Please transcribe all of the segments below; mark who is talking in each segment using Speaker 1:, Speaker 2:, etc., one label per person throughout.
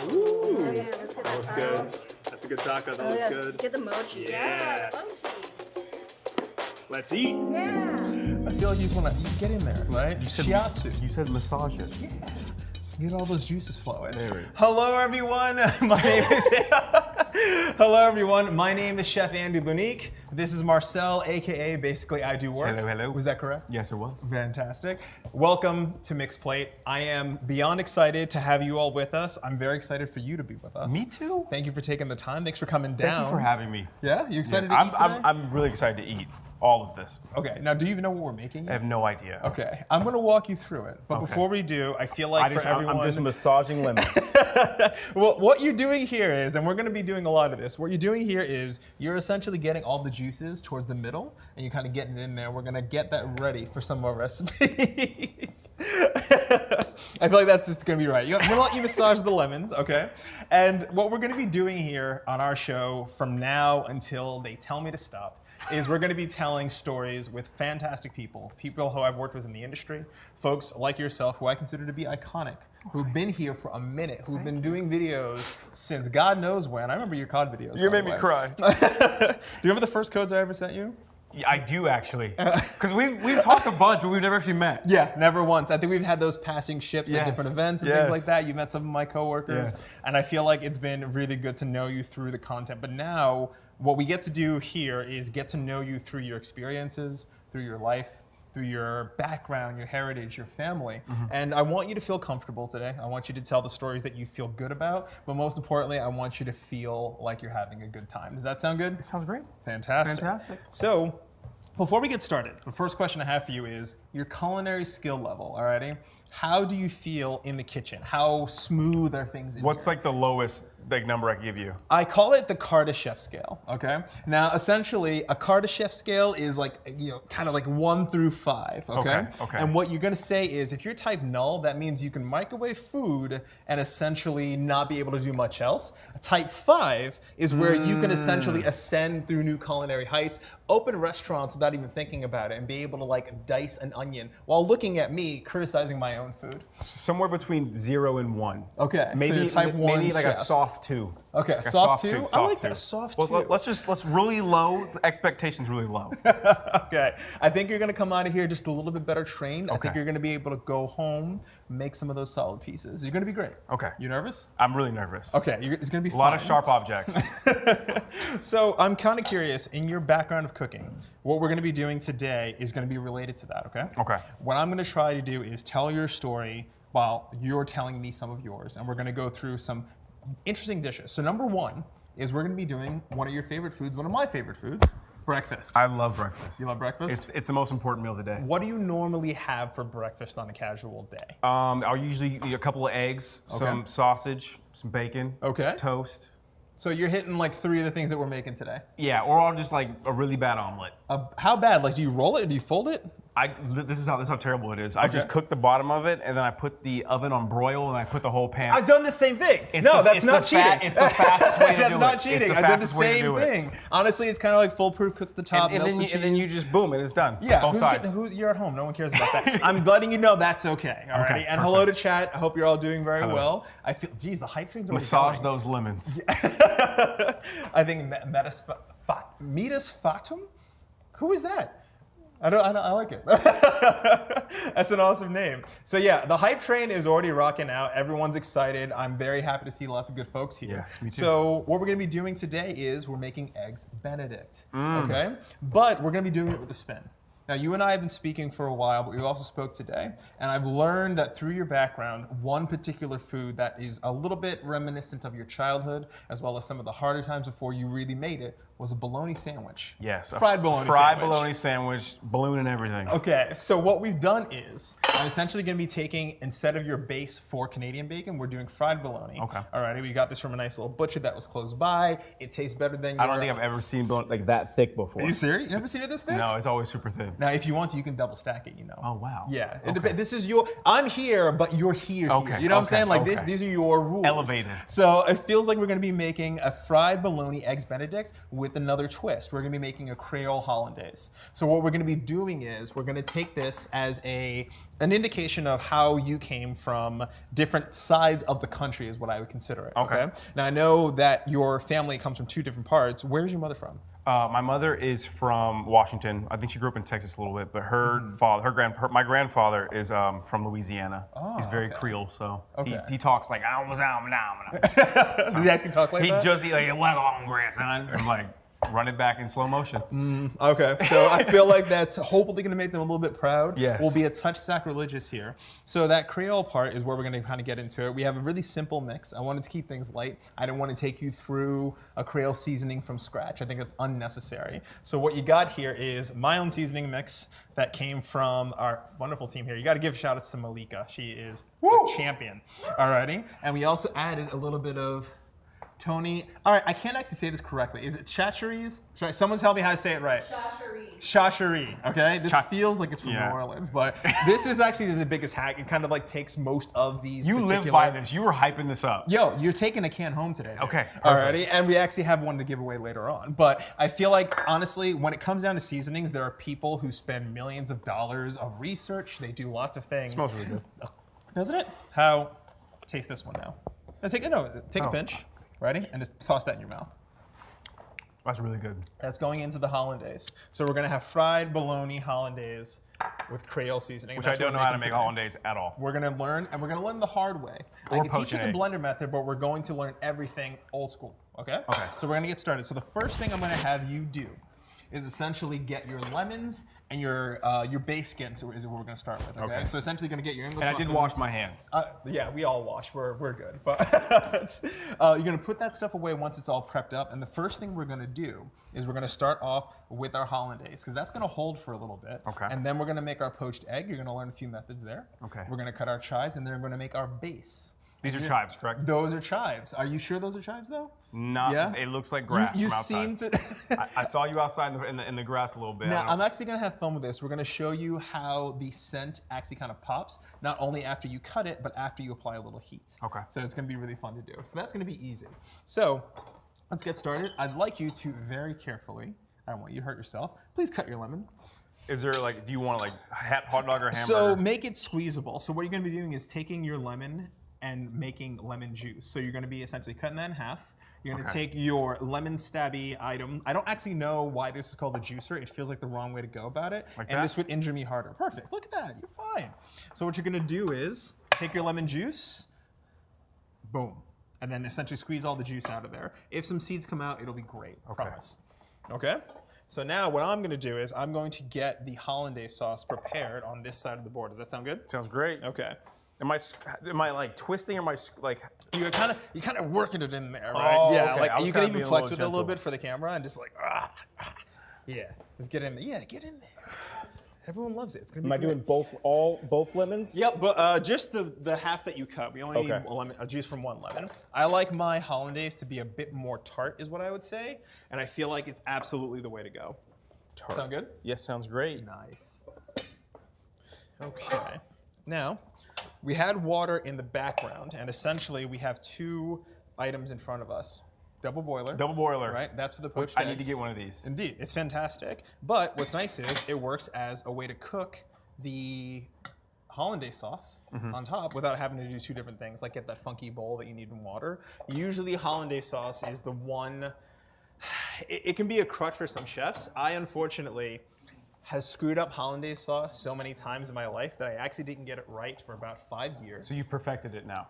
Speaker 1: Ooh,
Speaker 2: Oh, yeah, let's get
Speaker 1: that looks good. That's a good taco. That looks good.
Speaker 2: Get the mochi.
Speaker 1: Yeah.
Speaker 2: Mochi.
Speaker 1: Let's eat.
Speaker 2: Yeah.
Speaker 1: I feel like you just want to get in there, right?
Speaker 3: You said,
Speaker 1: Shiatsu.
Speaker 3: You said massage it.
Speaker 1: Yeah. Get all those juices flowing.
Speaker 3: There we go.
Speaker 1: Hello, everyone. My name is. Hello, everyone. My name is Chef Andy Lunique. This is Marcel, aka BasicallyIDoWrk.
Speaker 3: Hello, hello.
Speaker 1: Was that correct?
Speaker 3: Yes, it was.
Speaker 1: Fantastic. Welcome to Mixed Plate. I am beyond excited to have you all with us. I'm very excited for you to be with us.
Speaker 3: Me too.
Speaker 1: Thank you for taking the time. Thanks for coming down.
Speaker 3: Thank you for having me.
Speaker 1: Yeah, you excited to
Speaker 3: I'm,
Speaker 1: eat today?
Speaker 3: I'm really excited to eat all of this.
Speaker 1: Okay. Now, do you even know what we're making yet?
Speaker 3: I have no idea.
Speaker 1: Okay, I'm gonna walk you through it. But
Speaker 3: Okay.
Speaker 1: before we do, I feel like for everyone.
Speaker 3: I'm just massaging lemons.
Speaker 1: Well, what you're doing here is, and we're gonna be doing a lot of this, what you're doing here is you're essentially getting all the juices towards the middle and you're kind of getting it in there. We're gonna get that ready for some of our recipes. I feel like that's just gonna be right. I'm gonna let you massage the lemons, okay? And what we're gonna be doing here on our show from now until they tell me to stop is we're going to be telling stories with fantastic people who I've worked with in the industry, folks like yourself who I consider to be iconic, who've been here for a minute, who've been doing videos since God knows when. I remember your COD videos.
Speaker 3: You made me cry.
Speaker 1: Do you remember the first codes I ever sent you?
Speaker 3: Yeah, I do actually, because we've talked a bunch, but we've never actually met.
Speaker 1: Yeah, never once. I think we've had those passing ships at
Speaker 3: Yes.
Speaker 1: different events and
Speaker 3: Yes.
Speaker 1: things like that. You met some of my coworkers,
Speaker 3: Yeah.
Speaker 1: and I feel like it's been really good to know you through the content. But now, what we get to do here is get to know you through your experiences, through your life, through your background, your heritage, your family. And I want you to feel comfortable today. I want you to tell the stories that you feel good about, but most importantly, I want you to feel like you're having a good time. Does that sound good?
Speaker 3: Sounds great.
Speaker 1: Fantastic.
Speaker 3: Fantastic.
Speaker 1: So, before we get started, the first question I have for you is your culinary skill level, alrighty? How do you feel in the kitchen? How smooth are things in
Speaker 3: What's
Speaker 1: here?
Speaker 3: like the lowest number I can give you?
Speaker 1: I call it the Carta Chef scale, okay? Now, essentially, a Carta Chef scale is like, kind of like 1 through 5, okay?
Speaker 3: Okay.
Speaker 1: And what you're gonna say is, if you're type null, that means you can microwave food and essentially not be able to do much else. Type 5 is where you can essentially ascend through new culinary heights, open restaurants without even thinking about it, and be able to like dice an onion while looking at me criticizing my own food.
Speaker 3: Somewhere between 0 and 1.
Speaker 1: Okay, so
Speaker 3: Maybe
Speaker 1: you're type 1
Speaker 3: maybe like a
Speaker 1: chef.
Speaker 3: soft 2.
Speaker 1: Okay,
Speaker 3: Like a
Speaker 1: soft 2? I
Speaker 3: soft
Speaker 1: like
Speaker 3: 2.
Speaker 1: that, soft
Speaker 3: Well,
Speaker 1: 2.
Speaker 3: let's really low, expectations really low.
Speaker 1: Okay, I think you're gonna come out of here just a little bit better trained. I think
Speaker 3: Okay.
Speaker 1: you're gonna be able to go home, make some of those solid pieces. You're gonna be great.
Speaker 3: Okay.
Speaker 1: You nervous?
Speaker 3: I'm really nervous.
Speaker 1: Okay, it's gonna be
Speaker 3: A lot of
Speaker 1: fine.
Speaker 3: sharp objects.
Speaker 1: So I'm kind of curious, in your background of cooking, what we're gonna be doing today is gonna be related to that, okay?
Speaker 3: Okay.
Speaker 1: What I'm gonna try to do is tell your story while you're telling me some of yours, and we're gonna go through some interesting dishes. So number 1 is we're gonna be doing one of your favorite foods, one of my favorite foods, breakfast.
Speaker 3: I love breakfast.
Speaker 1: You love breakfast?
Speaker 3: It's the most important meal of the day.
Speaker 1: What do you normally have for breakfast on a casual day?
Speaker 3: I'll usually eat a couple of eggs, some sausage, some bacon,
Speaker 1: Okay.
Speaker 3: some toast.
Speaker 1: So you're hitting like 3 of the things that we're making today.
Speaker 3: Yeah, or I'll just like a really bad omelet.
Speaker 1: How bad? Like, do you roll it or do you fold it?
Speaker 3: This is how terrible it is. I just cook the bottom of it, and then I put the oven on broil, and I put the whole pan.
Speaker 1: I've done the same thing.
Speaker 3: It's
Speaker 1: No,
Speaker 3: the-
Speaker 1: that's
Speaker 3: it's
Speaker 1: not
Speaker 3: the
Speaker 1: cheating.
Speaker 3: it's the fastest way to
Speaker 1: That's
Speaker 3: do
Speaker 1: not
Speaker 3: it.
Speaker 1: cheating.
Speaker 3: It's the
Speaker 1: I did the
Speaker 3: fastest way to
Speaker 1: same
Speaker 3: do it.
Speaker 1: thing. Honestly, it's kind of like foolproof. Cooks the top,
Speaker 3: And
Speaker 1: melts
Speaker 3: then,
Speaker 1: the
Speaker 3: you, and then you
Speaker 1: cheese.
Speaker 3: just boom, and it's done.
Speaker 1: Yeah,
Speaker 3: both sides.
Speaker 1: You're at home. No one cares about that. I'm letting you know that's okay. All right. And hello to chat. I hope you're all doing very well. I feel, geez, the hype train's already
Speaker 3: Massage
Speaker 1: going.
Speaker 3: those lemons.
Speaker 1: I think Metis Fatum? Who is that? I like it. That's an awesome name. So yeah, the hype train is already rocking out. Everyone's excited. I'm very happy to see lots of good folks here.
Speaker 3: Yes, me too.
Speaker 1: So what we're gonna be doing today is we're making eggs Benedict, okay? But we're gonna be doing it with a spin. Now, you and I have been speaking for a while, but we also spoke today, and I've learned that through your background, one particular food that is a little bit reminiscent of your childhood, as well as some of the harder times before you really made it, was a bologna sandwich.
Speaker 3: Yes.
Speaker 1: Fried bologna
Speaker 3: fried
Speaker 1: sandwich.
Speaker 3: bologna sandwich, balloon and everything.
Speaker 1: Okay, so what we've done is, I'm essentially gonna be taking, instead of your base for Canadian bacon, we're doing fried bologna.
Speaker 3: Okay.
Speaker 1: Alrighty, we got this from a nice little butcher that was close by. It tastes better than your...
Speaker 3: I don't think I've ever seen bologna like that thick before.
Speaker 1: Are you serious? You never seen it this thick?
Speaker 3: No, it's always super thin.
Speaker 1: Now, if you want to, you can double stack it, you know.
Speaker 3: Oh, wow.
Speaker 1: Yeah.
Speaker 3: Okay.
Speaker 1: This is your, I'm here, but you're here.
Speaker 3: Okay,
Speaker 1: You know what I'm saying? Like
Speaker 3: okay.
Speaker 1: these are your rules.
Speaker 3: Elevated.
Speaker 1: So it feels like we're gonna be making a fried bologna eggs Benedict with another twist. We're gonna be making a Creole hollandaise. So what we're gonna be doing is we're gonna take this as an indication of how you came from different sides of the country is what I would consider it.
Speaker 3: Okay.
Speaker 1: Now I know that your family comes from 2 different parts. Where's your mother from?
Speaker 3: My mother is from Washington. I think she grew up in Texas a little bit, but her father, my grandfather is from Louisiana.
Speaker 1: Oh,
Speaker 3: He's very
Speaker 1: okay.
Speaker 3: Creole, so
Speaker 1: Okay.
Speaker 3: he talks like I was out now.
Speaker 1: Does he actually talk like
Speaker 3: He
Speaker 1: that?
Speaker 3: just be like, "What on grass?" And I'm like, run it back in slow motion.
Speaker 1: Okay, so I feel like that's hopefully going to make them a little bit proud.
Speaker 3: Yes.
Speaker 1: We'll be a touch sacrilegious here. So that Creole part is where we're going to kind of get into it. We have a really simple mix. I wanted to keep things light. I didn't want to take you through a Creole seasoning from scratch. I think it's unnecessary. So what you got here is my own seasoning mix that came from our wonderful team here. You got to give shout outs to Malika. She is a champion. Alrighty, and we also added a little bit of Tony. All right, I can't actually say this correctly. Is it chacheries? Someone tell me how to say it right. Chacherie. Okay, this feels like it's from New Orleans, but this is actually the biggest hack. It kind of like takes most of these.
Speaker 3: You live by this. You were hyping this up.
Speaker 1: Yo, you're taking a can home today.
Speaker 3: Okay.
Speaker 1: Alrighty, and we actually have one to give away later on. But I feel like honestly, when it comes down to seasonings, there are people who spend millions of dollars of research. They do lots of things.
Speaker 3: It smells really good.
Speaker 1: Doesn't it? Taste this one now. Now take a pinch. Ready? And just toss that in your mouth.
Speaker 3: That's really good.
Speaker 1: That's going into the hollandaise. So we're gonna have fried bologna hollandaise with Creole seasoning.
Speaker 3: Which I don't know how to make hollandaise at all.
Speaker 1: We're gonna learn, and we're gonna learn the hard way. I can teach you the blender method, but we're going to learn everything old school, okay?
Speaker 3: Okay.
Speaker 1: So we're gonna get started. So the first thing I'm gonna have you do is essentially get your lemons and your base skin is what we're gonna start with, okay? So essentially gonna get your English
Speaker 3: And I did wash my hands.
Speaker 1: Yeah, we all wash, we're good. But you're gonna put that stuff away once it's all prepped up, and the first thing we're gonna do is we're gonna start off with our hollandaise, because that's gonna hold for a little bit.
Speaker 3: Okay.
Speaker 1: And then we're gonna make our poached egg. You're gonna learn a few methods there.
Speaker 3: Okay.
Speaker 1: We're gonna cut our chives, and then we're gonna make our base.
Speaker 3: These are chives, correct?
Speaker 1: Those are chives. Are you sure those are chives, though?
Speaker 3: No,
Speaker 1: Yeah?
Speaker 3: it looks like grass
Speaker 1: You
Speaker 3: from outside.
Speaker 1: seem to.
Speaker 3: I saw you outside in the grass a little bit.
Speaker 1: Now, I'm actually gonna have fun with this. We're gonna show you how the scent actually kind of pops, not only after you cut it, but after you apply a little heat.
Speaker 3: Okay.
Speaker 1: So it's gonna be really fun to do. So that's gonna be easy. So let's get started. I'd like you to very carefully, I don't want you to hurt yourself, please cut your lemon.
Speaker 3: Is there like, do you want like hot dog or hamburger?
Speaker 1: So make it squeezable. So what you're gonna be doing is taking your lemon and making lemon juice. So you're gonna be essentially cutting that in half. You're gonna take your lemon stabby item. I don't actually know why this is called a juicer. It feels like the wrong way to go about it.
Speaker 3: Like
Speaker 1: and
Speaker 3: that?
Speaker 1: this would injure me harder. Perfect, look at that, you're fine. So what you're gonna do is take your lemon juice, boom, and then essentially squeeze all the juice out of there. If some seeds come out, it'll be great, promise. Okay? So now what I'm gonna do is I'm going to get the hollandaise sauce prepared on this side of the board. Does that sound good?
Speaker 3: Sounds great.
Speaker 1: Okay.
Speaker 3: Am I like twisting or am I like?
Speaker 1: You're kind of working it in there, right?
Speaker 3: Oh,
Speaker 1: yeah,
Speaker 3: okay.
Speaker 1: like you can even flex with it a little
Speaker 3: gentle.
Speaker 1: bit for the camera and just like, yeah, just get in there. Yeah, get in there. Everyone loves it. It's gonna be
Speaker 2: Am I doing both lemons?
Speaker 1: Yep, but just the half that you cut. We only need a juice from one lemon. I like my hollandaise to be a bit more tart, is what I would say, and I feel like it's absolutely the way to go.
Speaker 3: Tart.
Speaker 1: Sound good?
Speaker 3: Yes, sounds great.
Speaker 1: Nice. Okay. Now, we had water in the background, and essentially we have 2 items in front of us. Double boiler.
Speaker 3: Double boiler.
Speaker 1: Right, that's for the poached
Speaker 3: I
Speaker 1: eggs.
Speaker 3: need to get one of these.
Speaker 1: Indeed, it's fantastic. But what's nice is it works as a way to cook the hollandaise sauce on top without having to do 2 different things, like get that funky bowl that you need in water. Usually hollandaise sauce is the one, it can be a crutch for some chefs. I unfortunately has screwed up hollandaise sauce so many times in my life that I actually didn't get it right for about 5 years.
Speaker 3: So you perfected it now.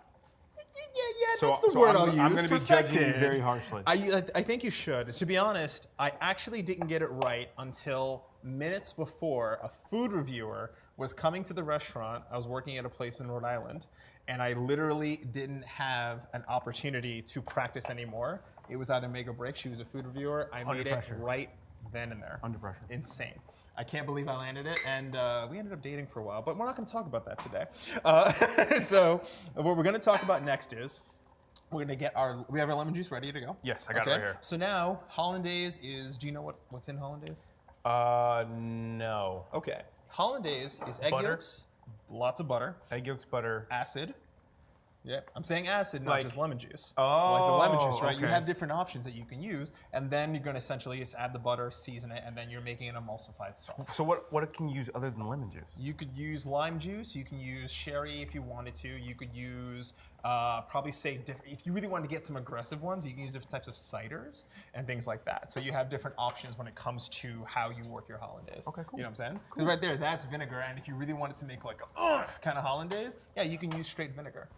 Speaker 1: Yeah, that's the word I'll use.
Speaker 3: I'm going to be judging you
Speaker 1: Perfected.
Speaker 3: very harshly.
Speaker 1: I think you should. To be honest, I actually didn't get it right until minutes before a food reviewer was coming to the restaurant. I was working at a place in Rhode Island, and I literally didn't have an opportunity to practice anymore. It was either make or break. She was a food reviewer. I made it right then and there.
Speaker 3: Under pressure.
Speaker 1: Insane. I can't believe I landed it, and we ended up dating for a while, but we're not going to talk about that today. So what we're going to talk about next is we're going to get we have our lemon juice ready to go.
Speaker 3: Yes, I got it right here.
Speaker 1: So now hollandaise is, do you know what's in hollandaise?
Speaker 3: No.
Speaker 1: Okay. Hollandaise is egg
Speaker 3: Butter?
Speaker 1: yolks, lots of butter,
Speaker 3: Egg yolks, butter.
Speaker 1: acid. Yeah, I'm saying acid, not
Speaker 3: Like-
Speaker 1: just lemon juice.
Speaker 3: Oh,
Speaker 1: Like the lemon juice, right? You
Speaker 3: okay.
Speaker 1: have different options that you can use, and then you're going to essentially just add the butter, season it, and then you're making an emulsified sauce.
Speaker 3: So what can you use other than lemon juice?
Speaker 1: You could use lime juice. You can use sherry if you wanted to. You could use probably say if you really wanted to get some aggressive ones, you can use different types of ciders and things like that. So you have different options when it comes to how you work your hollandaise.
Speaker 3: Okay, cool.
Speaker 1: You know what I'm saying? Because right there, that's vinegar, and if you really wanted to make like a kind of hollandaise, yeah, you can use straight vinegar.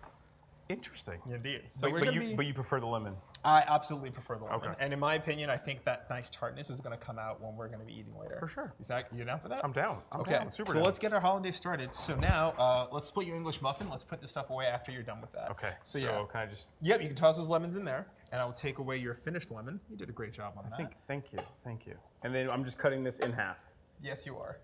Speaker 3: Interesting.
Speaker 1: Indeed. So
Speaker 3: but you prefer the lemon.
Speaker 1: I absolutely prefer the lemon.
Speaker 3: Okay.
Speaker 1: And in my opinion, I think that nice tartness is going to come out when we're going to be eating later.
Speaker 3: For sure.
Speaker 1: You down for that?
Speaker 3: I'm down. I'm
Speaker 1: Okay.
Speaker 3: down. Super
Speaker 1: So
Speaker 3: down.
Speaker 1: let's get our hollandaise started. So now, let's split your English muffin. Let's put this stuff away after you're done with that.
Speaker 3: Okay.
Speaker 1: So yeah.
Speaker 3: Can I just?
Speaker 1: Yep, you can toss those lemons in there, and I will take away your finished lemon. You did a great job on that.
Speaker 3: Thank you. And then I'm just cutting this in half.
Speaker 1: Yes, you are.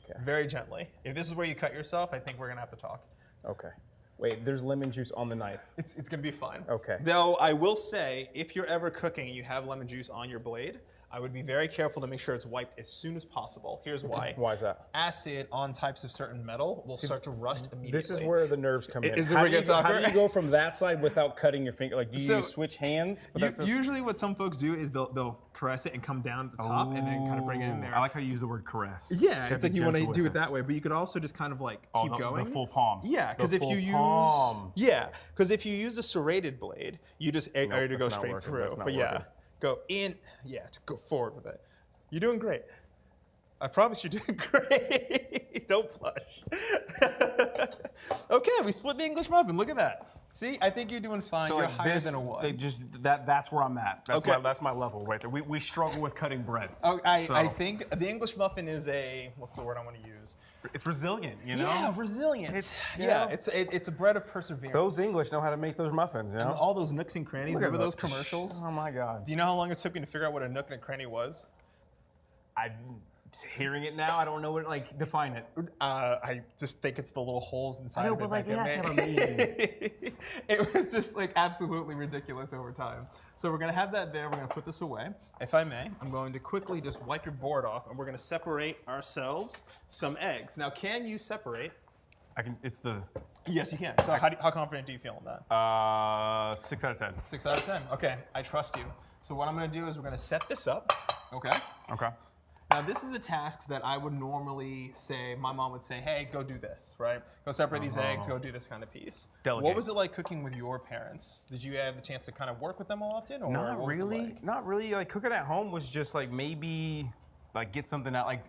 Speaker 3: Okay.
Speaker 1: Very gently. If this is where you cut yourself, I think we're going to have to talk.
Speaker 3: Okay. Wait, there's lemon juice on the knife.
Speaker 1: It's going to be fine.
Speaker 3: Okay.
Speaker 1: Though I will say, if you're ever cooking and you have lemon juice on your blade, I would be very careful to make sure it's wiped as soon as possible. Here's why.
Speaker 3: Why is that?
Speaker 1: Acid on types of certain metal will start to rust immediately.
Speaker 2: This is where the nerves come in.
Speaker 1: Is it where it gets
Speaker 2: How
Speaker 1: awkward?
Speaker 2: do you go from that side without cutting your finger? Like, do you
Speaker 1: So-
Speaker 2: switch hands? But that's
Speaker 1: Usually what some folks do is they'll caress it and come down at the top and then kind of bring it in there.
Speaker 3: I like how you use the word caress.
Speaker 1: Yeah,
Speaker 3: Gotta
Speaker 1: it's
Speaker 3: be
Speaker 1: like you want to
Speaker 3: gentle
Speaker 1: do
Speaker 3: with
Speaker 1: it that way, but you could also just kind of like keep
Speaker 3: the
Speaker 1: going.
Speaker 3: full palm.
Speaker 1: Yeah, because
Speaker 3: The
Speaker 1: if you
Speaker 3: full
Speaker 1: use
Speaker 3: palm.
Speaker 1: if you use a serrated blade, you just are to
Speaker 3: that's
Speaker 1: go
Speaker 3: not
Speaker 1: straight
Speaker 3: working,
Speaker 1: through.
Speaker 3: that's not
Speaker 1: But yeah,
Speaker 3: working.
Speaker 1: go in. Yeah, to go forward with it. You're doing great. I promise you're doing great. Don't blush. Okay, we split the English muffin. Look at that. See, I think you're doing fine.
Speaker 3: So
Speaker 1: you're
Speaker 3: like
Speaker 1: higher
Speaker 3: this,
Speaker 1: than a one.
Speaker 3: they just that's where I'm at. That's
Speaker 1: Okay.
Speaker 3: that's my level right there. We struggle with cutting bread.
Speaker 1: Oh, I
Speaker 3: So,
Speaker 1: think the English muffin is what's the word I want to use?
Speaker 3: it's resilient, you know?
Speaker 1: Yeah, resilient.
Speaker 3: you
Speaker 1: Yeah,
Speaker 3: know?
Speaker 1: it's a bread of perseverance.
Speaker 2: those English know how to make those muffins, you know?
Speaker 1: And all those nooks and crannies.
Speaker 2: Look at
Speaker 1: Remember those
Speaker 2: those.
Speaker 1: commercials?
Speaker 3: Oh my God.
Speaker 1: Do you know how long it took me to figure out what a nook and a cranny was?
Speaker 3: I'm hearing it now. I don't know what like define it.
Speaker 1: I just think it's the little holes inside
Speaker 3: I know,
Speaker 1: of it.
Speaker 3: but like
Speaker 1: that
Speaker 3: it has
Speaker 1: get
Speaker 3: to have a
Speaker 1: made. It was just like absolutely ridiculous over time. So we're gonna have that there. We're gonna put this away. If I may, I'm going to quickly just wipe your board off, and we're gonna separate ourselves some eggs. Now, can you separate?
Speaker 3: I can. It's the
Speaker 1: Yes, you can. So how confident do you feel in that?
Speaker 3: 6 out of 10.
Speaker 1: 6 out of 10. Okay, I trust you. So what I'm gonna do is we're gonna set this up. Okay.
Speaker 3: Okay.
Speaker 1: Now this is a task that I would normally say, my mom would say, hey, go do this, right? Go separate these eggs, go do this kind of piece.
Speaker 3: Delegate.
Speaker 1: What was it like cooking with your parents? Did you have the chance to kind of work with them often? Or
Speaker 3: Not
Speaker 1: what was it
Speaker 3: really.
Speaker 1: like?
Speaker 3: Not really. Like cooking at home was just like maybe like get something out like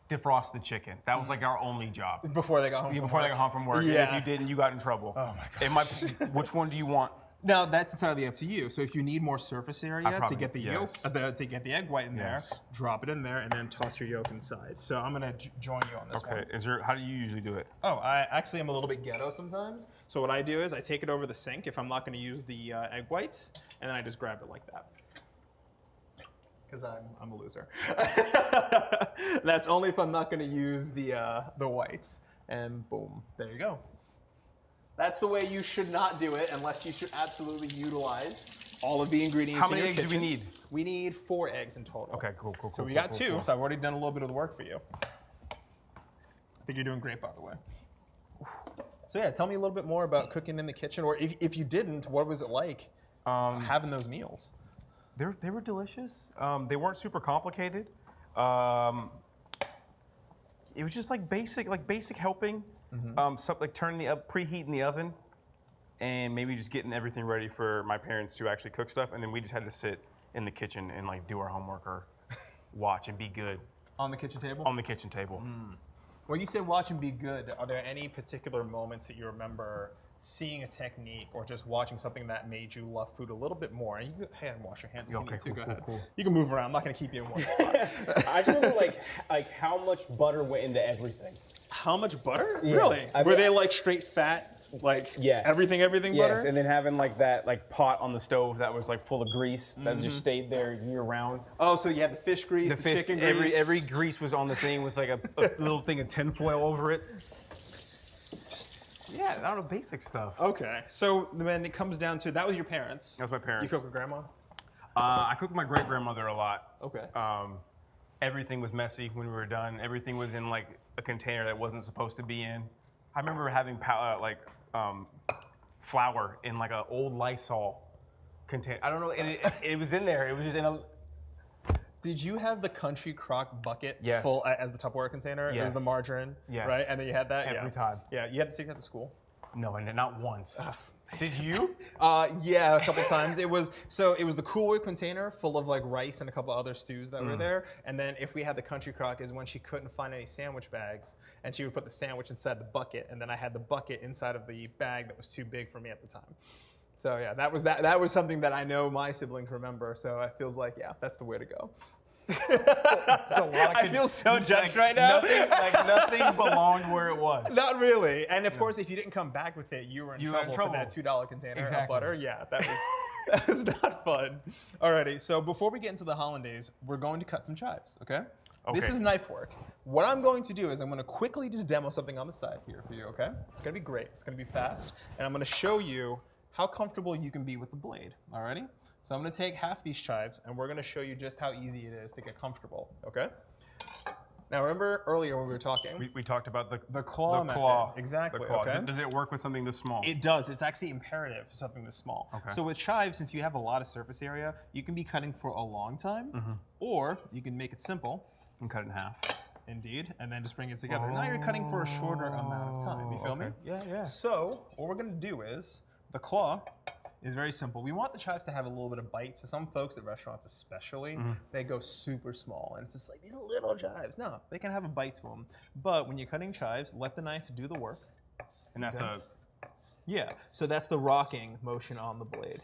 Speaker 3: defrost the chicken. That was like our only job.
Speaker 1: Before they got home from
Speaker 3: Before
Speaker 1: work?
Speaker 3: they got home from work.
Speaker 1: Yeah.
Speaker 3: And if you didn't, you got in trouble.
Speaker 1: Oh my
Speaker 3: And which one do you want?
Speaker 1: Now that's entirely up to you. So if you need more surface area to
Speaker 3: probably-
Speaker 1: get the
Speaker 3: yes.
Speaker 1: yolk, to get the egg white in
Speaker 3: Yes.
Speaker 1: there, drop it in there, and then toss your yolk inside. So I'm gonna join you on this one.
Speaker 3: Okay. How do you usually do it?
Speaker 1: Oh, I actually am a little bit ghetto sometimes. So what I do is I take it over the sink if I'm not going to use the egg whites, and then I just grab it like that. Because I'm a loser. That's only if I'm not going to use the whites. And boom, there you go. That's the way you should not do it, unless you should absolutely utilize all of the ingredients.
Speaker 3: How many
Speaker 1: in your
Speaker 3: eggs do we
Speaker 1: kitchen.
Speaker 3: need?
Speaker 1: We need 4 eggs in total.
Speaker 3: Okay, cool.
Speaker 1: So we got 2, so I've already done a little bit of the work for you. I think you're doing great, by the way. So yeah, tell me a little bit more about cooking in the kitchen, or if you didn't, what was it like having those meals?
Speaker 3: They were delicious. They weren't super complicated. It was just like basic helping. Like turning preheating the oven, and maybe just getting everything ready for my parents to actually cook stuff, and then we just had to sit in the kitchen and like do our homework or watch and be good
Speaker 1: On the kitchen table?
Speaker 3: on the kitchen table.
Speaker 1: When you say watch and be good, are there any particular moments that you remember seeing a technique or just watching something that made you love food a little bit more? And you can wash your hands if you
Speaker 3: Okay,
Speaker 1: need to.
Speaker 3: cool,
Speaker 1: Go
Speaker 3: cool,
Speaker 1: ahead.
Speaker 3: cool.
Speaker 1: You can move around. I'm not going to keep you in one spot.
Speaker 2: I just remember like how much butter went into everything.
Speaker 1: How much butter?
Speaker 2: Yeah.
Speaker 1: Really?
Speaker 2: I
Speaker 1: Were
Speaker 2: mean-
Speaker 1: they like straight fat? Like
Speaker 2: Yes.
Speaker 1: everything
Speaker 2: Yes,
Speaker 1: butter?
Speaker 2: and then having like that like pot on the stove that was like full of grease that just stayed there year round.
Speaker 1: Oh, so you had the fish grease, the chicken grease.
Speaker 3: Every grease was on the thing with like a little thing of tinfoil over it. Yeah, I don't know, basic stuff.
Speaker 1: Okay, so then it comes down to, that was your parents.
Speaker 3: That was my parents.
Speaker 1: You cook with grandma?
Speaker 3: I cook with my great grandmother a lot.
Speaker 1: Okay.
Speaker 3: Everything was messy when we were done. Everything was in like a container that wasn't supposed to be in. I remember having flour in like an old Lysol container. I don't know, and it was in there. It was just in a.
Speaker 1: Did you have the country crock bucket
Speaker 3: Yes.
Speaker 1: full as the Tupperware container? It was the
Speaker 3: Yes.
Speaker 1: margarine,
Speaker 3: Yes.
Speaker 1: right? And then you had that
Speaker 3: Every time.
Speaker 1: Yeah, you had to take that to school.
Speaker 3: No, and not once. Did you?
Speaker 1: Yeah, a couple times. It was the Cool Whip container full of like rice and a couple other stews that were there. And then if we had the country crock is when she couldn't find any sandwich bags, and she would put the sandwich inside the bucket, and then I had the bucket inside of the bag that was too big for me at the time. So yeah, that was something that I know my siblings remember. So it feels like that's the way to go. I feel so judged right now.
Speaker 3: Nothing belonged where it was.
Speaker 1: Not really. And of course, if you didn't come back with it, you were in trouble for that $2 container of butter. Yeah, that was not fun. Alrighty, so before we get into the hollandaise, we're going to cut some chives, okay? This is knife work. What I'm going to do is I'm going to quickly just demo something on the side here for you, okay? It's going to be great. It's going to be fast. And I'm going to show you how comfortable you can be with the blade, alrighty? So I'm going to take half these chives, and we're going to show you just how easy it is to get comfortable, okay? Now, remember earlier when we were talking?
Speaker 3: We talked about the
Speaker 1: claw method. Exactly,
Speaker 3: the claw.
Speaker 1: okay?
Speaker 3: Does it work with something this small?
Speaker 1: It does. It's actually imperative for something this small.
Speaker 3: Okay.
Speaker 1: So with chives, since you have a lot of surface area, you can be cutting for a long time, or you can make it simple.
Speaker 3: And cut it in half.
Speaker 1: Indeed, and then just bring it together. Now you're cutting for a shorter amount of time. You feel me?
Speaker 3: Yeah.
Speaker 1: So what we're going to do is the claw is very simple. We want the chives to have a little bit of bite. So some folks at restaurants especially, they go super small. And it's just like these little chives. No, they can have a bite to them. But when you're cutting chives, let the knife do the work.
Speaker 3: And that's
Speaker 1: Yeah, so that's the rocking motion on the blade.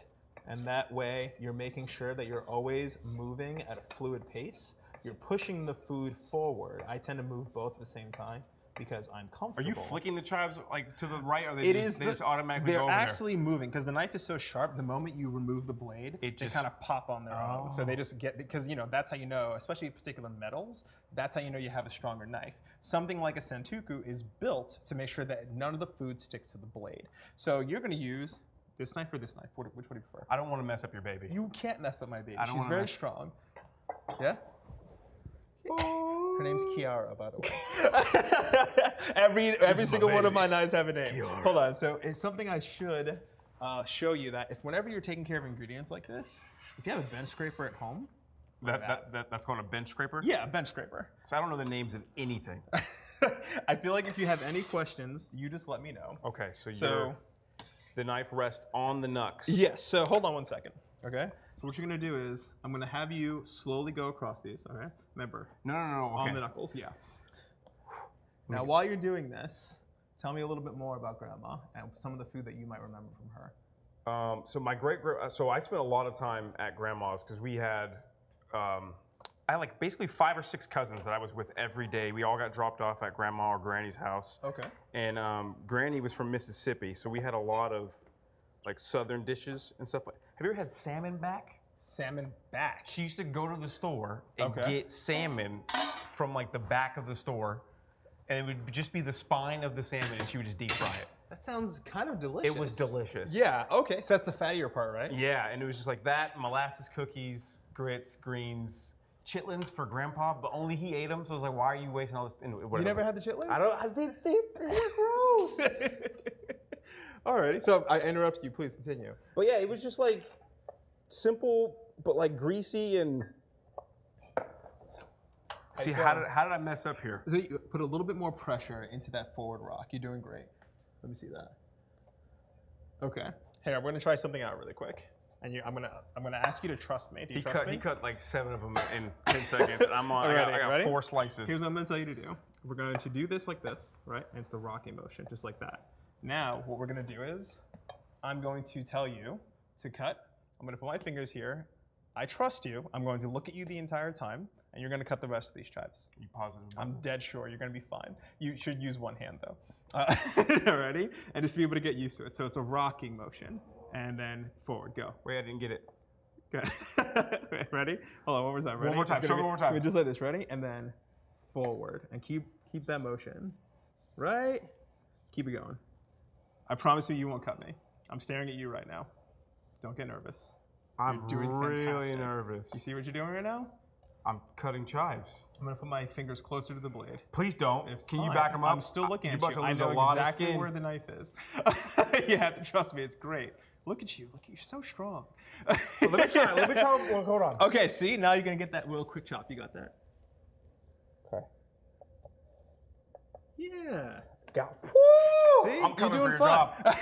Speaker 1: And that way you're making sure that you're always moving at a fluid pace. You're pushing the food forward. I tend to move both at the same time because I'm comfortable.
Speaker 3: Are you flicking the chives like to the right, or they just automatically
Speaker 1: they're
Speaker 3: go over
Speaker 1: actually moving because the knife is so sharp. The moment you remove the blade, they kind of pop on their own. So they just get, because that's how you know, especially particular metals, that's how you know you have a stronger knife. Something like a santoku is built to make sure that none of the food sticks to the blade. So you're going to use this knife or this knife. Which would you prefer?
Speaker 3: I don't want to mess up your baby.
Speaker 1: You can't mess up my baby.
Speaker 3: I don't
Speaker 1: She's very strong. Yeah? Her name's Kiara, by the way. every single one of my knives have a name. Kiara. Hold on. So it's something I should show you that whenever you're taking care of ingredients like this, if you have a bench scraper at home.
Speaker 3: That's called a bench scraper?
Speaker 1: Yeah, a bench scraper.
Speaker 3: So I don't know the names of anything.
Speaker 1: I feel like if you have any questions, you just let me know.
Speaker 3: Okay, so the knife rests on the knucks.
Speaker 1: Yes, so hold on one second, okay? So what you're gonna do is, I'm gonna have you slowly go across these, okay? Remember.
Speaker 3: No, okay.
Speaker 1: On the knuckles, yeah. Now, while you're doing this, tell me a little bit more about Grandma and some of the food that you might remember from her.
Speaker 3: So I spent a lot of time at Grandma's because we had, I had like basically 5 or 6 cousins that I was with every day. We all got dropped off at Grandma or Granny's house.
Speaker 1: Okay.
Speaker 3: And Granny was from Mississippi, so we had a lot of like Southern dishes and stuff. Have you ever had salmon back?
Speaker 1: Salmon back?
Speaker 3: She used to go to the store and get salmon from like the back of the store, and it would just be the spine of the salmon, and she would just deep fry it.
Speaker 1: That sounds kind of delicious.
Speaker 3: It was delicious.
Speaker 1: Yeah, okay, so that's the fattier part, right?
Speaker 3: Yeah, and it was just like that, molasses cookies, grits, greens, chitlins for Grandpa, but only he ate them, so I was like, why are you wasting all this?
Speaker 1: You never had the chitlins?
Speaker 3: They're gross.
Speaker 1: Alrighty, so I interrupted you, please continue.
Speaker 3: But yeah, it was just like simple, but like greasy and. See, how did I mess up here?
Speaker 1: So you put a little bit more pressure into that forward rock. You're doing great. Let me see that. Okay. Hey, we're gonna try something out really quick, and I'm gonna ask you to trust me. Do you trust me?
Speaker 3: He cut like 7 of them in 10 seconds. And I'm on. I got 4 slices.
Speaker 1: Here's what I'm gonna tell you to do. We're going to do this like this, right? And it's the rocking motion, just like that. Now, what we're gonna do is, I'm going to tell you to cut. I'm gonna put my fingers here. I trust you. I'm going to look at you the entire time, and you're gonna cut the rest of these chives.
Speaker 3: You positive?
Speaker 1: I'm dead sure you're gonna be fine. You should use one hand though. Ready? And just to be able to get used to it. So it's a rocking motion, and then forward, go.
Speaker 3: Wait, I didn't get it.
Speaker 1: Good. Ready? Hold on, one more time. Ready?
Speaker 3: One more time. Show me one more time.
Speaker 1: Just like this. Ready? And then forward, and keep that motion. Right? Keep it going. I promise you won't cut me. I'm staring at you right now. Don't get nervous.
Speaker 3: I'm
Speaker 1: doing
Speaker 3: really
Speaker 1: fantastic.
Speaker 3: nervous.
Speaker 1: You see what you're doing right now?
Speaker 3: I'm cutting chives.
Speaker 1: I'm gonna put my fingers closer to the blade.
Speaker 3: Please don't.
Speaker 1: It's
Speaker 3: Can you
Speaker 1: fine.
Speaker 3: back them up?
Speaker 1: I'm still looking
Speaker 3: You're
Speaker 1: at
Speaker 3: about
Speaker 1: you.
Speaker 3: to
Speaker 1: I
Speaker 3: lose
Speaker 1: know
Speaker 3: a lot of
Speaker 1: exactly
Speaker 3: skin.
Speaker 1: where the knife is. You have to trust me. It's great. Look at you. Look, you're so strong.
Speaker 3: Let me try. Well, hold on.
Speaker 1: Okay, see, now you're gonna get that real quick chop. You got that?
Speaker 3: Okay.
Speaker 1: Yeah.
Speaker 3: Got.
Speaker 1: See,
Speaker 3: I'm
Speaker 1: you're
Speaker 3: coming
Speaker 1: doing
Speaker 3: for your
Speaker 1: fine.
Speaker 3: job.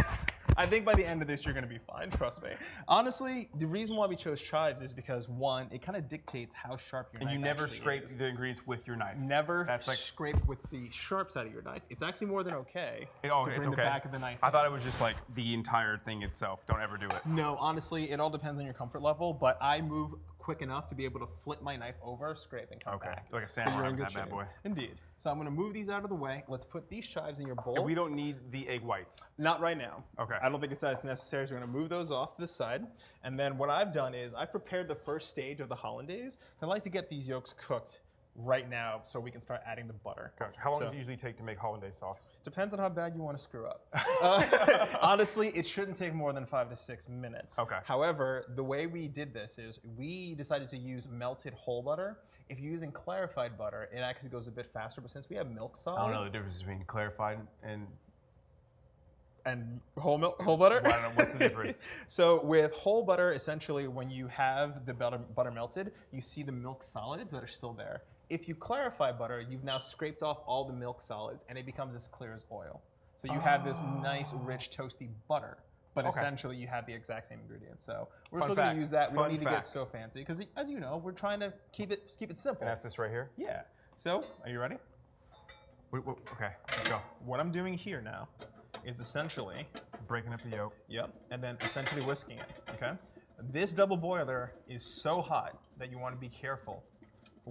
Speaker 1: I think by the end of this, you're gonna be fine. Trust me. Honestly, the reason why we chose chives is because one, it kind of dictates how sharp your
Speaker 3: And
Speaker 1: knife
Speaker 3: you never
Speaker 1: actually
Speaker 3: scrape
Speaker 1: is.
Speaker 3: the ingredients with your knife.
Speaker 1: Never
Speaker 3: That's like.
Speaker 1: scrape with the sharp side of your knife. It's actually more than okay to
Speaker 3: It's
Speaker 1: bring
Speaker 3: okay.
Speaker 1: the back of the knife
Speaker 3: I
Speaker 1: in.
Speaker 3: thought it was just like the entire thing itself. Don't ever do it.
Speaker 1: No, honestly, it all depends on your comfort level, but I move quick enough to be able to flip my knife over, scrape, and come
Speaker 3: Okay,
Speaker 1: back.
Speaker 3: like a
Speaker 1: So
Speaker 3: samurai
Speaker 1: you're in
Speaker 3: with
Speaker 1: good
Speaker 3: that bad
Speaker 1: shape.
Speaker 3: boy.
Speaker 1: Indeed. So I'm gonna move these out of the way. Let's put these chives in your bowl.
Speaker 3: And we don't need the egg whites.
Speaker 1: Not right now.
Speaker 3: Okay.
Speaker 1: I don't think it's as necessary, so we're gonna move those off to the side. And then what I've done is I've prepared the first stage of the hollandaise. I like to get these yolks cooked right now so we can start adding the butter.
Speaker 3: Gotcha. How long
Speaker 1: So-
Speaker 3: does it usually take to make hollandaise sauce?
Speaker 1: Depends on how bad you want to screw up. Honestly, it shouldn't take more than 5 to 6 minutes.
Speaker 3: Okay.
Speaker 1: However, the way we did this is we decided to use melted whole butter. If you're using clarified butter, it actually goes a bit faster, but since we have milk solids
Speaker 3: I don't know the difference between clarified and
Speaker 1: and whole butter.
Speaker 3: Well, I don't know, what's the difference?
Speaker 1: So with whole butter, essentially when you have the butter melted, you see the milk solids that are still there. If you clarify butter, you've now scraped off all the milk solids and it becomes as clear as oil. So you have this nice, rich, toasty butter, but
Speaker 3: Okay.
Speaker 1: essentially you have the exact same ingredients. So we're
Speaker 3: Fun
Speaker 1: still going
Speaker 3: fact.
Speaker 1: to use that. We don't
Speaker 3: Fun
Speaker 1: need to get
Speaker 3: fact.
Speaker 1: so fancy because, as you know, we're trying to keep it simple.
Speaker 3: and that's this right here.
Speaker 1: Yeah. So are you ready?
Speaker 3: Okay, let's go.
Speaker 1: What I'm doing here now is essentially,
Speaker 3: Breaking up the yolk.
Speaker 1: yep, and then essentially whisking it. Okay. This double boiler is so hot that you want to be careful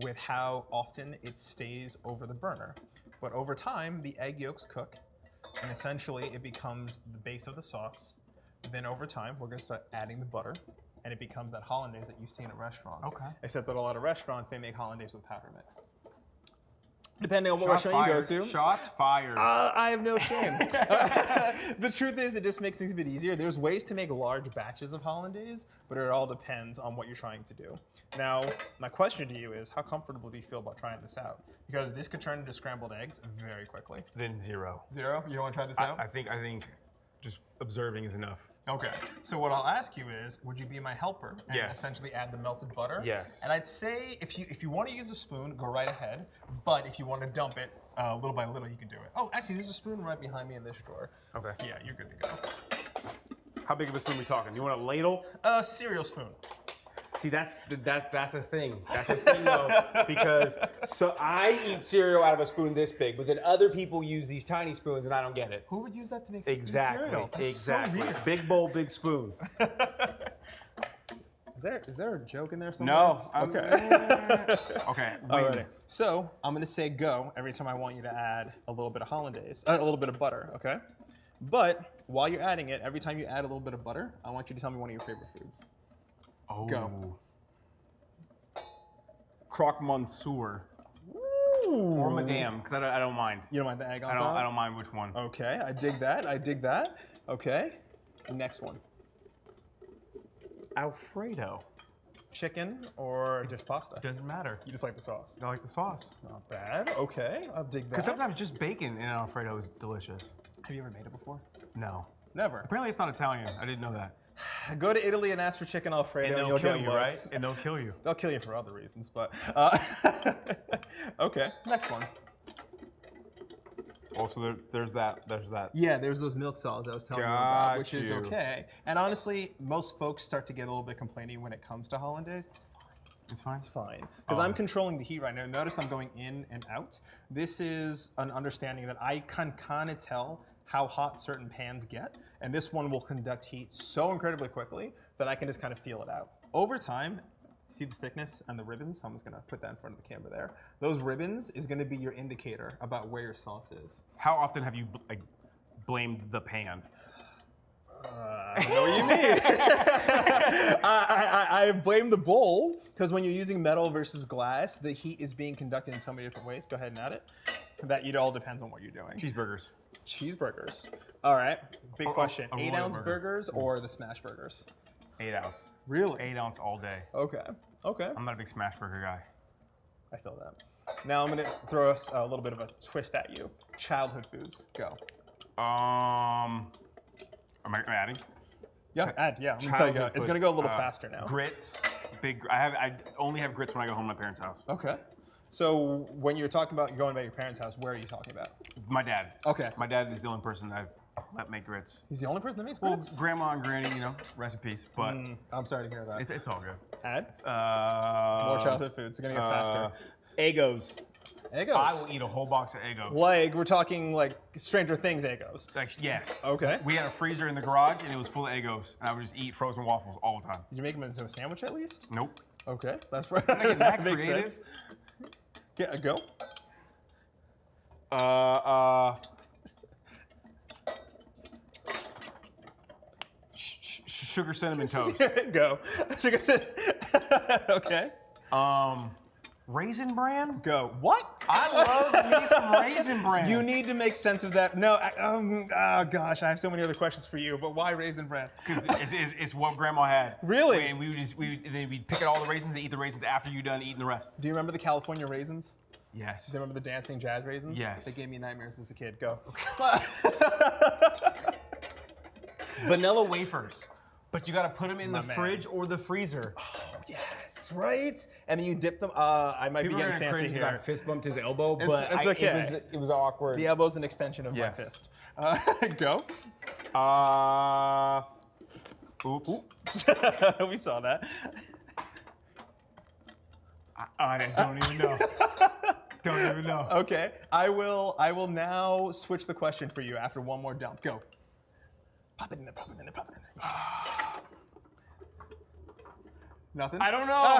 Speaker 1: with how often it stays over the burner. But over time, the egg yolks cook, and essentially it becomes the base of the sauce. Then over time, we're gonna start adding the butter, and it becomes that hollandaise that you see in at restaurants.
Speaker 3: Okay.
Speaker 1: Except that a lot of restaurants, they make hollandaise with powder mix. Depending on what restaurant you go to.
Speaker 3: Shots fired.
Speaker 1: I have no shame. The truth is, it just makes things a bit easier. There's ways to make large batches of hollandaise, but it all depends on what you're trying to do. Now, my question to you is, how comfortable do you feel about trying this out? Because this could turn into scrambled eggs very quickly.
Speaker 3: Then 0.
Speaker 1: 0? You don't want to try this out?
Speaker 3: I think just observing is enough.
Speaker 1: Okay. So what I'll ask you is, would you be my helper and
Speaker 3: Yes.
Speaker 1: essentially add the melted butter?
Speaker 3: Yes.
Speaker 1: And I'd say if you want to use a spoon, go right ahead. But if you want to dump it little by little, you can do it. Oh, actually, there's a spoon right behind me in this drawer.
Speaker 3: Okay.
Speaker 1: Yeah, you're good to go.
Speaker 3: How big of a spoon are we talking? You want a ladle?
Speaker 1: Cereal spoon.
Speaker 3: See, that's a thing. That's a thing though, because so I eat cereal out of a spoon this big, but then other people use these tiny spoons, and I don't get it.
Speaker 1: Who would use that to make
Speaker 3: Exactly.
Speaker 1: cereal? That's
Speaker 3: Exactly.
Speaker 1: So weird.
Speaker 3: Big bowl, big spoon.
Speaker 1: Is there a joke in there somewhere?
Speaker 3: No.
Speaker 1: Okay.
Speaker 3: Okay.
Speaker 1: Alrighty. So I'm gonna say go every time I want you to add a little bit of hollandaise, a little bit of butter. Okay. But while you're adding it, every time you add a little bit of butter, I want you to tell me one of your favorite foods.
Speaker 3: Oh.
Speaker 1: Go.
Speaker 3: Croque monsieur or madame, because I don't mind.
Speaker 1: You don't mind the egg on top?
Speaker 3: I don't mind which one.
Speaker 1: Okay, I dig that. I dig that. Okay. Next one.
Speaker 3: Alfredo.
Speaker 1: Chicken or just pasta?
Speaker 3: Doesn't matter.
Speaker 1: You just like the sauce.
Speaker 3: I like the sauce.
Speaker 1: Not bad. Okay, I'll dig that.
Speaker 3: Because sometimes just bacon in an Alfredo is delicious.
Speaker 1: Have you ever made it before?
Speaker 3: No.
Speaker 1: Never.
Speaker 3: Apparently it's not Italian. I didn't know that.
Speaker 1: Go to Italy and ask for chicken Alfredo,
Speaker 3: And
Speaker 1: and
Speaker 3: they'll
Speaker 1: you'll
Speaker 3: kill
Speaker 1: get
Speaker 3: you,
Speaker 1: looks.
Speaker 3: right? And they'll kill you.
Speaker 1: They'll kill you for other reasons, but okay. Next one.
Speaker 3: Also, there's that.
Speaker 1: Yeah, there's those milk solids I was telling you about, which is
Speaker 3: you.
Speaker 1: okay. And honestly, most folks start to get a little bit complainy when it comes to hollandaise.
Speaker 3: It's fine.
Speaker 1: It's fine. Because I'm controlling the heat right now. Notice I'm going in and out. This is an understanding that I can kind of tell how hot certain pans get. And this one will conduct heat so incredibly quickly that I can just kind of feel it out. Over time, see the thickness and the ribbons? I'm just gonna put that in front of the camera there. Those ribbons is gonna be your indicator about where your sauce is.
Speaker 3: How often have you blamed the pan?
Speaker 1: I don't know what you mean. I blame the bowl because when you're using metal versus glass, the heat is being conducted in so many different ways. Go ahead and add it. That it all depends on what you're doing.
Speaker 3: Cheeseburgers.
Speaker 1: Cheeseburgers. All right. Big question.
Speaker 3: a
Speaker 1: 8-ounce
Speaker 3: royal burger.
Speaker 1: burgers or the smash burgers?
Speaker 3: 8 ounce.
Speaker 1: Really?
Speaker 3: 8 ounce all day.
Speaker 1: Okay. Okay.
Speaker 3: I'm not a big smash burger guy.
Speaker 1: I feel that. Now I'm gonna throw us a little bit of a twist at you. Childhood foods, go.
Speaker 3: Am I adding?
Speaker 1: Yeah, add, yeah. Let me tell you,
Speaker 3: Childhood
Speaker 1: it's
Speaker 3: foods,
Speaker 1: gonna go a little faster now.
Speaker 3: Grits, I only have grits when I go home to my parents' house.
Speaker 1: Okay. So when you're talking about going to your parents' house, where are you talking about?
Speaker 3: My dad.
Speaker 1: Okay.
Speaker 3: My dad is the only person that I've let make grits.
Speaker 1: He's the only person that makes
Speaker 3: Well,
Speaker 1: grits?
Speaker 3: grandma and granny, you know, rest in peace. But
Speaker 1: I'm sorry to hear that.
Speaker 3: it's all good.
Speaker 1: Add?
Speaker 3: More
Speaker 1: More childhood foods. It's gonna get faster.
Speaker 2: Eggos.
Speaker 1: Eggos.
Speaker 3: I will eat a whole box of Eggos.
Speaker 1: Like, we're talking like Stranger Things Eggos.
Speaker 3: Like, yes.
Speaker 1: Okay.
Speaker 3: We had a freezer in the garage and it was full of Eggos, and I would just eat frozen waffles all the time.
Speaker 1: Did you make them into a sandwich at least?
Speaker 3: Nope.
Speaker 1: Okay, that's right.
Speaker 3: Not that
Speaker 1: Makes
Speaker 3: creative.
Speaker 1: sense. Get a go.
Speaker 3: Sugar cinnamon toast.
Speaker 1: Go. Okay.
Speaker 3: Raisin bran?
Speaker 1: Go. What?
Speaker 3: I love me some raisin bran.
Speaker 1: You need to make sense of that. No, oh gosh, I have so many other questions for you, but why raisin bran?
Speaker 3: Because it's what grandma had.
Speaker 1: Really?
Speaker 3: And we'd pick at all the raisins and eat the raisins after you done eating the rest.
Speaker 1: Do you remember the California raisins?
Speaker 3: Yes.
Speaker 1: Do you remember the dancing jazz raisins?
Speaker 3: Yes.
Speaker 1: They gave me nightmares as a kid. Go.
Speaker 2: Vanilla wafers.
Speaker 3: But you gotta put them in
Speaker 1: My
Speaker 3: the
Speaker 1: man.
Speaker 3: fridge or the freezer.
Speaker 1: Oh, yes, right? And then you dip them. I might
Speaker 3: People
Speaker 1: be
Speaker 3: are
Speaker 1: getting
Speaker 3: gonna
Speaker 1: fancy
Speaker 3: cringe
Speaker 1: here.
Speaker 2: I fist bumped his elbow,
Speaker 1: It's-
Speaker 2: but
Speaker 1: it's okay.
Speaker 2: it was awkward.
Speaker 1: The elbow's an extension of
Speaker 3: Yes.
Speaker 1: my fist. Go.
Speaker 3: Oops.
Speaker 1: We saw that.
Speaker 3: I don't even know. Don't even know.
Speaker 1: Okay, I will now switch the question for you after one more dump. Go. Pop it in there, pop it in there, pop it in there. Nothing?
Speaker 3: I don't know.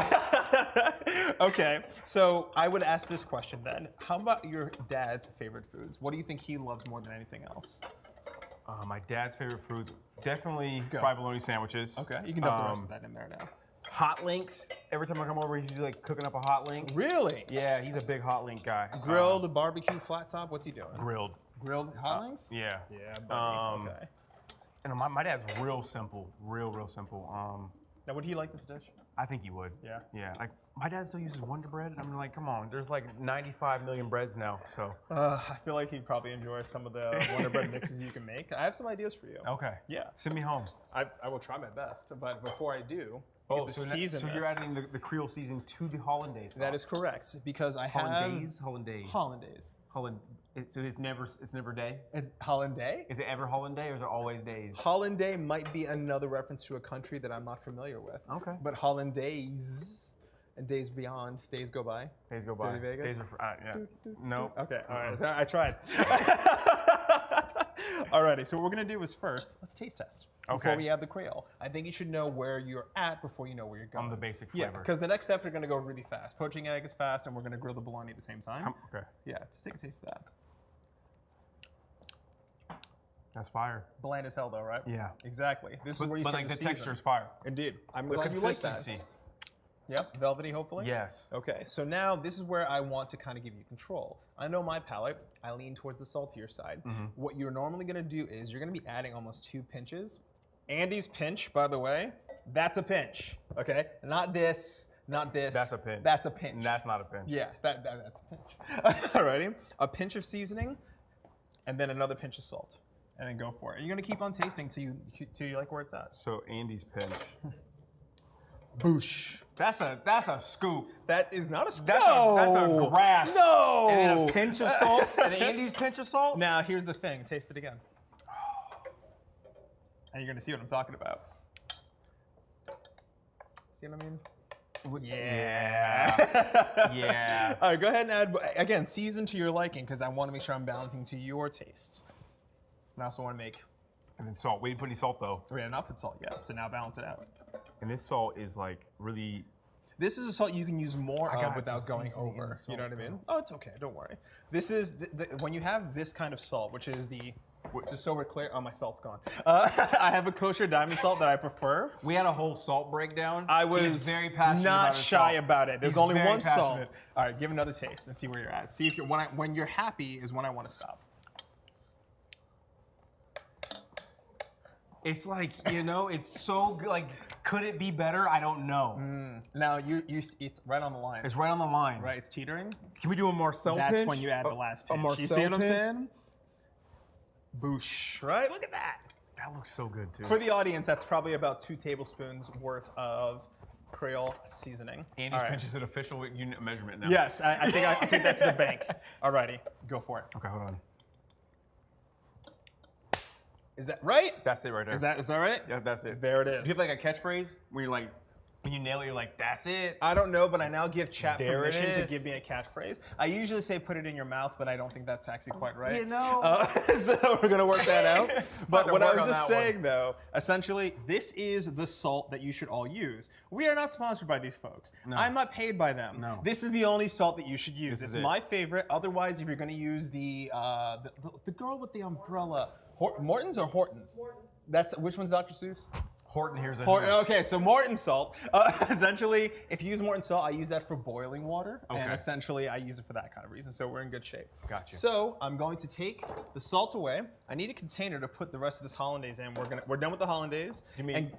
Speaker 1: Okay, so I would ask this question then. How about your dad's favorite foods? What do you think he loves more than anything else?
Speaker 3: My dad's favorite foods, definitely
Speaker 1: Go.
Speaker 3: fried bologna sandwiches.
Speaker 1: Okay, you can dump the rest of that in there now.
Speaker 2: Hot links. Every time I come over, he's usually like cooking up a hot link.
Speaker 1: Really?
Speaker 2: Yeah, he's a big hot link guy.
Speaker 1: Grilled, barbecue, flat top, what's he doing?
Speaker 3: Grilled.
Speaker 1: Grilled hot links?
Speaker 3: Yeah.
Speaker 1: Yeah, buddy, okay.
Speaker 3: And my dad's real simple, real simple.
Speaker 1: Now, would he like this dish?
Speaker 3: I think he would.
Speaker 1: Yeah.
Speaker 3: Yeah. Like my dad still uses Wonder Bread, and I'm like, come on, there's like 95 million breads now, so.
Speaker 1: I feel like he'd probably enjoy some of the Wonder Bread mixes you can make. I have some ideas for you.
Speaker 3: Okay.
Speaker 1: Yeah.
Speaker 3: Send me home.
Speaker 1: I will try my best, but before I do, you get to season
Speaker 3: so
Speaker 1: this.
Speaker 3: you're adding the Creole season to the hollandaise sauce.
Speaker 1: That is correct, because I have
Speaker 3: hollandaise.
Speaker 1: hollandaise.
Speaker 3: So it's never day.
Speaker 1: It's hollandaise?
Speaker 3: Is it ever hollandaise or is it always days?
Speaker 1: Hollandaise might be another reference to a country that I'm not familiar with.
Speaker 3: Okay.
Speaker 1: But hollandaise and days beyond, days go by.
Speaker 3: Days go by.
Speaker 1: Dirty Vegas?
Speaker 3: Days are yeah. No.
Speaker 1: Okay, all right. So I tried. Alrighty, so what we're gonna do is first, let's taste test before
Speaker 3: Okay.
Speaker 1: we add the Creole. I think you should know where you're at before you know where you're going.
Speaker 3: On the basic
Speaker 1: Yeah,
Speaker 3: flavor.
Speaker 1: because the next steps are gonna go really fast. Poaching egg is fast, and we're gonna grill the bologna at the same time.
Speaker 3: Okay.
Speaker 1: Yeah, just take a taste of that.
Speaker 3: That's fire.
Speaker 1: Bland as hell, though, right?
Speaker 3: Yeah.
Speaker 1: Exactly. This is where you
Speaker 3: But
Speaker 1: start
Speaker 3: like
Speaker 1: to
Speaker 3: the
Speaker 1: season.
Speaker 3: texture is fire.
Speaker 1: Indeed. I'm
Speaker 3: The
Speaker 1: glad you like that.
Speaker 3: consistency.
Speaker 1: Yep, velvety, hopefully.
Speaker 3: Yes.
Speaker 1: Okay, so now this is where I want to kind of give you control. I know my palate, I lean towards the saltier side. What you're normally gonna do is you're gonna be adding almost 2 pinches. Andy's pinch, by the way, that's a pinch, okay? Not this, not this.
Speaker 3: That's a pinch.
Speaker 1: That's a pinch.
Speaker 3: And that's not a pinch.
Speaker 1: Yeah, that's a pinch. Alrighty, a pinch of seasoning, and then another pinch of salt. And then go for it. And you're gonna keep on tasting till you like where it's at.
Speaker 3: So Andy's pinch.
Speaker 1: Boosh.
Speaker 3: That's a scoop.
Speaker 1: That is not a scoop.
Speaker 3: That's a grasp.
Speaker 1: No.
Speaker 3: And then a pinch of salt. And Andy's pinch of salt.
Speaker 1: Now, here's the thing. Taste it again. And you're going to see what I'm talking about. See what I mean?
Speaker 3: Yeah. Yeah.
Speaker 1: All right, go ahead and add, again, season to your liking, because I want to make sure I'm balancing to your tastes. And I also want to make,
Speaker 3: And then salt. We didn't put any salt though.
Speaker 1: we had not put salt yet, so now balance it out.
Speaker 3: And this salt is like really.
Speaker 1: This is a salt you can use more
Speaker 3: I got
Speaker 1: of without
Speaker 3: some
Speaker 1: going
Speaker 3: seasoning in
Speaker 1: over.
Speaker 3: the
Speaker 1: You know what I
Speaker 3: salt,
Speaker 1: mean? Oh, it's okay. Don't worry. This is when you have this kind of salt, which is just so we're clear. Oh, my salt's gone. I have a kosher diamond salt that I prefer.
Speaker 2: We had a whole salt breakdown.
Speaker 1: I
Speaker 2: He's
Speaker 1: was
Speaker 2: very passionate
Speaker 1: not
Speaker 2: about his
Speaker 1: shy
Speaker 2: salt.
Speaker 1: about it. There's
Speaker 3: He's
Speaker 1: only
Speaker 3: very
Speaker 1: one
Speaker 3: passionate.
Speaker 1: salt. All right, give another taste and see where you're at. See if you're when you're happy is when I want to stop.
Speaker 3: It's like, you know, it's so good. Like, could it be better? I don't know.
Speaker 1: Now it's right on the line.
Speaker 3: It's right on the line.
Speaker 1: Right, it's teetering.
Speaker 3: Can we do a Marcel pinch?
Speaker 1: That's when you add the last pinch.
Speaker 3: Marcel
Speaker 1: You see what I'm
Speaker 3: pinch?
Speaker 1: saying? Boosh, right? Look at that.
Speaker 3: That looks so good, too.
Speaker 1: For the audience, that's probably about 2 tablespoons worth of Creole seasoning.
Speaker 3: Andy's pinch is an official unit of measurement now.
Speaker 1: Yes, I think I'll take that to the bank. Alrighty, go for it.
Speaker 3: Okay, hold on.
Speaker 1: Is that right?
Speaker 3: That's it right there.
Speaker 1: Is that right?
Speaker 3: Yeah, that's it.
Speaker 1: There it is.
Speaker 3: Do you have like a catchphrase where you're like, when you nail it, you're like, that's it?
Speaker 1: I don't know, but I now give chat
Speaker 3: There it
Speaker 1: permission to
Speaker 3: is.
Speaker 1: give me a catchphrase. I usually say put it in your mouth, but I don't think that's actually quite right.
Speaker 3: You know.
Speaker 1: So we're gonna work that out. But what I was just
Speaker 3: that
Speaker 1: saying though, essentially, this is the salt that you should all use. We are not sponsored by these folks.
Speaker 3: No.
Speaker 1: I'm not paid by them.
Speaker 3: No.
Speaker 1: This is the only salt that you should use.
Speaker 3: This is
Speaker 1: It's
Speaker 3: it.
Speaker 1: my favorite. Otherwise, if you're gonna use the girl with the umbrella, Morton's or Hortons? That's which one's Dr. Seuss?
Speaker 3: Horton, here's a
Speaker 1: Okay, so Morton salt. Essentially, if you use Morton salt, I use that for boiling water, and
Speaker 3: Okay.
Speaker 1: essentially I use it for that kind of reason. So we're in good shape.
Speaker 3: Gotcha.
Speaker 1: So I'm going to take the salt away. I need a container to put the rest of this hollandaise in. We're done with the hollandaise.
Speaker 3: You mean-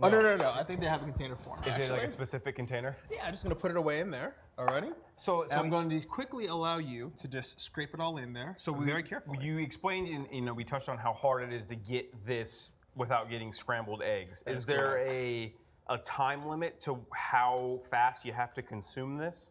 Speaker 1: Oh no! I think they have a container for it.
Speaker 3: Is it like a
Speaker 1: actually.
Speaker 3: specific container?
Speaker 1: Yeah, I'm just gonna put it away in there. Alrighty.
Speaker 3: So
Speaker 1: And I'm going to quickly allow you to just scrape it all in there.
Speaker 3: So
Speaker 1: very carefully.
Speaker 3: You explained, we touched on how hard it is to get this without getting scrambled eggs.
Speaker 1: That
Speaker 3: Is
Speaker 1: is
Speaker 3: there
Speaker 1: correct.
Speaker 3: a time limit to how fast you have to consume this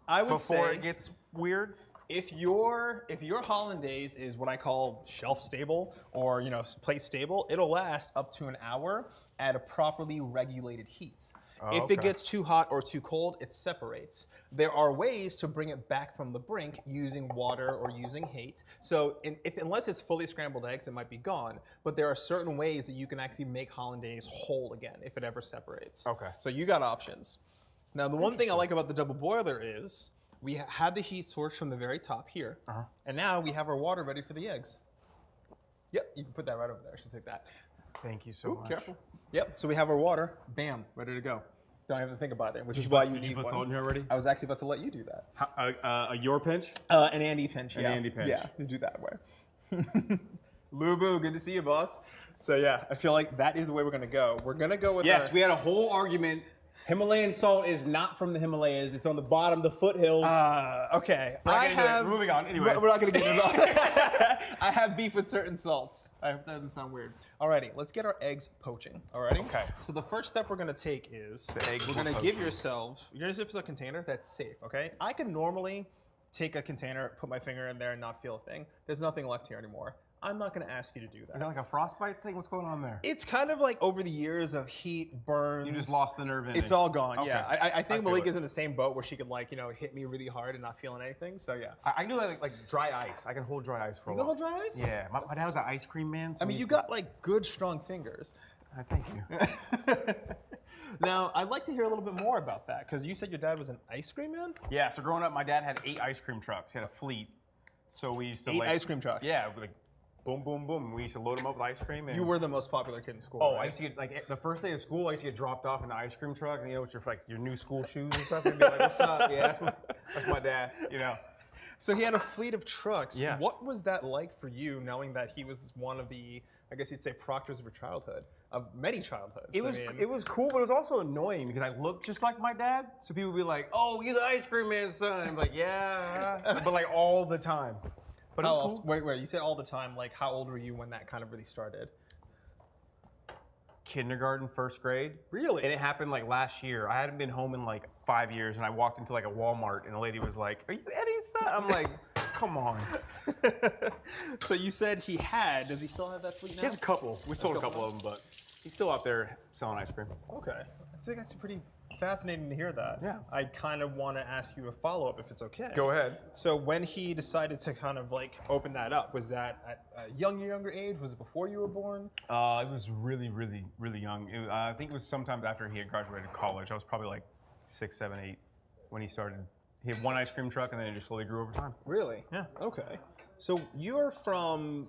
Speaker 1: I would
Speaker 3: before
Speaker 1: say
Speaker 3: it gets weird?
Speaker 1: if your hollandaise is what I call shelf stable or plate stable, it'll last up to an hour at a properly regulated heat. If it
Speaker 3: okay.
Speaker 1: gets too hot or too cold, it separates. There are ways to bring it back from the brink using water or using heat. So unless it's fully scrambled eggs, it might be gone. But there are certain ways that you can actually make hollandaise whole again if it ever separates.
Speaker 3: Okay.
Speaker 1: So you got options. Now the one thing I like about the double boiler is we had the heat source from the very top here, and now we have our water ready for the eggs. Yep, you can put that right over there. I should take that.
Speaker 3: Thank you so
Speaker 1: Ooh,
Speaker 3: much.
Speaker 1: careful. Yep, so we have our water, bam, ready to go. Don't have to think about it, which is why you
Speaker 3: Did you
Speaker 1: need
Speaker 3: put
Speaker 1: one.
Speaker 3: salt in here already?
Speaker 1: I was actually about to let you do that.
Speaker 3: Your pinch?
Speaker 1: An Andy pinch,
Speaker 3: An
Speaker 1: yeah.
Speaker 3: Andy pinch.
Speaker 1: Yeah, you do that way. Lubu, good to see you, boss. So yeah, I feel like that is the way we're gonna go. We're gonna go with
Speaker 2: Yes, we had a whole argument. Himalayan salt is not from the Himalayas. It's on the bottom, the foothills.
Speaker 1: okay.
Speaker 3: Moving on, anyways.
Speaker 1: We're not gonna get into that. I have beef with certain salts. That doesn't sound weird. Alrighty, let's get our eggs poaching. Alrighty.
Speaker 3: Okay.
Speaker 1: So the first step we're gonna take is
Speaker 3: The eggs
Speaker 1: we're
Speaker 3: will
Speaker 1: gonna
Speaker 3: poach
Speaker 1: give
Speaker 3: you.
Speaker 1: yourself. You're gonna zip a container that's safe. Okay. I can normally take a container, put my finger in there, and not feel a thing. There's nothing left here anymore. I'm not gonna ask you to do
Speaker 3: Is
Speaker 1: that.
Speaker 3: that like a frostbite thing? What's going on there?
Speaker 1: It's kind of like over the years of heat, burns.
Speaker 3: You just lost the nerve in
Speaker 1: It's
Speaker 3: it.
Speaker 1: all gone.
Speaker 3: Okay.
Speaker 1: Yeah. I think
Speaker 3: feel
Speaker 1: Malik
Speaker 3: it.
Speaker 1: is in the same boat where she could hit me really hard and not feeling anything. So yeah.
Speaker 3: I can do that like dry ice. I can hold dry ice for a
Speaker 1: You
Speaker 3: while.
Speaker 1: got dry ice?
Speaker 3: Yeah, my dad was an ice cream man. So
Speaker 1: I mean,
Speaker 3: we
Speaker 1: you
Speaker 3: used to-
Speaker 1: got like good, strong fingers.
Speaker 3: Thank you.
Speaker 1: Now, I'd like to hear a little bit more about that because you said your dad was an ice cream man.
Speaker 3: Yeah, so growing up, my dad had 8 ice cream trucks. He had a fleet. So we used to
Speaker 1: 8
Speaker 3: like
Speaker 1: ice cream trucks.
Speaker 3: Yeah, like boom, boom, boom. We used to load them up with ice cream. And,
Speaker 1: You were the most popular kid in school.
Speaker 3: Oh,
Speaker 1: right?
Speaker 3: I used to get like the first day of school. I used to get dropped off in the ice cream truck, and with your new school shoes and stuff. And be like, "What's up?" Yeah, that's my dad.
Speaker 1: So he had a fleet of trucks.
Speaker 3: Yes.
Speaker 1: What was that like for you, knowing that he was one of the, I guess you'd say, proctors of your childhood, of many childhoods?
Speaker 3: It was cool, but it was also annoying because I looked just like my dad. So people would be like, "Oh, you're the ice cream man's son." I'm like, "Yeah," but like all the time. But it was cool.
Speaker 1: Wait, you said all the time. Like, how old were you when that kind of really started?
Speaker 3: Kindergarten, first grade.
Speaker 1: Really?
Speaker 3: And it happened like last year. I hadn't been home in like 5 years, and I walked into like a Walmart, and a lady was like, "Are you Eddie's son?" I'm like, "Come on."
Speaker 1: So you said he had. Does he still have that fleet now?
Speaker 3: He has a couple. We sold a couple of them, but he's still out there selling ice cream.
Speaker 1: Okay. I think that's pretty fascinating to hear that.
Speaker 3: Yeah.
Speaker 1: I kind of want to ask you a follow-up if it's okay.
Speaker 3: Go ahead.
Speaker 1: So when he decided to kind of like open that up, was that at a younger age? Was it before you were born?
Speaker 3: It was really, really, really young. I think it was sometime after he had graduated college. I was probably like 6, 7, 8 when he started. He had one ice cream truck, and then it just slowly grew over time.
Speaker 1: Really?
Speaker 3: Yeah.
Speaker 1: Okay. So you're from,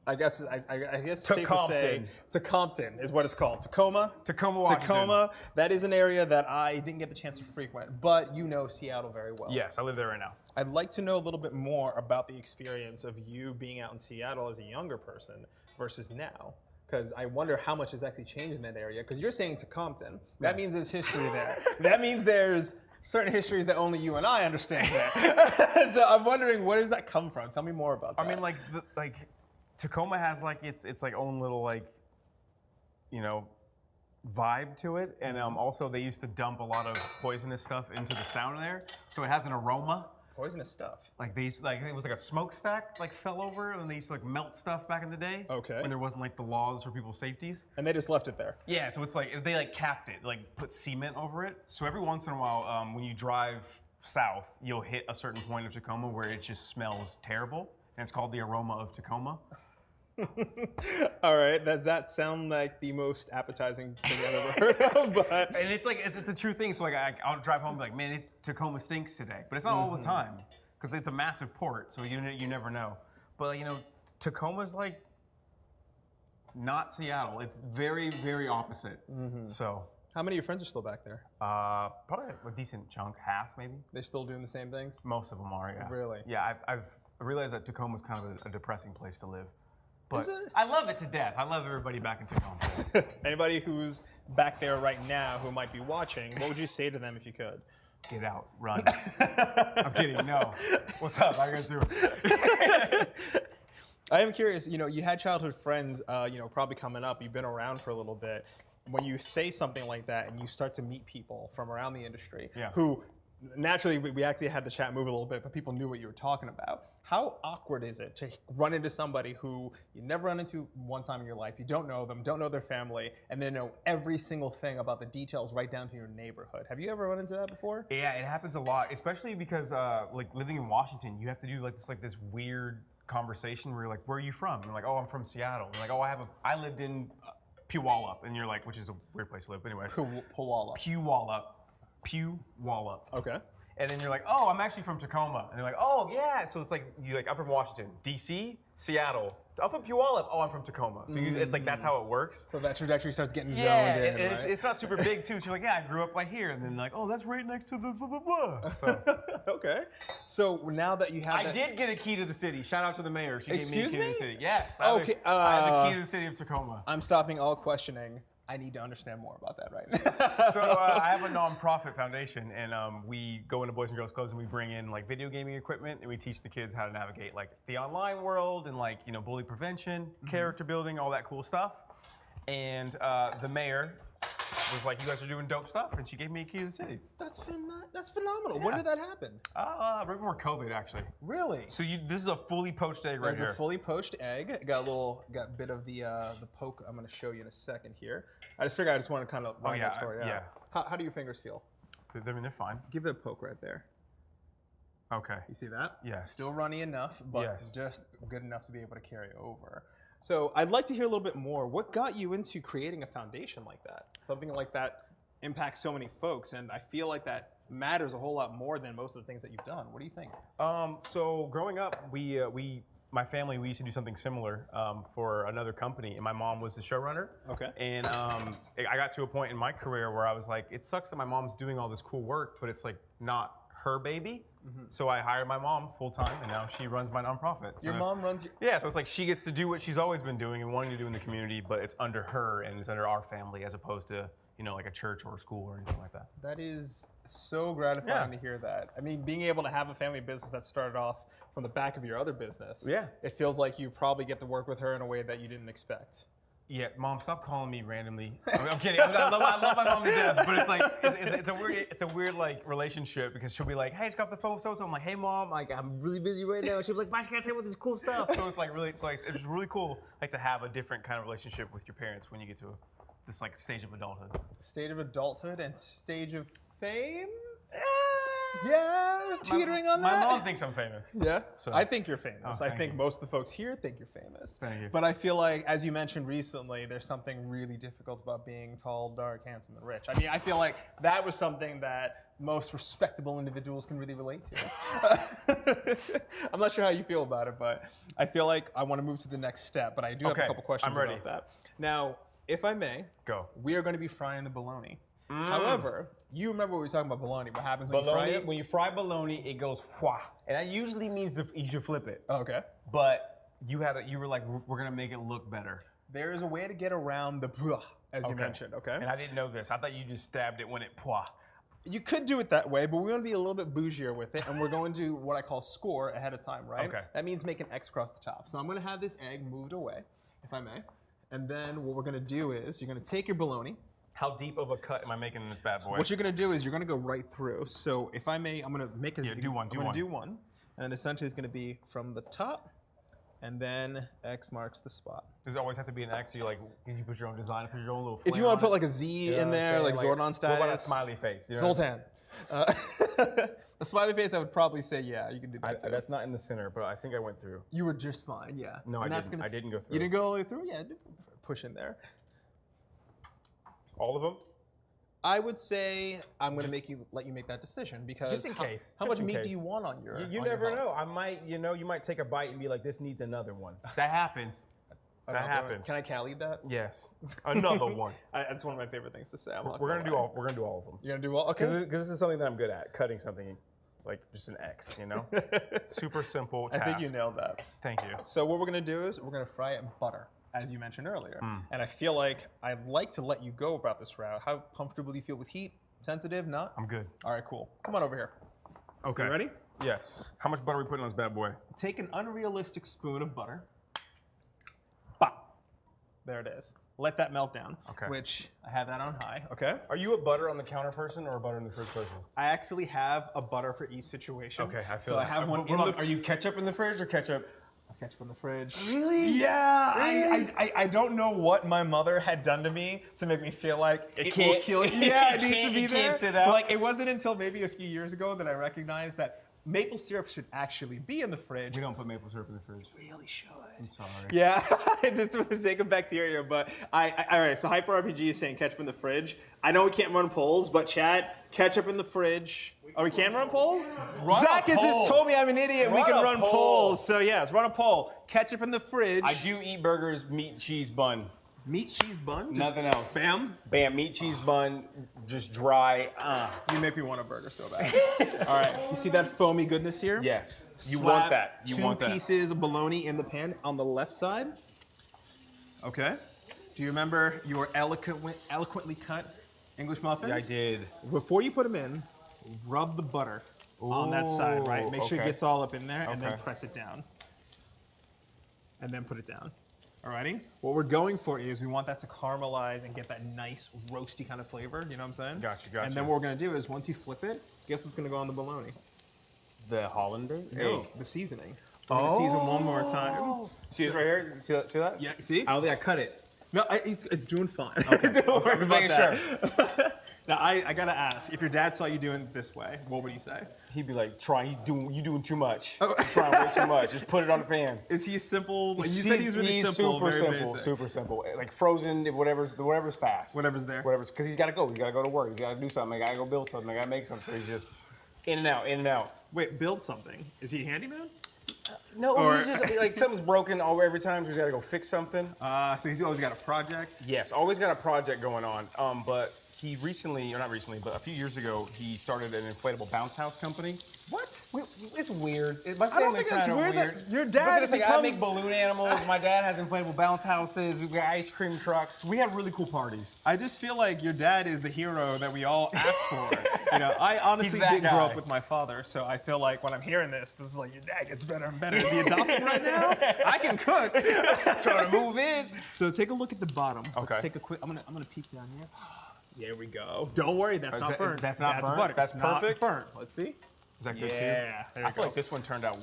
Speaker 1: I guess it's
Speaker 3: To
Speaker 1: safe to say, to Compton is what it's called. Tacoma,
Speaker 3: Washington.
Speaker 1: Tacoma. That is an area that I didn't get the chance to frequent, but you know Seattle very well.
Speaker 3: Yes, I live there right now.
Speaker 1: I'd like to know a little bit more about the experience of you being out in Seattle as a younger person versus now. because I wonder how much has actually changed in that area. Because you're saying Tecumseh. That means there's history there. That means there's certain histories that only you and I understand there. So I'm wondering, where does that come from? Tell me more about that.
Speaker 3: I mean, like Tacoma has like its like own little like, you know, vibe to it, and also they used to dump a lot of poisonous stuff into the sound there, so it has an aroma.
Speaker 1: Poisonous stuff.
Speaker 3: Like they used, like it was like a smokestack like fell over, and they used to like melt stuff back in the day.
Speaker 1: Okay.
Speaker 3: When there wasn't like the laws for people's safeties.
Speaker 1: And they just left it there.
Speaker 3: Yeah, so it's like they like capped it, like put cement over it. So every once in a while, when you drive south, you'll hit a certain point of Tacoma where it just smells terrible, and it's called the aroma of Tacoma.
Speaker 1: All right, does that sound like the most appetizing thing I've ever heard of? But
Speaker 3: And it's like it's a true thing. So like I'll drive home and be like, man, Tacoma stinks today, but it's not all the time because it's a massive port, so you never know. But you know, Tacoma's like not Seattle. It's very, very opposite. So
Speaker 1: how many of your friends are still back there?
Speaker 3: probably a decent chunk, half maybe.
Speaker 1: They still doing the same things?
Speaker 3: Most of them are, yeah.
Speaker 1: Really?
Speaker 3: Yeah, I've realized that Tacoma's kind of a depressing place to live. But
Speaker 1: Is it?
Speaker 3: I love it to death. I love everybody back in Tacoma.
Speaker 1: Anybody who's back there right now who might be watching, what would you say to them if you could?
Speaker 3: Get out, run. I'm kidding, no. What's up? How you guys doing?
Speaker 1: I am curious, you know, you had childhood friends, you know, probably coming up, you've been around for a little bit. When you say something like that and you start to meet people from around the industry who, naturally, we actually had the chat move a little bit, but people knew what you were talking about. How awkward is it to run into somebody who you never run into one time in your life, you don't know them, don't know their family, and they know every single thing about the details right down to your neighborhood? Have you ever run into that before?
Speaker 3: Yeah, it happens a lot, especially because like living in Washington, you have to do like this weird conversation where you're like, where are you from? And you're like, oh, I'm from Seattle. And like, oh, I lived in Puyallup, and you're like, which is a weird place to live, but anyway.
Speaker 1: Puyallup.
Speaker 3: Puyallup.
Speaker 1: Okay.
Speaker 3: And then you're like, oh, I'm actually from Tacoma. And they're like, oh, yeah. So it's like, I'm from Washington, D.C., Seattle. I'm from Puyallup. Oh, I'm from Tacoma. So it's like, that's how it works.
Speaker 1: So that trajectory starts getting zoned in, right?
Speaker 3: It's not super big, too. So you're like, yeah, I grew up right here. And then like, oh, that's right next to the blah, blah, blah. So,
Speaker 1: okay. So now that you have
Speaker 3: I did get a key to the city. Shout out to the mayor. She
Speaker 1: Excuse
Speaker 3: gave me a key
Speaker 1: me?
Speaker 3: to the city. Yes.
Speaker 1: Okay,
Speaker 3: I have the key to the city of Tacoma.
Speaker 1: I'm stopping all questioning. I need to understand more about that right now.
Speaker 3: So I have a nonprofit foundation, and we go into Boys and Girls Clubs and we bring in like video gaming equipment, and we teach the kids how to navigate like the online world and like, you know, bully prevention, character building, all that cool stuff. And the mayor was like, you guys are doing dope stuff, and she gave me a key to the city.
Speaker 1: That's phenomenal. When did that happen?
Speaker 3: Right before COVID, actually.
Speaker 1: Really?
Speaker 3: So this is a fully poached egg right
Speaker 1: There's
Speaker 3: here.
Speaker 1: a fully poached egg. Got a bit of the poke. I'm going to show you in a second here. I just figured I just want to kind of run that story out.
Speaker 3: Yeah.
Speaker 1: How do your fingers feel?
Speaker 3: I mean, they're fine.
Speaker 1: Give it a poke right there.
Speaker 3: Okay.
Speaker 1: You see that?
Speaker 3: Yes.
Speaker 1: Still runny enough, but
Speaker 3: Yes.
Speaker 1: just good enough to be able to carry over. So I'd like to hear a little bit more. What got you into creating a foundation like that? Something like that impacts so many folks, and I feel like that matters a whole lot more than most of the things that you've done. What do you think?
Speaker 3: So growing up, my family, we used to do something similar for another company, and my mom was the showrunner.
Speaker 1: Okay.
Speaker 3: And I got to a point in my career where I was like, it sucks that my mom's doing all this cool work, but it's like not her baby. So I hired my mom full time, and now she runs my nonprofit.
Speaker 1: Your mom runs your...
Speaker 3: Yeah, so it's like she gets to do what she's always been doing and wanting to do in the community, but it's under her and it's under our family as opposed to, you know, like a church or a school or anything like that.
Speaker 1: That is so gratifying to hear that. I mean, being able to have a family business that started off from the back of your other business, it feels like you probably get to work with her in a way that you didn't expect.
Speaker 3: Yeah, Mom, stop calling me randomly. I'm kidding. I love my mom to death, but it's like it's a weird like relationship because she'll be like, "Hey, just got off the phone with so-and-so." I'm like, "Hey, Mom, like I'm really busy right now." She'll be like, "Why can't I tell you about this cool stuff?" So it's really cool like to have a different kind of relationship with your parents when you get to this like stage of adulthood.
Speaker 1: Stage of adulthood and stage of fame. Yeah, teetering on that.
Speaker 3: My mom thinks I'm famous.
Speaker 1: Yeah,
Speaker 3: So.
Speaker 1: I think you're famous.
Speaker 3: Oh,
Speaker 1: I
Speaker 3: thank
Speaker 1: think
Speaker 3: you.
Speaker 1: most of the folks here think you're famous.
Speaker 3: Thank you.
Speaker 1: But I feel like, as you mentioned recently, there's something really difficult about being tall, dark, handsome, and rich. I mean, I feel like that was something that most respectable individuals can really relate to. I'm not sure how you feel about it, but I feel like I want to move to the next step. But I do have a couple questions
Speaker 3: I'm ready.
Speaker 1: about that. Now, if I may, we are going to be frying the bologna. However, you remember what we were talking about bologna. What happens when you fry it?
Speaker 3: When you fry bologna, it goes fwa, and that usually means you should flip it.
Speaker 1: Okay.
Speaker 3: But you were like, we're gonna make it look better.
Speaker 1: there is a way to get around the blah, as you mentioned, okay?
Speaker 3: And I didn't know this. I thought you just stabbed it when it pwa.
Speaker 1: You could do it that way, but we're going to be a little bit bougier with it, and we're going to do what I call score ahead of time, right?
Speaker 3: Okay.
Speaker 1: That means make an X across the top. So I'm going to have this egg moved away, if I may. And then what we're going to do is you're going to take your bologna.
Speaker 3: How deep of a cut am I making in this bad boy?
Speaker 1: What you're going to do is you're going to go right through. So if I may, I'm going to make a
Speaker 3: do one.
Speaker 1: do one. And then essentially it's going to be from the top, and then X marks the spot.
Speaker 2: Does it always have to be an X? Or did you put your own design, put your own little
Speaker 1: If you want to put like a Z in there, like Zordon
Speaker 2: What
Speaker 1: status.
Speaker 2: about a smiley face?
Speaker 1: Zoltan. A smiley face, I would probably say, yeah, you can do that too.
Speaker 2: That's not in the center, but I think I went through.
Speaker 1: You were just fine, yeah.
Speaker 2: No,
Speaker 1: And
Speaker 2: I
Speaker 1: that's
Speaker 2: didn't. I didn't go through.
Speaker 1: You didn't go all the way through? Yeah, push in there.
Speaker 2: All of them?
Speaker 1: I would say I'm going to let you make that decision because
Speaker 2: Just in case.
Speaker 1: How
Speaker 2: Just
Speaker 1: much
Speaker 2: in
Speaker 1: meat do
Speaker 2: case.
Speaker 1: you want on your?
Speaker 2: You
Speaker 1: on your
Speaker 2: never
Speaker 1: hog?
Speaker 2: know. I might, you might take a bite and be like, this needs another one.
Speaker 3: That happens.
Speaker 1: I'm
Speaker 3: That
Speaker 1: not going-
Speaker 3: happens.
Speaker 1: Can I Cali that?
Speaker 3: Yes. Another one.
Speaker 1: That's one of my favorite things to say.
Speaker 3: We're gonna do all of them.
Speaker 1: You're gonna do all. Okay.
Speaker 2: Because this is something that I'm good at, cutting something like just an X,
Speaker 3: Super simple
Speaker 1: I
Speaker 3: task.
Speaker 1: think you nailed that.
Speaker 3: Thank you.
Speaker 1: So what we're gonna do is we're gonna fry it in butter, as you mentioned earlier. And I feel like I'd like to let you go about this route. How comfortable do you feel with heat? Sensitive? Not?
Speaker 3: I'm good.
Speaker 1: All right, cool. Come on over here.
Speaker 3: Okay.
Speaker 1: You ready?
Speaker 3: Yes. How much butter are we putting on this bad boy?
Speaker 1: Take an unrealistic spoon of butter. Bop. There it is. Let that melt down.
Speaker 3: Okay.
Speaker 1: Which I have that on high. Okay.
Speaker 2: Are you a butter on the counter person or a butter in the fridge person?
Speaker 1: I actually have a butter for each situation.
Speaker 3: Okay, I feel
Speaker 1: so
Speaker 3: that.
Speaker 1: I have one
Speaker 2: Hold
Speaker 1: in
Speaker 2: on,
Speaker 1: the.
Speaker 2: Are you ketchup in the fridge or ketchup?
Speaker 1: Ketchup in the fridge.
Speaker 2: Really?
Speaker 1: Yeah.
Speaker 2: Really?
Speaker 1: I don't know what my mother had done to me to make me feel like it will
Speaker 2: can't-
Speaker 1: kill you.
Speaker 2: it
Speaker 1: Yeah, it needs to
Speaker 2: can't-
Speaker 1: be
Speaker 2: it
Speaker 1: there.
Speaker 2: can't sit out.
Speaker 1: But like it wasn't until maybe a few years ago that I recognized that maple syrup should actually be in the fridge.
Speaker 2: We don't put maple syrup in the fridge.
Speaker 1: Really should.
Speaker 2: I'm sorry.
Speaker 1: Yeah, just for the sake of bacteria. But all right. So Hyper RPG is saying ketchup in the fridge. I know we can't run polls, but chat, ketchup in the fridge. Oh, we can run polls?
Speaker 2: Run
Speaker 1: Zach
Speaker 2: a
Speaker 1: has just
Speaker 2: poll.
Speaker 1: told me I'm an idiot. We
Speaker 2: Run
Speaker 1: can
Speaker 2: a
Speaker 1: run
Speaker 2: poll.
Speaker 1: polls. So yes, run a poll. Ketchup in the fridge.
Speaker 2: I do eat burgers, meat, cheese, bun.
Speaker 1: Meat, cheese, bun. Just
Speaker 2: Nothing else.
Speaker 1: Bam.
Speaker 2: Bam, meat, cheese, bun, just dry.
Speaker 1: You make me want a burger so bad. All right. You see that foamy goodness here?
Speaker 2: Yes. You
Speaker 1: Slap
Speaker 2: want that. You want
Speaker 1: Two
Speaker 2: that.
Speaker 1: pieces of bologna in the pan on the left side. Okay. Do you remember your eloquently cut English muffins?
Speaker 2: Yeah, I did.
Speaker 1: Before you put them in, rub the butter on that side, right? Make sure it
Speaker 2: okay.
Speaker 1: gets all up in there, and then
Speaker 2: Okay.
Speaker 1: press it down. And then put it down. Alrighty? What we're going for is we want that to caramelize and get that nice roasty kind of flavor. You know what I'm saying?
Speaker 3: Gotcha.
Speaker 1: And then what we're gonna do is once you flip it, guess what's gonna go on the bologna?
Speaker 2: The Hollander?
Speaker 1: No, the seasoning. We're gonna season one more time.
Speaker 2: See this right here? See that?
Speaker 1: Yeah, see?
Speaker 2: I don't think I cut it.
Speaker 1: No, it's doing fine. Don't worry about
Speaker 2: making
Speaker 1: that. Now, I gotta ask, if your dad saw you doing it this way, what would he say?
Speaker 2: He'd be like, you doing too much.
Speaker 1: Oh.
Speaker 2: You're trying way too much. Just put it on the pan.
Speaker 1: Is he simple? Like, you said he's really simple,
Speaker 2: super
Speaker 1: very
Speaker 2: simple,
Speaker 1: basic.
Speaker 2: super simple. Like frozen, whatever's fast.
Speaker 1: Whatever's there.
Speaker 2: Whatever's, because he's got to go. He's got to go to work. He's got to do something. I got to go build something. I got to make something. So he's just in and out, in and out.
Speaker 1: Wait, build something. Is he a handyman?
Speaker 2: No,
Speaker 1: Or-
Speaker 2: he's just like something's broken every time. So he's got to go fix something.
Speaker 1: So he's always got a project.
Speaker 2: Yes, always got a project going on. But he recently, or not recently, but a few years ago, he started an inflatable bounce house company.
Speaker 1: What?
Speaker 2: It's weird. My
Speaker 1: I don't
Speaker 2: family's
Speaker 1: think that's
Speaker 2: kinda
Speaker 1: weird
Speaker 2: weird.
Speaker 1: that your
Speaker 2: But
Speaker 1: dad
Speaker 2: then it's like I make
Speaker 1: becomes-
Speaker 2: balloon animals. My dad has inflatable bounce houses. We've got ice cream trucks. We have really cool parties.
Speaker 1: I just feel like your dad is the hero that we all ask for. You know, I honestly
Speaker 2: that
Speaker 1: didn't grow
Speaker 2: guy.
Speaker 1: up with my father, so I feel like when I'm hearing this is like your dad gets better and better. Is he adopted right now? I can cook.
Speaker 2: Trying to move in.
Speaker 1: So take a look at the bottom.
Speaker 2: Okay.
Speaker 1: Let's take a quick. I'm gonna peek down here. There we go. Don't worry, that's not burnt.
Speaker 2: that's not burnt?
Speaker 1: butter.
Speaker 2: That's
Speaker 1: It's not
Speaker 2: perfect?
Speaker 1: burnt. Let's see.
Speaker 2: Is that good
Speaker 1: Yeah,
Speaker 2: too?
Speaker 1: there
Speaker 2: I
Speaker 1: you
Speaker 2: feel
Speaker 1: go.
Speaker 2: like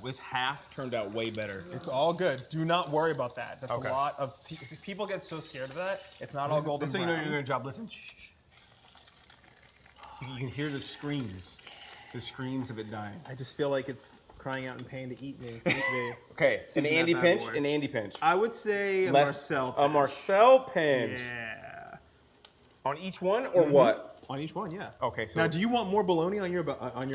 Speaker 2: this half turned out way better.
Speaker 1: It's all good. Do not worry about that. That's
Speaker 2: Okay.
Speaker 1: a lot of people get so scared of that. It's not all golden
Speaker 2: Just so you know
Speaker 1: brown.
Speaker 2: you're doing a good job. Listen. Shh. You can hear the screams. The screams of it dying.
Speaker 1: I just feel like it's crying out in pain to eat me. Eat me.
Speaker 2: Okay, an
Speaker 1: Season that
Speaker 2: Andy
Speaker 1: bad
Speaker 2: pinch.
Speaker 1: boy.
Speaker 2: An Andy pinch.
Speaker 1: I would say a
Speaker 2: Less-
Speaker 1: Marcel.
Speaker 2: A Marcel pinch.
Speaker 1: Yeah.
Speaker 2: On each one or what?
Speaker 1: On each one, yeah.
Speaker 2: Okay, so
Speaker 1: Now, do you want more bologna on your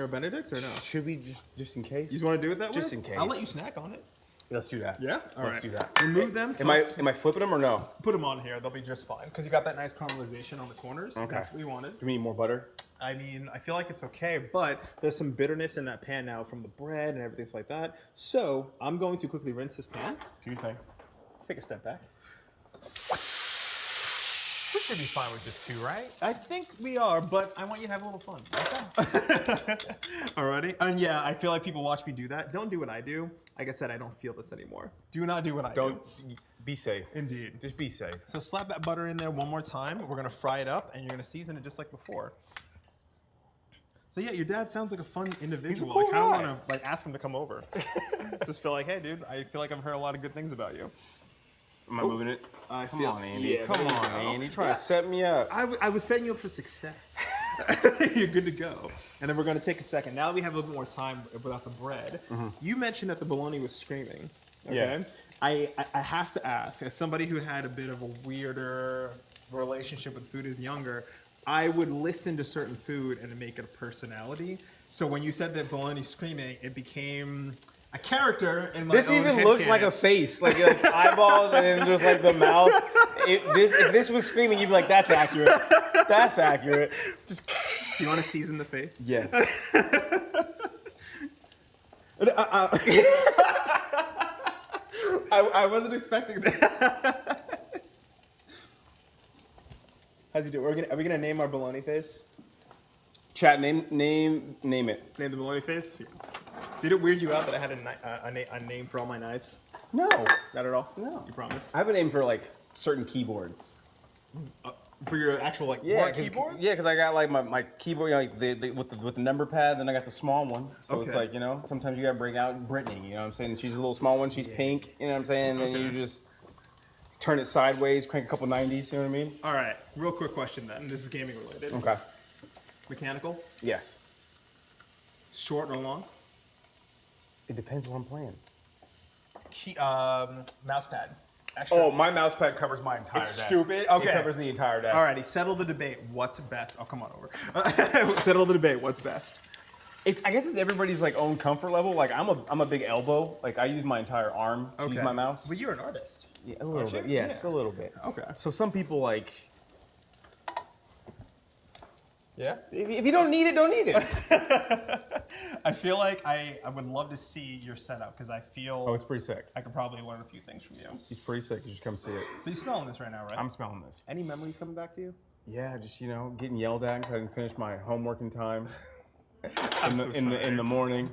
Speaker 1: Benedict or no?
Speaker 2: should we just in case?
Speaker 1: You just want to do it that way?
Speaker 2: Just in case.
Speaker 1: I'll let you snack on it.
Speaker 2: Let's do that.
Speaker 1: Yeah. All
Speaker 2: Let's
Speaker 1: right.
Speaker 2: do that.
Speaker 1: Remove them.
Speaker 2: Am I flipping them or no?
Speaker 1: Put them on here. They'll be just fine because you got that nice caramelization on the corners.
Speaker 2: Okay.
Speaker 1: That's what we wanted.
Speaker 2: Do we need more butter?
Speaker 1: I mean, I feel like it's okay, but there's some bitterness in that pan now from the bread and everything like that. So I'm going to quickly rinse this pan.
Speaker 2: Do you think?
Speaker 1: Let's take a step back.
Speaker 3: We should be fine with just 2, right?
Speaker 1: I think we are, but I want you to have a little fun. Okay. Alrighty. And yeah, I feel like people watch me do that. Don't do what I do. Like I said, I don't feel this anymore. Do not do what I do.
Speaker 3: Don't be safe.
Speaker 1: Indeed.
Speaker 3: Just be safe.
Speaker 1: So slap that butter in there one more time. We're gonna fry it up, and you're gonna season it just like before. So yeah, your dad sounds like a fun individual.
Speaker 3: cool
Speaker 1: I kind of
Speaker 3: guy.
Speaker 1: want to like ask him to come over. Just feel like, hey, dude, I feel like I've heard a lot of good things about you.
Speaker 3: Am I moving it? Come on, Andy.
Speaker 1: Yeah,
Speaker 3: Come
Speaker 1: there you
Speaker 3: on,
Speaker 1: go.
Speaker 3: Andy. Try to set me up.
Speaker 1: I was setting you up for success. You're good to go. And then we're gonna take a second. Now we have a little bit more time without the bread. You mentioned that the bologna was screaming. Okay.
Speaker 3: Yes.
Speaker 1: I have to ask, as somebody who had a bit of a weirder relationship with food as younger, I would listen to certain food and make it a personality. So when you said that bologna screaming, it became a character in my
Speaker 3: This
Speaker 1: own
Speaker 3: even
Speaker 1: head
Speaker 3: looks
Speaker 1: canon.
Speaker 3: like a face, like eyeballs, and then just like the mouth. If this was screaming, you'd be like, "That's accurate. That's accurate." Just
Speaker 1: Do you want to season the face?
Speaker 3: yeah.
Speaker 1: I wasn't expecting that. How's he doing? Are we gonna name our bologna face?
Speaker 3: Chat name it.
Speaker 1: Name the bologna face? Did it weird you out that I had a name for all my knives?
Speaker 3: No,
Speaker 1: Not at all?
Speaker 3: no.
Speaker 1: You promise?
Speaker 3: I have a name for like certain keyboards.
Speaker 1: For your actual like
Speaker 3: Yeah,
Speaker 1: work keyboards?
Speaker 3: Yeah, because I got like my keyboard, you know, like with the number pad. Then I got the small one. So it's
Speaker 1: Okay.
Speaker 3: like, you know, sometimes you gotta bring out Brittany. You know what I'm saying? She's a little small one. She's pink. You know what I'm saying? And then you just turn it sideways, crank a couple 90s. You know what I mean?
Speaker 1: All right, real quick question then. This is gaming related.
Speaker 3: Okay.
Speaker 1: Mechanical?
Speaker 3: Yes.
Speaker 1: Short or long?
Speaker 3: It depends what I'm playing.
Speaker 1: Mouse pad. Extra.
Speaker 3: Oh, my mouse pad covers my entire
Speaker 1: It's
Speaker 3: dash.
Speaker 1: stupid? Okay.
Speaker 3: It covers the entire dash.
Speaker 1: Alrighty, settle the debate. What's best? Oh, come on over. Settle the debate. What's best?
Speaker 3: I guess it's everybody's like own comfort level. Like I'm a big elbow. Like I use my entire arm to use my mouse.
Speaker 1: But you're an artist.
Speaker 3: Yeah, a little
Speaker 1: Aren't
Speaker 3: bit.
Speaker 1: you?
Speaker 3: Yes,
Speaker 1: Yeah.
Speaker 3: a little bit.
Speaker 1: Okay.
Speaker 3: So some people like,
Speaker 1: Yeah?
Speaker 3: if you don't need it, don't need it.
Speaker 1: I feel like I would love to see your setup because I feel
Speaker 3: Oh, it's pretty sick.
Speaker 1: I could probably learn a few things from you.
Speaker 3: It's pretty sick. You should come see it.
Speaker 1: So you're smelling this right now, right?
Speaker 3: I'm smelling this.
Speaker 1: Any memories coming back to you?
Speaker 3: Yeah, just getting yelled at because I didn't finish my homework in time
Speaker 1: so
Speaker 3: in the morning,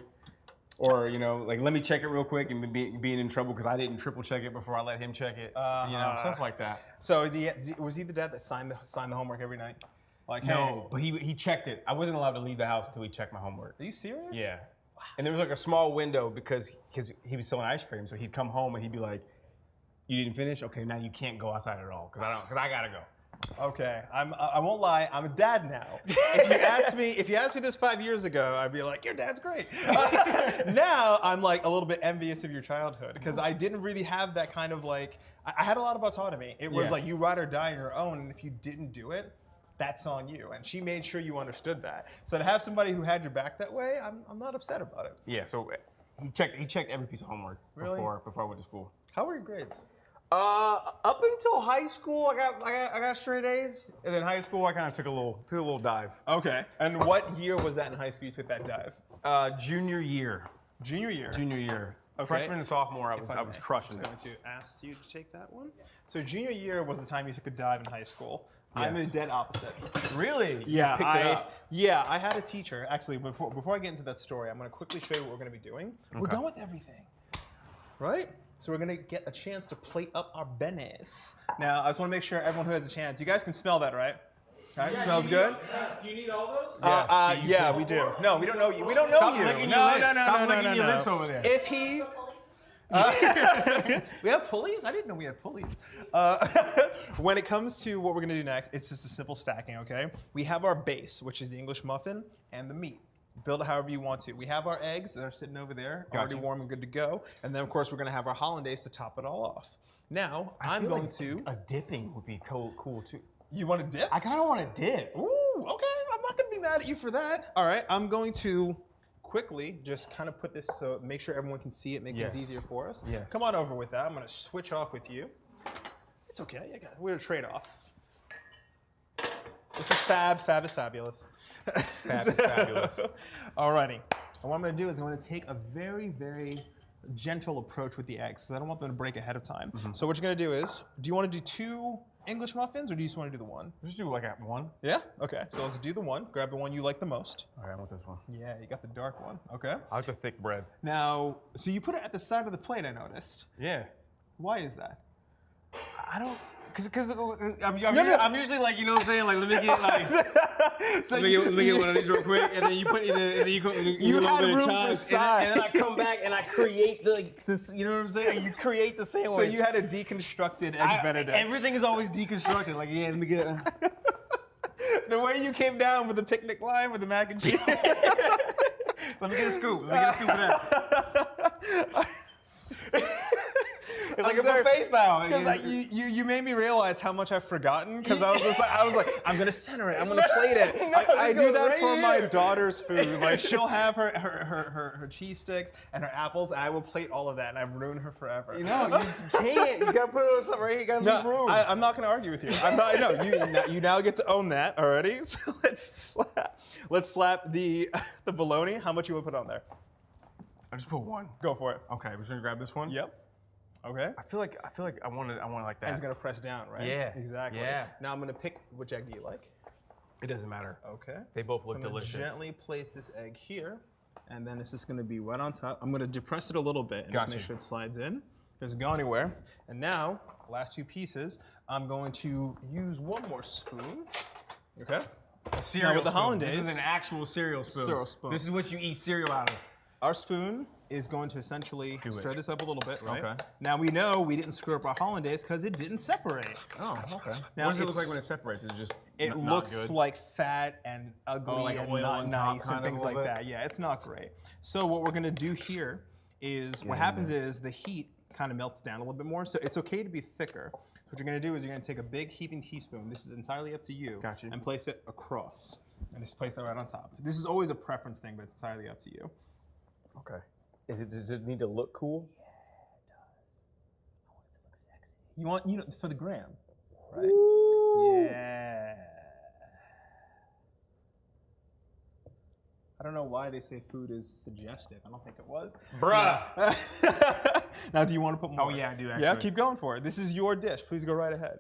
Speaker 3: or like let me check it real quick and being in trouble because I didn't triple check it before I let him check it. Stuff like that.
Speaker 1: So was he the dad that signed the homework every night? Like, hey,
Speaker 3: No, but he checked it. I wasn't allowed to leave the house until he checked my homework.
Speaker 1: are you serious?
Speaker 3: Yeah. And there was like a small window because he was selling ice cream, so he'd come home and he'd be like, "You didn't finish? Okay, now you can't go outside at all because I gotta go."
Speaker 1: Okay, I won't lie. I'm a dad now. If you asked me this 5 years ago, I'd be like, your dad's great. Now I'm like a little bit envious of your childhood because I didn't really have that kind of like. I had a lot of autonomy. It was
Speaker 3: Yes.
Speaker 1: like you ride or die on your own, and if you didn't do it, that's on you. And she made sure you understood that. So to have somebody who had your back that way, I'm not upset about it.
Speaker 3: Yeah. So he checked every piece of homework
Speaker 1: Really?
Speaker 3: before I went to school.
Speaker 1: How were your grades?
Speaker 3: Up until high school, I got straight A's, and then high school I kind of took a little dive.
Speaker 1: Okay. And what year was that in high school you took that dive?
Speaker 3: Junior year.
Speaker 1: Junior year.
Speaker 3: Junior year.
Speaker 1: Okay.
Speaker 3: Freshman and sophomore, I
Speaker 1: If
Speaker 3: was
Speaker 1: may,
Speaker 3: crushing
Speaker 1: I'm
Speaker 3: it.
Speaker 1: going to ask you to take that one. So junior year was the time you took a dive in high school. I'm the
Speaker 3: Yes.
Speaker 1: dead opposite.
Speaker 3: Really?
Speaker 1: Yeah,
Speaker 3: Picked it up.
Speaker 1: I had a teacher. Actually, before I get into that story, I'm going to quickly show you what we're going to be doing. We're
Speaker 3: Okay.
Speaker 1: done with everything, right? So we're going to get a chance to plate up our benes. Now, I just want to make sure everyone who has a chance, you guys can smell that, right? Right? It smells good?
Speaker 4: Do you need all those?
Speaker 1: Yeah, we do. No, we don't know you. We don't know
Speaker 3: Stop
Speaker 1: you.
Speaker 3: licking
Speaker 1: No,
Speaker 3: your
Speaker 1: no,
Speaker 3: lips.
Speaker 1: no,
Speaker 3: Stop
Speaker 1: no, no,
Speaker 3: licking
Speaker 1: no,
Speaker 3: your
Speaker 1: no.
Speaker 3: lips over there.
Speaker 1: If he... we have pulleys? I didn't know we had pulleys. When it comes to what we're gonna do next, it's just a simple stacking, okay? We have our base, which is the English muffin, and the meat. Build it however you want to. We have our eggs that are sitting over there, already
Speaker 3: Gotcha.
Speaker 1: warm and good to go. And then, of course, we're gonna have our hollandaise to top it all off. Now, I'm going to...
Speaker 3: A dipping would be cool too.
Speaker 1: You want to dip?
Speaker 3: I kind of want to dip.
Speaker 1: Ooh, okay. I'm not gonna be mad at you for that. All right, I'm going to quickly just kind of put this so make sure everyone can see it, make
Speaker 3: Yes.
Speaker 1: things easier for us.
Speaker 3: Yes.
Speaker 1: Come on over with that. I'm gonna switch off with you. It's okay. We're a trade-off. This is fab. Fab is fabulous.
Speaker 3: Fab is fabulous.
Speaker 1: Alrighty. And what I'm gonna do is I'm gonna take a very, very gentle approach with the eggs because I don't want them to break ahead of time. So what you're gonna do is, do you want to do two English muffins, or do you just want to do the one?
Speaker 3: Just do like at one.
Speaker 1: Yeah? Okay, so let's do the one. Grab the one you like the most.
Speaker 3: All right, I want this one.
Speaker 1: Yeah, you got the dark one. Okay.
Speaker 3: I like the thick bread.
Speaker 1: Now, so you put it at the side of the plate, I noticed.
Speaker 3: Yeah.
Speaker 1: Why is that?
Speaker 3: I don't. Cause I'm usually like, you know what I'm saying? Like, let me get like,
Speaker 1: So
Speaker 3: let me get one of these real quick, and then you put in, and then you
Speaker 1: had room for
Speaker 3: chives,
Speaker 1: sides.
Speaker 3: and then I come back and I create this. You know what I'm saying? You create the sandwich.
Speaker 1: So you had a deconstructed eggs Benedict.
Speaker 3: Everything is always deconstructed. Like, yeah, let me get.
Speaker 1: The way you came down with the picnic line with the mac and cheese.
Speaker 3: Let me get a scoop. Let me get a scoop of that. It's like a buffet style.
Speaker 1: Because like, you made me realize how much I've forgotten. Because I was like, I'm gonna center it. I'm gonna plate it.
Speaker 3: No,
Speaker 1: I do that
Speaker 3: right
Speaker 1: for
Speaker 3: here.
Speaker 1: my daughter's food. Like she'll have her cheese sticks and her apples, and I will plate all of that, and I've ruined her forever.
Speaker 3: You know, you can't. You gotta put it on something right here. You gotta leave room.
Speaker 1: I'm not gonna argue with you. I'm not. No, you now get to own that already. So let's slap the bologna. How much you want to put on there?
Speaker 3: I just put one.
Speaker 1: Go for it.
Speaker 3: Okay, we're just gonna grab this one.
Speaker 1: Yep. Okay.
Speaker 3: I feel like I want it like that.
Speaker 1: And it's gonna press down, right?
Speaker 3: Yeah.
Speaker 1: Exactly.
Speaker 3: Yeah.
Speaker 1: Now I'm gonna pick which egg do you like?
Speaker 3: It doesn't matter.
Speaker 1: Okay.
Speaker 3: They both look
Speaker 1: I'm gonna
Speaker 3: delicious.
Speaker 1: gently place this egg here, and then it's just gonna be right on top. I'm gonna depress it a little bit and
Speaker 3: Got
Speaker 1: just make
Speaker 3: you.
Speaker 1: sure it slides in. Doesn't go anywhere. And now, last two pieces, I'm going to use one more spoon. Okay.
Speaker 3: Cereal
Speaker 1: with the
Speaker 3: spoon.
Speaker 1: hollandaise-
Speaker 3: This is an actual cereal spoon.
Speaker 1: Cereal spoon.
Speaker 3: This is what you eat cereal out of.
Speaker 1: Our spoon is going to essentially stir this up a little bit, right?
Speaker 3: Okay.
Speaker 1: Now we know we didn't screw up our hollandaise because it didn't separate.
Speaker 3: Oh, okay.
Speaker 1: Now
Speaker 3: What does it look
Speaker 1: it's-
Speaker 3: like when it separates? Is it just
Speaker 1: It
Speaker 3: not
Speaker 1: looks
Speaker 3: good?
Speaker 1: like fat and ugly
Speaker 3: like
Speaker 1: and
Speaker 3: oil
Speaker 1: not
Speaker 3: on top
Speaker 1: nice
Speaker 3: kind
Speaker 1: and
Speaker 3: of
Speaker 1: things
Speaker 3: a
Speaker 1: like
Speaker 3: little
Speaker 1: that. Yeah, it's not great. So what we're gonna do here is, what happens is the heat kind of melts down a little bit more, so it's okay to be thicker. So what you're gonna do is you're gonna take a big heaping teaspoon, this is entirely up to you,
Speaker 3: Got you.
Speaker 1: and place it across. And just place that right on top. This is always a preference thing, but it's entirely up to you.
Speaker 3: Okay. Does it need to look cool?
Speaker 1: You want, for the gram, right? Yeah. I don't know why they say food is suggestive. I don't think it was.
Speaker 3: Bruh.
Speaker 1: Now, do you want to put more?
Speaker 3: Oh, yeah, I do,
Speaker 1: Yeah,
Speaker 3: actually.
Speaker 1: keep going for it. This is your dish. Please go right ahead.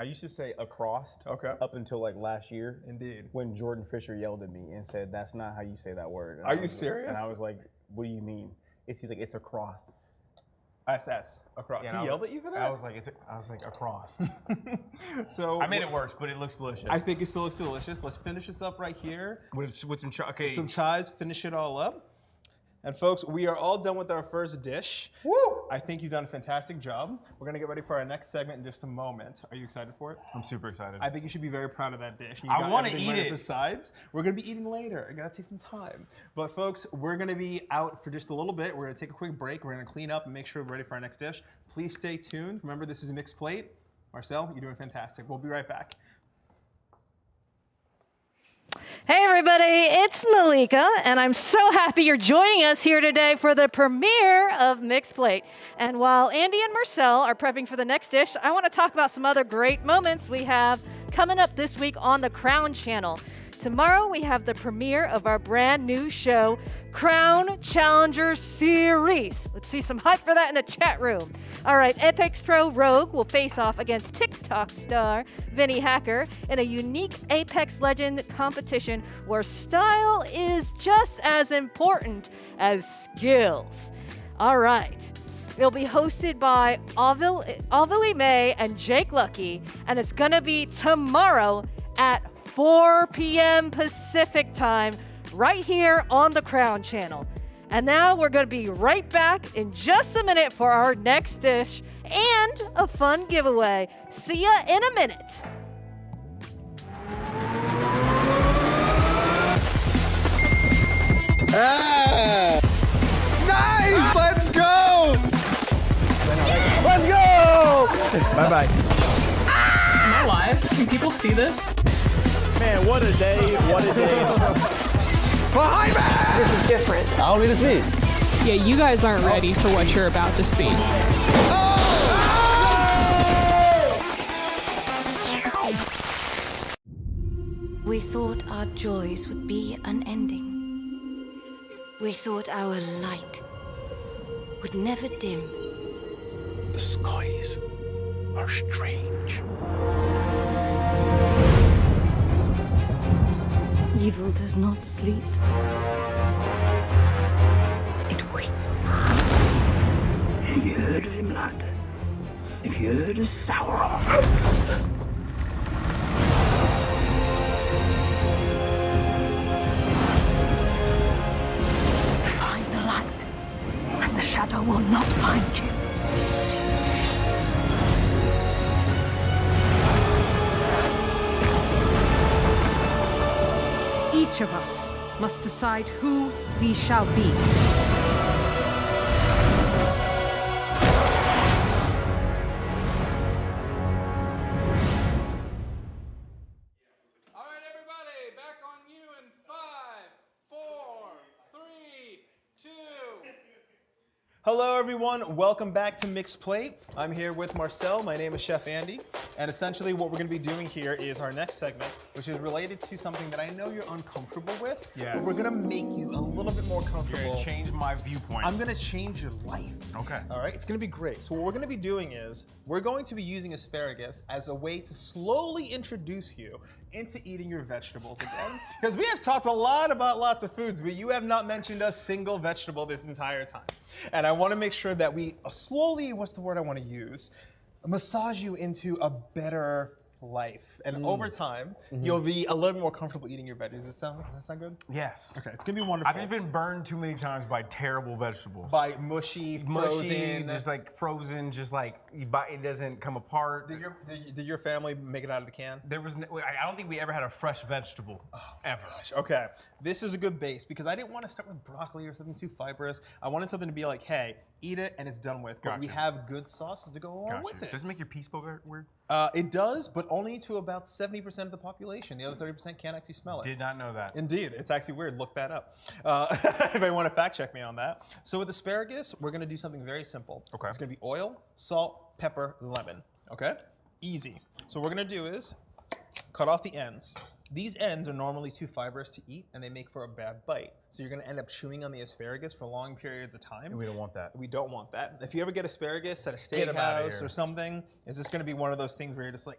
Speaker 4: I used to say across
Speaker 1: Okay.
Speaker 4: up until like last year
Speaker 1: Indeed.
Speaker 4: when Jordan Fisher yelled at me and said, "That's not how you say that word." And
Speaker 1: Are
Speaker 4: I
Speaker 1: you
Speaker 4: was-
Speaker 1: serious?
Speaker 4: And I was like, "What do you mean?" He's like, "It's across."
Speaker 1: SS across.
Speaker 3: Yeah,
Speaker 1: He yelled at you for that?
Speaker 3: I was like across.
Speaker 1: So
Speaker 3: I made it worse, but it looks delicious.
Speaker 1: I think it still looks delicious. Let's finish this up right here.
Speaker 3: with some okay.
Speaker 1: Some chives, finish it all up. And folks, we are all done with our first dish.
Speaker 3: Woo!
Speaker 1: I think you've done a fantastic job. We're gonna get ready for our next segment in just a moment. Are you excited for it?
Speaker 3: I'm super excited.
Speaker 1: I think you should be very proud of that dish. You
Speaker 3: I
Speaker 1: got
Speaker 3: wanna
Speaker 1: everything
Speaker 3: eat
Speaker 1: ready
Speaker 3: it.
Speaker 1: for sides. We're gonna be eating later. I gotta take some time. But folks, we're gonna be out for just a little bit. We're gonna take a quick break. We're gonna clean up and make sure we're ready for our next dish. Please stay tuned. Remember, this is a mixed plate. Marcel, you're doing fantastic. We'll be right back.
Speaker 5: Hey everybody, it's Malika, and I'm so happy you're joining us here today for the premiere of Mixed Plate. And while Andy and Marcel are prepping for the next dish, I want to talk about some other great moments we have coming up this week on the Crown Channel. Tomorrow we have the premiere of our brand new show, Crown Challenger Series. Let's see some hype for that in the chat room. All right, Apex Pro Rogue will face off against TikTok star Vinny Hacker in a unique Apex Legend competition where style is just as important as skills. All right. It'll be hosted by Avili May and Jake Lucky, and it's gonna be tomorrow at 4 p.m. Pacific time, right here on the Crown Channel. And now we're gonna be right back in just a minute for our next dish and a fun giveaway. See ya in a minute.
Speaker 1: Nice! Let's go! Let's go! Bye-bye.
Speaker 6: Am I live? Can people see this?
Speaker 1: Man, what a day, what a day. Behind me!
Speaker 6: This is different.
Speaker 4: I don't need to see.
Speaker 6: Yeah, you guys aren't ready for what you're about to see.
Speaker 7: We thought our joys would be unending. We thought our light would never dim.
Speaker 8: The skies are strange.
Speaker 7: Evil does not sleep. It waits.
Speaker 8: Have you heard of him, lad? Have you heard of Sauron?
Speaker 7: Find the light, and the shadow will not find you.
Speaker 9: Each of us must decide who we shall be.
Speaker 1: All right, everybody, back on you in 5, 4, 3, 2. Hello, everyone. Welcome back to Mixed Plate. I'm here with Marcel. My name is Chef Andy. And essentially what we're going to be doing here is our next segment, which is related to something that I know you're uncomfortable with.
Speaker 3: Yes.
Speaker 1: But we're going to make you a little bit more
Speaker 3: You're
Speaker 1: comfortable.
Speaker 3: gonna change my viewpoint.
Speaker 1: I'm going to change your life.
Speaker 3: Okay.
Speaker 1: All right, it's going to be great. So what we're going to be doing is we're going to be using asparagus as a way to slowly introduce you into eating your vegetables again. Because we have talked a lot about lots of foods, but you have not mentioned a single vegetable this entire time. And I want to make sure that we slowly, what's the word I want to use? Massage you into a better life. And over time, you'll be a little more comfortable eating your veggies. Does that sound good?
Speaker 3: Yes.
Speaker 1: Okay, it's going to be wonderful.
Speaker 3: I've just been burned too many times by terrible vegetables.
Speaker 1: By mushy, frozen.
Speaker 3: just like frozen, just like you buy, it doesn't come apart.
Speaker 1: Did your family make it out of the can?
Speaker 3: There was, I don't think we ever had a fresh vegetable ever.
Speaker 1: Gosh, okay, this is a good base because I didn't want to start with broccoli or something too fibrous. I wanted something to be like, hey, eat it and it's done with. But we
Speaker 3: Gotcha.
Speaker 1: have good sauces to go along with it.
Speaker 3: Does it make your pee smell weird?
Speaker 1: It does, but only to about 70% of the population. The other 30% can't actually smell it.
Speaker 3: Did not know that.
Speaker 1: Indeed, it's actually weird. Look that up. If you want to fact check me on that. So with asparagus, we're going to do something very simple.
Speaker 3: Okay.
Speaker 1: It's going to be oil, salt, pepper, lemon. Okay? Easy. So what we're going to do is cut off the ends. These ends are normally too fibrous to eat, and they make for a bad bite. So you're going to end up chewing on the asparagus for long periods of time.
Speaker 3: And we don't want that.
Speaker 1: We don't want that. If you ever get asparagus at a
Speaker 3: Get 'em outta
Speaker 1: steakhouse
Speaker 3: here.
Speaker 1: or something, is this going to be one of those things where you're just like,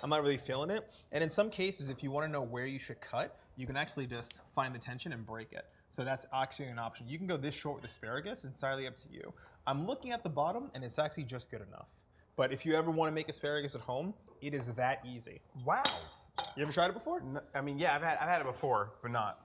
Speaker 1: I'm not really feeling it? And in some cases, if you want to know where you should cut, you can actually just find the tension and break it. So that's actually an option. You can go this short with asparagus. It's entirely up to you. I'm looking at the bottom, and it's actually just good enough. But if you ever want to make asparagus at home, it is that easy.
Speaker 3: Wow.
Speaker 1: You ever tried it before?
Speaker 3: No, I mean, yeah, I've had it before, but not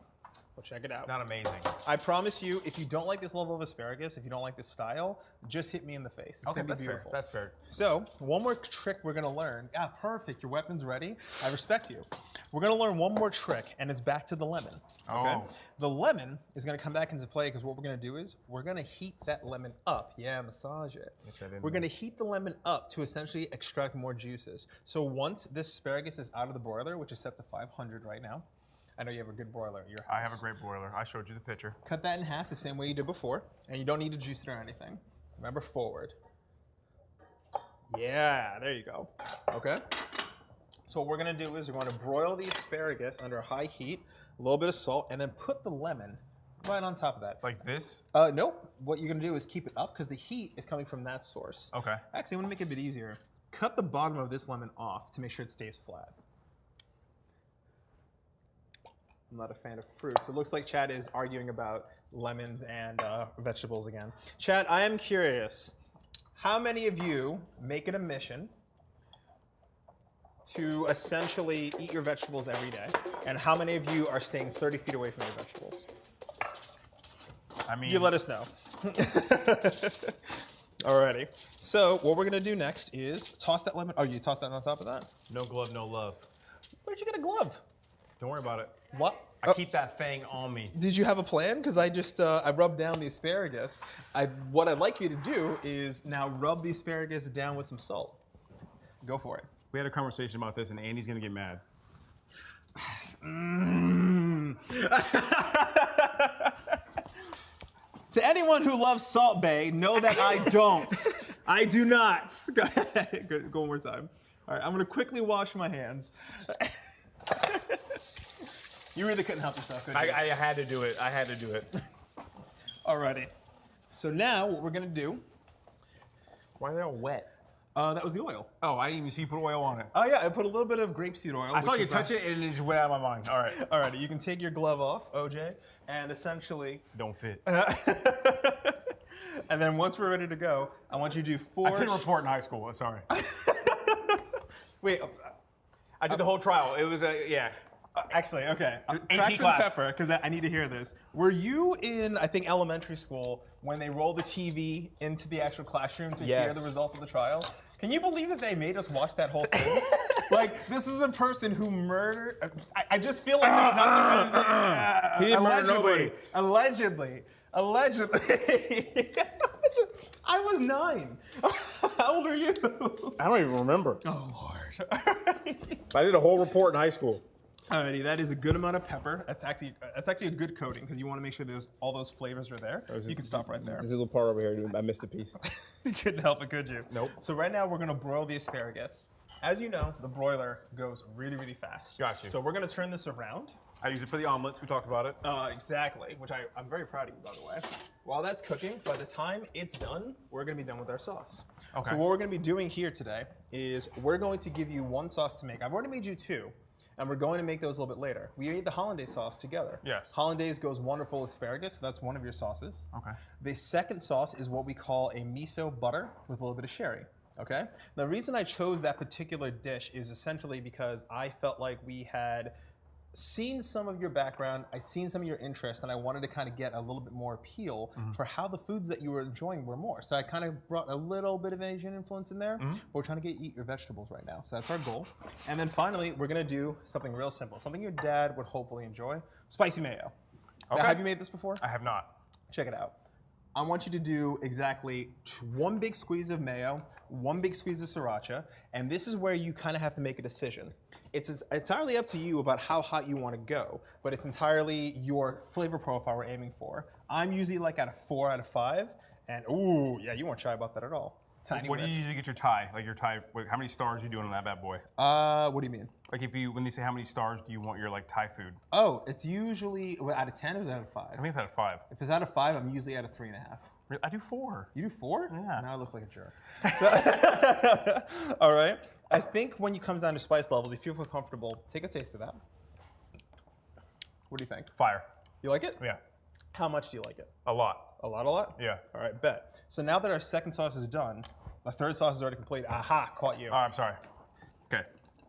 Speaker 1: Well, check it out.
Speaker 3: not amazing.
Speaker 1: I promise you, if you don't like this level of asparagus, if you don't like this style, just hit me in the face. It's
Speaker 3: Okay,
Speaker 1: gonna be
Speaker 3: that's fair.
Speaker 1: beautiful.
Speaker 3: That's fair.
Speaker 1: So, one more trick we're gonna learn. Yeah, perfect. Your weapon's ready. I respect you. We're gonna learn one more trick, and it's back to the lemon. Okay?
Speaker 3: Oh.
Speaker 1: The lemon is gonna come back into play because what we're gonna do is we're gonna heat that lemon up. Yeah, massage it. We're gonna heat the lemon up to essentially extract more juices. So once this asparagus is out of the broiler, which is set to 500 right now, I know you have a good broiler at your house.
Speaker 3: I have a great broiler. I showed you the picture.
Speaker 1: Cut that in half the same way you did before, and you don't need to juice it or anything. Remember, forward. Yeah, there you go. Okay? So what we're gonna do is we're gonna broil the asparagus under high heat, a little bit of salt, and then put the lemon right on top of that.
Speaker 3: Like this?
Speaker 1: Nope. What you're gonna do is keep it up because the heat is coming from that source.
Speaker 3: Okay.
Speaker 1: Actually, I'm gonna make it a bit easier. Cut the bottom of this lemon off to make sure it stays flat. I'm not a fan of fruits. It looks like Chad is arguing about lemons and vegetables again. Chad, I am curious. How many of you make it a mission to essentially eat your vegetables every day? And how many of you are staying 30 feet away from your vegetables?
Speaker 3: I mean,
Speaker 1: You let us know. Alrighty. So what we're gonna do next is toss that lemon. Oh, you toss that on top of that?
Speaker 3: no glove, no love.
Speaker 1: Where'd you get a glove?
Speaker 3: Don't worry about it.
Speaker 1: What?
Speaker 3: I keep that thing on me.
Speaker 1: Did you have a plan? Because I just, I rubbed down the asparagus. What I'd like you to do is now rub the asparagus down with some salt. Go for it.
Speaker 3: We had a conversation about this, and Andy's gonna get mad.
Speaker 1: To anyone who loves Salt Bae, know that I don't. I do not. Go ahead. Go one more time. All right, I'm gonna quickly wash my hands. You really couldn't help yourself, could you?
Speaker 3: I had to do it. I had to do it.
Speaker 1: Alrighty. So now what we're gonna do,
Speaker 3: Why are they all wet?
Speaker 1: That was the oil.
Speaker 3: Oh, I didn't even see you put oil on it.
Speaker 1: Oh yeah, I put a little bit of grapeseed oil.
Speaker 3: I saw
Speaker 1: which
Speaker 3: you
Speaker 1: is,
Speaker 3: touch it and it just went out of my mind. All right.
Speaker 1: Alrighty, you can take your glove off, OJ, and essentially.
Speaker 3: Don't fit.
Speaker 1: And then once we're ready to go, I want you to do 4.
Speaker 3: I didn't report in high school. Sorry.
Speaker 1: Wait.
Speaker 3: I did the whole trial. It was yeah.
Speaker 1: Excellent. Okay.
Speaker 3: AT
Speaker 1: Crack some
Speaker 3: class.
Speaker 1: pepper, because I need to hear this. Were you in, I think, elementary school when they rolled the TV into the actual classroom to hear the results of the trial? Can you believe that they made us watch that whole thing? Like, this is a person who murdered. I just feel like that's not the kind of thing.
Speaker 3: He didn't murder nobody.
Speaker 1: Allegedly. I was 9. How old are you?
Speaker 3: I don't even remember.
Speaker 1: Oh, Lord.
Speaker 3: I did a whole report in high school.
Speaker 1: Alrighty, that is a good amount of pepper. That's actually a good coating because you want to make sure all those flavors are there. So you can stop right there.
Speaker 4: There's a little part over here. I missed a piece.
Speaker 1: You couldn't help it, could you?
Speaker 3: Nope.
Speaker 1: So right now we're gonna broil the asparagus. As you know, the broiler goes really, really fast.
Speaker 3: Got you.
Speaker 1: So we're gonna turn this around.
Speaker 3: I use it for the omelets. We talked about it.
Speaker 1: Exactly, which I'm very proud of you, by the way. While that's cooking, by the time it's done, we're gonna be done with our sauce.
Speaker 3: Okay.
Speaker 1: So what we're gonna be doing here today is we're going to give you 1 sauce to make. I've already made you 2. And we're going to make those a little bit later. We made the hollandaise sauce together.
Speaker 3: Yes.
Speaker 1: Hollandaise goes wonderful with asparagus, so that's one of your sauces.
Speaker 3: Okay.
Speaker 1: The second sauce is what we call a miso butter with a little bit of sherry. Okay? The reason I chose that particular dish is essentially because I felt like we had seen some of your background, I've seen some of your interest, and I wanted to kind of get a little bit more appeal for how the foods that you were enjoying were more. So I kind of brought a little bit of Asian influence in there. But we're trying to get you to eat your vegetables right now. So that's our goal. And then finally, we're gonna do something real simple, something your dad would hopefully enjoy, spicy mayo.
Speaker 3: Okay.
Speaker 1: Now, have you made this before?
Speaker 3: I have not.
Speaker 1: Check it out. I want you to do exactly 1 big squeeze of mayo, 1 big squeeze of sriracha, and this is where you kind of have to make a decision. It's entirely up to you about how hot you want to go, but it's entirely your flavor profile we're aiming for. I'm usually like at a 4 out of 5, and ooh, yeah, you weren't shy about that at all. Tiny
Speaker 3: What do you
Speaker 1: risk.
Speaker 3: usually get your Thai? Like your Thai, how many stars are you doing on that bad boy?
Speaker 1: What do you mean?
Speaker 3: Like when they say how many stars do you want your like Thai food?
Speaker 1: Oh, it's usually out of 10 or is it out of 5?
Speaker 3: I think it's out of 5.
Speaker 1: If it's out of 5, I'm usually at a 3.5.
Speaker 3: I do 4.
Speaker 1: You do 4?
Speaker 3: Yeah.
Speaker 1: Now I look like a jerk. So, all right. I think when it comes down to spice levels, if you feel comfortable, take a taste of that. What do you think?
Speaker 3: Fire.
Speaker 1: You like it?
Speaker 3: Yeah.
Speaker 1: How much do you like it?
Speaker 3: A lot.
Speaker 1: A lot, a lot?
Speaker 3: Yeah.
Speaker 1: All right, bet. So now that our second sauce is done, our third sauce is already complete. Aha, caught you.
Speaker 3: Oh, I'm sorry. Okay.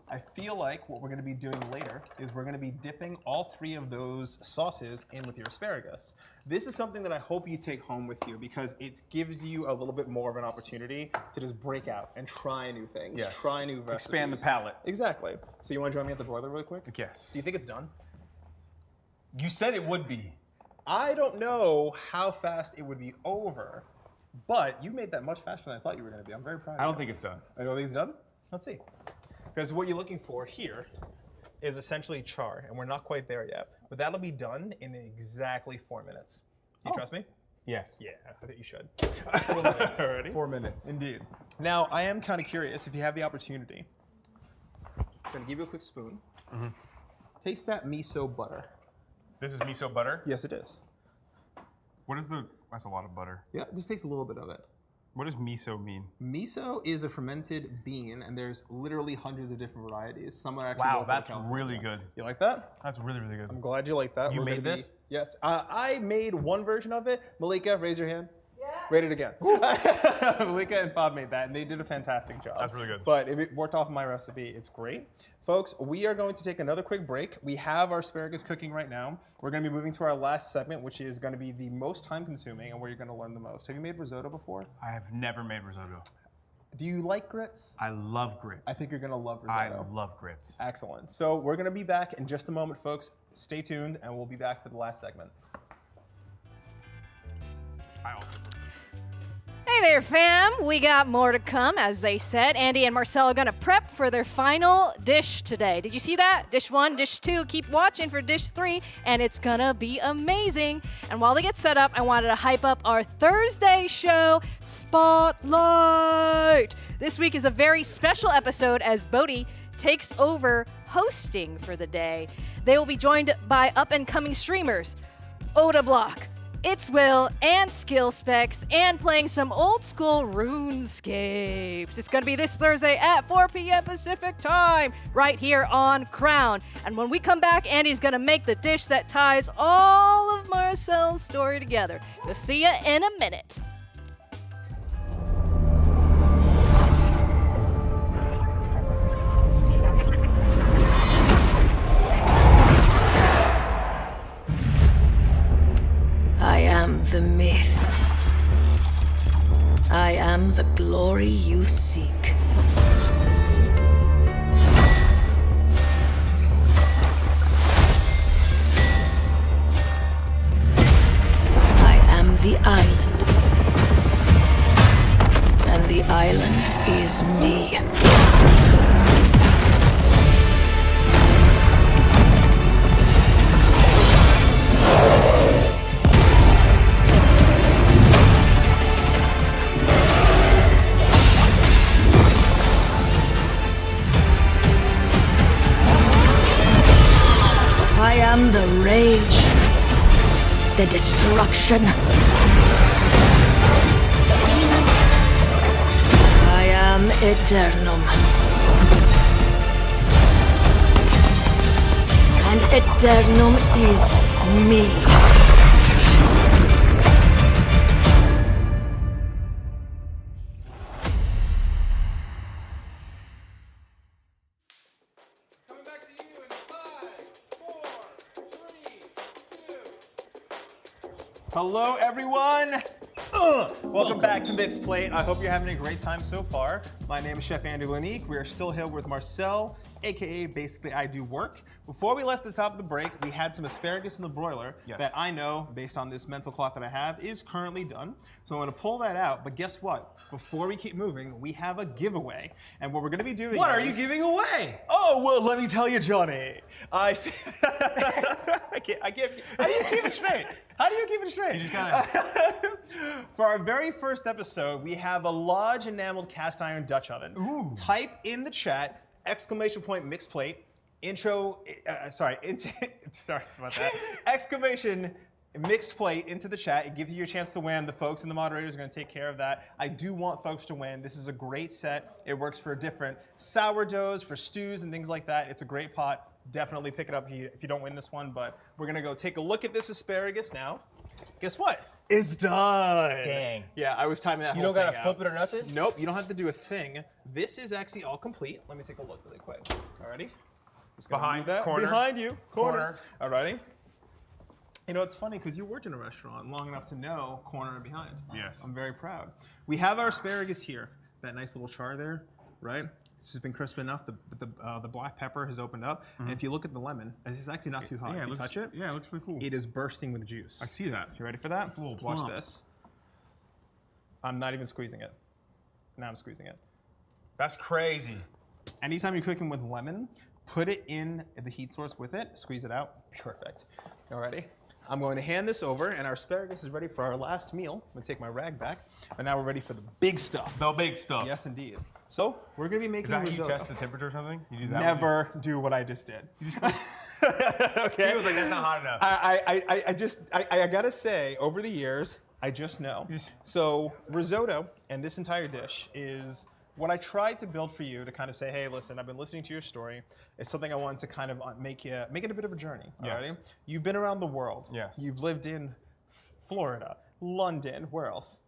Speaker 1: I feel like what we're gonna be doing later is we're gonna be dipping all 3 of those sauces in with your asparagus. This is something that I hope you take home with you because it gives you a little bit more of an opportunity to just break out and try new things,
Speaker 3: Yes.
Speaker 1: try new recipes.
Speaker 3: Expand the palate.
Speaker 1: Exactly. So you wanna join me at the broiler really quick?
Speaker 3: Yes.
Speaker 1: Do you think it's done?
Speaker 3: You said it would be.
Speaker 1: I don't know how fast it would be over, but you made that much faster than I thought you were gonna be. I'm very proud of you.
Speaker 3: I don't think it's done.
Speaker 1: I don't think it's done? Let's see. Because what you're looking for here is essentially char, and we're not quite there yet. But that'll be done in exactly 4 minutes. Do you trust me?
Speaker 3: Yes.
Speaker 1: Yeah, I think you should.
Speaker 3: 4 minutes.
Speaker 1: Already?
Speaker 3: 4 minutes.
Speaker 1: Indeed. Now, I am kind of curious if you have the opportunity. I'm gonna give you a quick spoon. Taste that miso butter.
Speaker 3: This is miso butter?
Speaker 1: Yes, it is.
Speaker 3: What is that's a lot of butter.
Speaker 1: Yeah, just takes a little bit of it.
Speaker 3: What does miso mean?
Speaker 1: Miso is a fermented bean, and there's literally hundreds of different varieties. Some are actually
Speaker 3: Wow,
Speaker 1: local to
Speaker 3: that's
Speaker 1: California.
Speaker 3: really good.
Speaker 1: You like that?
Speaker 3: That's really, really good.
Speaker 1: I'm glad you like that.
Speaker 3: You
Speaker 1: We're
Speaker 3: made
Speaker 1: gonna
Speaker 3: this?
Speaker 1: Yes. I made one version of it. Malika, raise your hand. Yeah. Rate it again. Malika and Bob made that, and they did a fantastic job.
Speaker 3: That's really good.
Speaker 1: But if it worked off my recipe, it's great. Folks, we are going to take another quick break. We have our asparagus cooking right now. We're going to be moving to our last segment, which is going to be the most time-consuming and where you're going to learn the most. Have you made risotto before?
Speaker 3: I have never made risotto.
Speaker 1: Do you like grits?
Speaker 3: I love grits.
Speaker 1: I think you're going to love
Speaker 3: I
Speaker 1: risotto.
Speaker 3: love grits.
Speaker 1: Excellent. So we're going to be back in just a moment, folks. Stay tuned, and we'll be back for the last segment.
Speaker 3: I also.
Speaker 5: Hey there, fam. We got more to come, as they said. Andy and Marcel are going to prep for their final dish today. Did you see that? Dish 1, dish 2. Keep watching for dish 3, and it's going to be amazing. And while they get set up, I wanted to hype up our Thursday show, Spotlight. This week is a very special episode as Bodhi takes over hosting for the day. They will be joined by up-and-coming streamers, Oda Block, its will and skill specs and playing some old school RuneScapes. It's going to be this Thursday at 4 p.m. Pacific time, right here on Crown. And when we come back, Andy's going to make the dish that ties all of Marcel's story together. So see ya in a minute.
Speaker 7: I am the myth. I am the glory you seek. I am the island. And the island is me. I am the rage, the destruction. I am Eternum. And Eternum is me.
Speaker 1: Hello, everyone. Welcome back to Mixed Plate. I hope you're having a great time so far. My name is Chef Andy Lunique. We are still here with Marcel, aka Basically I Do Work. Before we left the top of the break, we had some asparagus in the broiler that I know, based on this mental clock that I have, is currently done. So I'm gonna pull that out, but guess what? Before we keep moving, we have a giveaway. And what we're gonna be doing
Speaker 2: What
Speaker 1: is...
Speaker 2: are you giving away?
Speaker 1: Oh, well, let me tell you, Johnny. I can't, how do you keep it straight? How do you keep it straight?
Speaker 3: You just gotta...
Speaker 1: For our very first episode, we have a large enameled cast iron Dutch oven.
Speaker 2: Ooh.
Speaker 1: Type in the chat, ! mixed plate, sorry about that. Exclamation mixed plate into the chat. It gives you a chance to win. The folks and the moderators are going to take care of that. I do want folks to win. This is a great set. It works for different sourdoughs, for stews and things like that. It's a great pot. Definitely pick it up if you don't win this one, but we're going to go take a look at this asparagus now. Guess what? It's done.
Speaker 2: Dang.
Speaker 1: Yeah, I was timing that
Speaker 2: You
Speaker 1: whole
Speaker 2: don't
Speaker 1: thing
Speaker 2: gotta
Speaker 1: out.
Speaker 2: flip it or nothing?
Speaker 1: Nope, you don't have to do a thing. This is actually all complete. Let me take a look really quick. Alrighty. Just gonna
Speaker 3: Behind,
Speaker 1: move that.
Speaker 3: corner.
Speaker 1: Behind you.
Speaker 3: Corner.
Speaker 1: Alrighty. You know, it's funny because you worked in a restaurant long enough to know corner and behind.
Speaker 3: Yes.
Speaker 1: I'm very proud. We have our asparagus here. That nice little char there, right? This has been crisp enough. The black pepper has opened up. And if you look at the lemon, it's actually not too hot.
Speaker 3: Yeah,
Speaker 1: if you touch it,
Speaker 3: yeah, it looks really cool.
Speaker 1: it is bursting with juice.
Speaker 3: I see that.
Speaker 1: You ready for that?
Speaker 3: It's a little
Speaker 1: Watch
Speaker 3: plump.
Speaker 1: this. I'm not even squeezing it. Now I'm squeezing it.
Speaker 3: That's crazy.
Speaker 1: Anytime you're cooking with lemon, put it in the heat source with it, squeeze it out. Perfect. Alrighty. I'm going to hand this over, and our asparagus is ready for our last meal. I'm gonna take my rag back, and now we're ready for the big stuff.
Speaker 3: The big stuff.
Speaker 1: Yes, indeed. So we're gonna be making
Speaker 3: Is that how
Speaker 1: risotto.
Speaker 3: you test the temperature or something? You do that?
Speaker 1: Never do what I just did. Okay.
Speaker 3: He was like, that's not hot enough.
Speaker 1: I gotta say, over the years, I just know. So risotto and this entire dish is what I tried to build for you to kind of say, hey, listen, I've been listening to your story. It's something I wanted to kind of make it a bit of a journey.
Speaker 3: Yes.
Speaker 1: Alrighty? You've been around the world.
Speaker 3: Yes.
Speaker 1: You've lived in Florida, London, where else?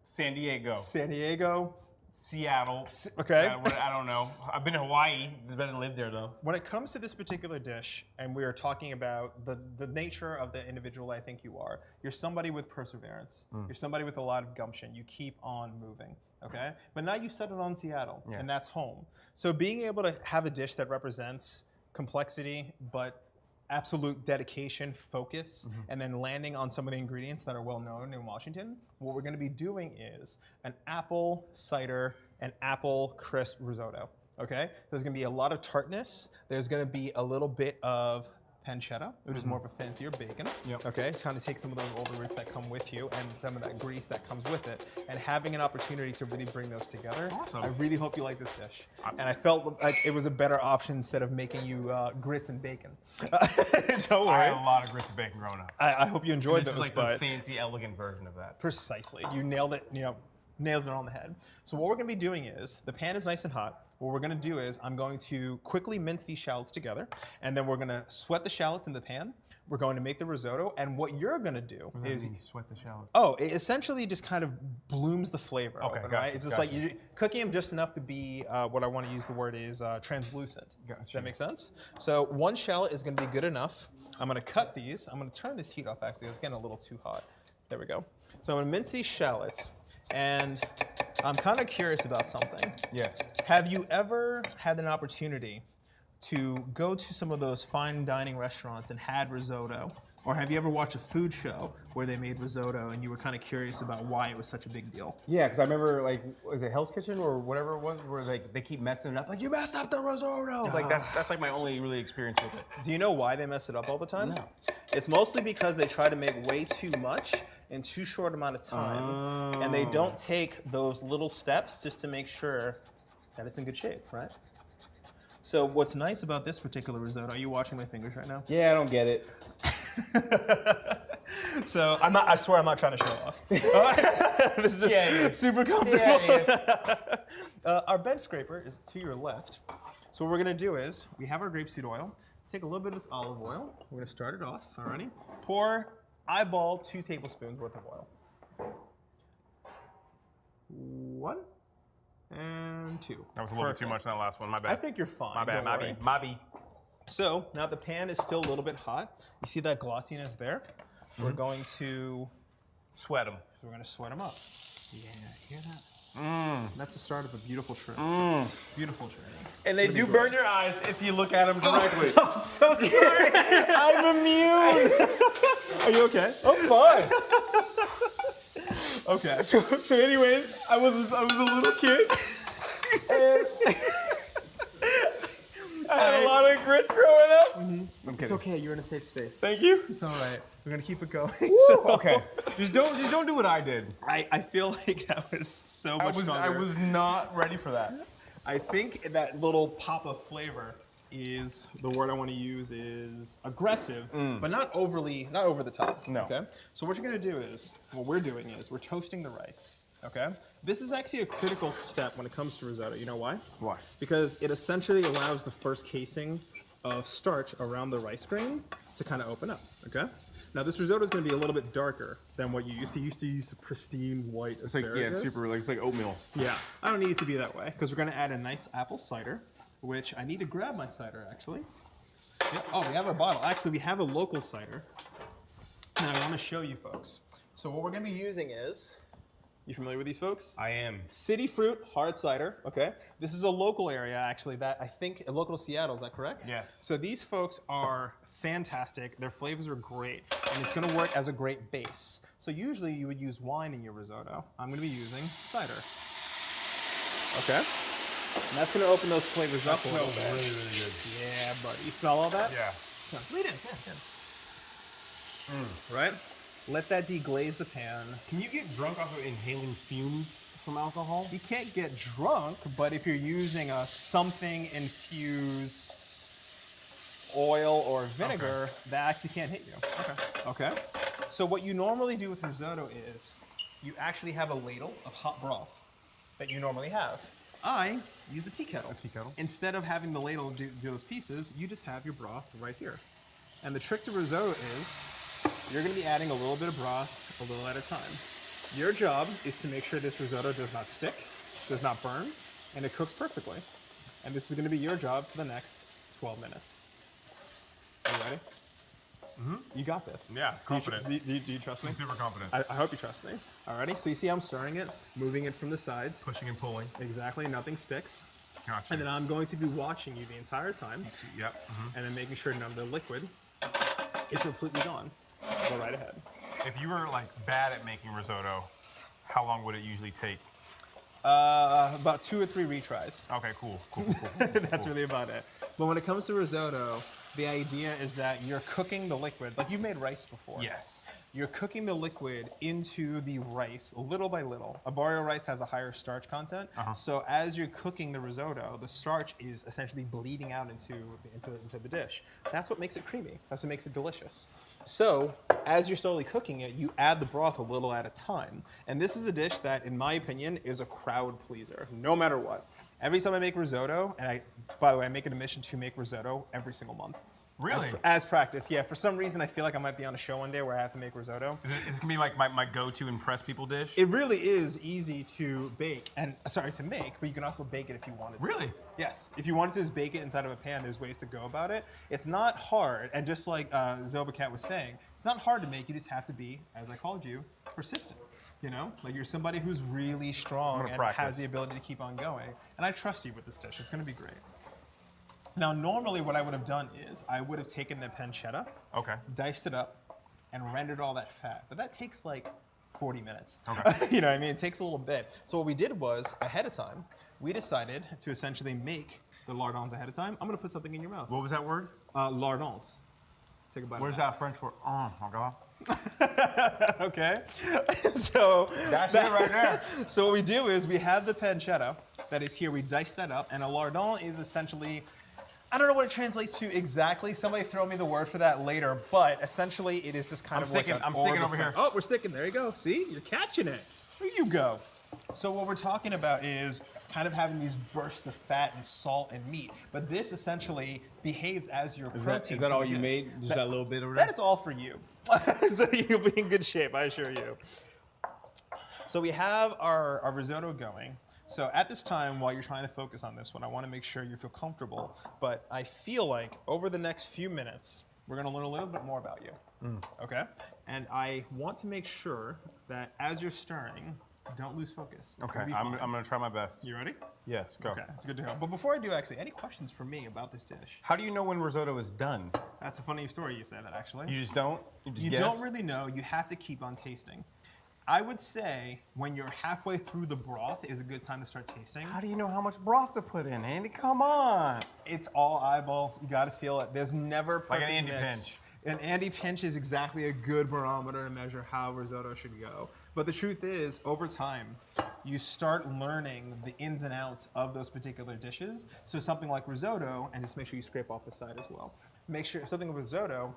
Speaker 3: San Diego.
Speaker 1: San Diego.
Speaker 3: Seattle.
Speaker 1: Okay.
Speaker 3: I don't know. I've been to Hawaii. I didn't live there though.
Speaker 1: When it comes to this particular dish, and we are talking about the nature of the individual I think you are, you're somebody with perseverance. You're somebody with a lot of gumption. You keep on moving, okay? But now you settled on Seattle,
Speaker 3: Yes.
Speaker 1: and that's home. So being able to have a dish that represents complexity, but absolute dedication, focus, and then landing on some of the ingredients that are well known in Washington, what we're gonna be doing is an apple cider and apple crisp risotto, okay? There's gonna be a lot of tartness. There's gonna be a little bit of pancetta, which is more of a fancier bacon.
Speaker 3: Yep.
Speaker 1: Okay, to kind of take some of those older roots that come with you and some of that grease that comes with it, and having an opportunity to really bring those together.
Speaker 3: Awesome.
Speaker 1: I really hope you like this dish. And I felt like it was a better option instead of making you grits and bacon. Don't worry.
Speaker 3: I had a lot of grits and bacon growing up.
Speaker 1: I hope you enjoyed
Speaker 3: This
Speaker 1: those.
Speaker 3: is like
Speaker 1: but
Speaker 3: the fancy, elegant version of that.
Speaker 1: precisely, you nailed it. Nailed it on the head. So what we're going to be doing is the pan is nice and hot. What we're going to do is I'm going to quickly mince these shallots together, and then we're going to sweat the shallots in the pan. We're going to make the risotto, and what you're going to do is
Speaker 3: you sweat the shallots.
Speaker 1: oh, it essentially just kind of blooms the flavor.
Speaker 3: Okay,
Speaker 1: open,
Speaker 3: gotcha,
Speaker 1: right? It's just like you cooking them just enough to be what I want to use the word is translucent. Does that make sense? So one shallot is going to be good enough. I'm going to cut these. I'm going to turn this heat off. Actually, it's getting a little too hot. There we go. So I'm going to mince these shallots, and I'm kind of curious about something.
Speaker 3: Yes.
Speaker 1: Have you ever had an opportunity to go to some of those fine dining restaurants and had risotto? Or have you ever watched a food show where they made risotto and you were kind of curious about why it was such a big deal?
Speaker 3: Yeah, because I remember, like, was it Hell's Kitchen or whatever it was, where they keep messing it up? Like, you messed up the risotto! Like, that's like my only really experience with it.
Speaker 1: Do you know why they mess it up all the time?
Speaker 3: No.
Speaker 1: It's mostly because they try to make way too much in too short amount of time. And they don't take those little steps just to make sure that it's in good shape, right? So what's nice about this particular risotto, are you watching my fingers right now?
Speaker 4: Yeah, I don't get it.
Speaker 1: So I swear I'm not trying to show off. This is just super comfortable. Our bench scraper is to your left. So what we're gonna do is, we have our grapeseed oil. Take a little bit of this olive oil. We're gonna start it off, alrighty? Eyeball 2 tablespoons worth of oil. 1 and 2.
Speaker 3: That was a little bit too much on that last one, my bad.
Speaker 1: I think you're fine.
Speaker 3: My bad,
Speaker 1: don't worry.
Speaker 3: my bad.
Speaker 1: So now the pan is still a little bit hot. You see that glossiness there? We're going to
Speaker 3: Sweat them.
Speaker 1: we're going to sweat them up. Yeah, hear that? That's the start of a beautiful trip. Beautiful journey.
Speaker 3: And they do burn your eyes if you look at them directly.
Speaker 1: I'm so sorry. I'm immune. Are you okay?
Speaker 3: I'm fine.
Speaker 1: Okay.
Speaker 3: So anyways, I was a little kid. And I had a lot of grits growing up. I'm kidding.
Speaker 1: It's okay. You're in a safe space.
Speaker 3: Thank you.
Speaker 1: It's all right. We're gonna keep it going.
Speaker 3: Okay. Just don't do what I did.
Speaker 1: I feel like that was so much stronger.
Speaker 3: I was not ready for that.
Speaker 1: I think that little pop of flavor is the word I want to use is aggressive, but not over the top.
Speaker 3: No.
Speaker 1: Okay. So what you're gonna do is, what we're doing is we're toasting the rice. Okay. This is actually a critical step when it comes to risotto. You know why?
Speaker 3: Why?
Speaker 1: Because it essentially allows the first casing of starch around the rice grain to kind of open up. Okay. Now this risotto is going to be a little bit darker than what you used to. You used to use a pristine white asparagus.
Speaker 3: It's like oatmeal.
Speaker 1: Yeah, I don't need it to be that way because we're going to add a nice apple cider, which I need to grab my cider actually. Yep. Oh, we have our bottle. Actually, we have a local cider, and I want to show you folks. So what we're going to be using is, you familiar with these folks?
Speaker 3: I am.
Speaker 1: City Fruit Hard Cider, okay? This is a local area, actually, that I think, local to Seattle, is that correct?
Speaker 3: Yes.
Speaker 1: So these folks are fantastic. Their flavors are great, and it's gonna work as a great base. So usually you would use wine in your risotto. I'm gonna be using cider. Okay? And that's gonna open those flavors up a little bit.
Speaker 3: Really, really good.
Speaker 1: Yeah, buddy. You smell all that?
Speaker 3: Yeah.
Speaker 1: Lead in, Right? Let that deglaze the pan.
Speaker 3: Can you get drunk off of inhaling fumes from alcohol?
Speaker 1: You can't get drunk, but if you're using a something infused oil or vinegar, that actually can't hit you. Okay. So what you normally do with risotto is you actually have a ladle of hot broth that you normally have. I use a tea kettle.
Speaker 3: A tea kettle.
Speaker 1: Instead of having the ladle do those pieces, you just have your broth right here. And the trick to risotto is you're going to be adding a little bit of broth a little at a time. Your job is to make sure this risotto does not stick, does not burn, and it cooks perfectly. And this is going to be your job for the next 12 minutes. Are you ready? Mm-hmm. You got this.
Speaker 3: Yeah, confident.
Speaker 1: Do you trust me?
Speaker 3: I'm super confident.
Speaker 1: I hope you trust me. Alrighty, so you see I'm stirring it, moving it from the sides.
Speaker 3: Pushing and pulling.
Speaker 1: Exactly, nothing sticks.
Speaker 3: Gotcha.
Speaker 1: And then I'm going to be watching you the entire time.
Speaker 3: Yep.
Speaker 1: And then making sure none of the liquid is completely gone. Go right ahead.
Speaker 3: If you were like bad at making risotto, how long would it usually take?
Speaker 1: About 2 or 3 retries.
Speaker 3: Okay, cool.
Speaker 1: That's really about it. But when it comes to risotto, the idea is that you're cooking the liquid, like you've made rice before.
Speaker 3: Yes.
Speaker 1: You're cooking the liquid into the rice little by little. Arborio rice has a higher starch content, so as you're cooking the risotto, the starch is essentially bleeding out into the dish. That's what makes it creamy. That's what makes it delicious. So as you're slowly cooking it, you add the broth a little at a time. And this is a dish that, in my opinion, is a crowd pleaser, no matter what. Every time I make risotto, and by the way, I make it a mission to make risotto every single month.
Speaker 3: Really?
Speaker 1: As practice, yeah. For some reason, I feel like I might be on a show one day where I have to make risotto.
Speaker 3: Is this gonna be like my go-to impress people dish?
Speaker 1: It really is easy to bake, to make, but you can also bake it if you wanted to.
Speaker 3: Really?
Speaker 1: Yes. If you wanted to just bake it inside of a pan, there's ways to go about it. It's not hard, and just like Zobacat was saying, it's not hard to make. You just have to be, as I called you, persistent. You know, like you're somebody who's really strong and has the ability to keep on going. And I trust you with this dish. It's gonna be great. Now, normally what I would have done is I would have taken the pancetta, diced it up, and rendered all that fat. But that takes like 40 minutes. You know what I mean? It takes a little bit. So what we did was, ahead of time, we decided to essentially make the lardons ahead of time. I'm gonna put something in your mouth.
Speaker 3: What was that word?
Speaker 1: Lardons. Take a bite.
Speaker 3: Where's that French word? Oh my God.
Speaker 1: Okay. So
Speaker 3: that's it right there.
Speaker 1: So what we do is we have the pancetta that is here. We dice that up, and a lardon is essentially, I don't know what it translates to exactly. Somebody throw me the word for that later. But essentially, it is just kind of like
Speaker 3: I'm sticking over here.
Speaker 1: Oh, we're sticking. There you go. See, you're catching it. There you go. So what we're talking about is kind of having these bursts of fat and salt and meat. But this essentially behaves as your protein.
Speaker 4: Is that all you made? Just that little bit over
Speaker 1: That
Speaker 4: there?
Speaker 1: is all for you. So you'll be in good shape, I assure you. So we have our risotto going. So at this time, while you're trying to focus on this one, I want to make sure you feel comfortable. But I feel like over the next few minutes, we're going to learn a little bit more about you. Okay? And I want to make sure that as you're stirring, don't lose focus. It's
Speaker 3: Okay, I'm going to try my best.
Speaker 1: You ready?
Speaker 3: Yes, go.
Speaker 1: Okay, that's good to go. But before I do, actually, any questions for me about this dish?
Speaker 3: How do you know when risotto is done?
Speaker 1: That's a funny story you say that, actually.
Speaker 3: You just don't? You just
Speaker 1: You
Speaker 3: guess?
Speaker 1: don't really know. You have to keep on tasting. I would say when you're halfway through the broth is a good time to start tasting.
Speaker 3: How do you know how much broth to put in, Andy? Come on.
Speaker 1: It's all eyeball. You got to feel it. There's never perfect
Speaker 3: Like an Andy
Speaker 1: mix.
Speaker 3: pinch.
Speaker 1: An Andy pinch is exactly a good barometer to measure how risotto should go. But the truth is, over time, you start learning the ins and outs of those particular dishes. So something like risotto, and just make sure you scrape off the side as well. Make sure something with risotto,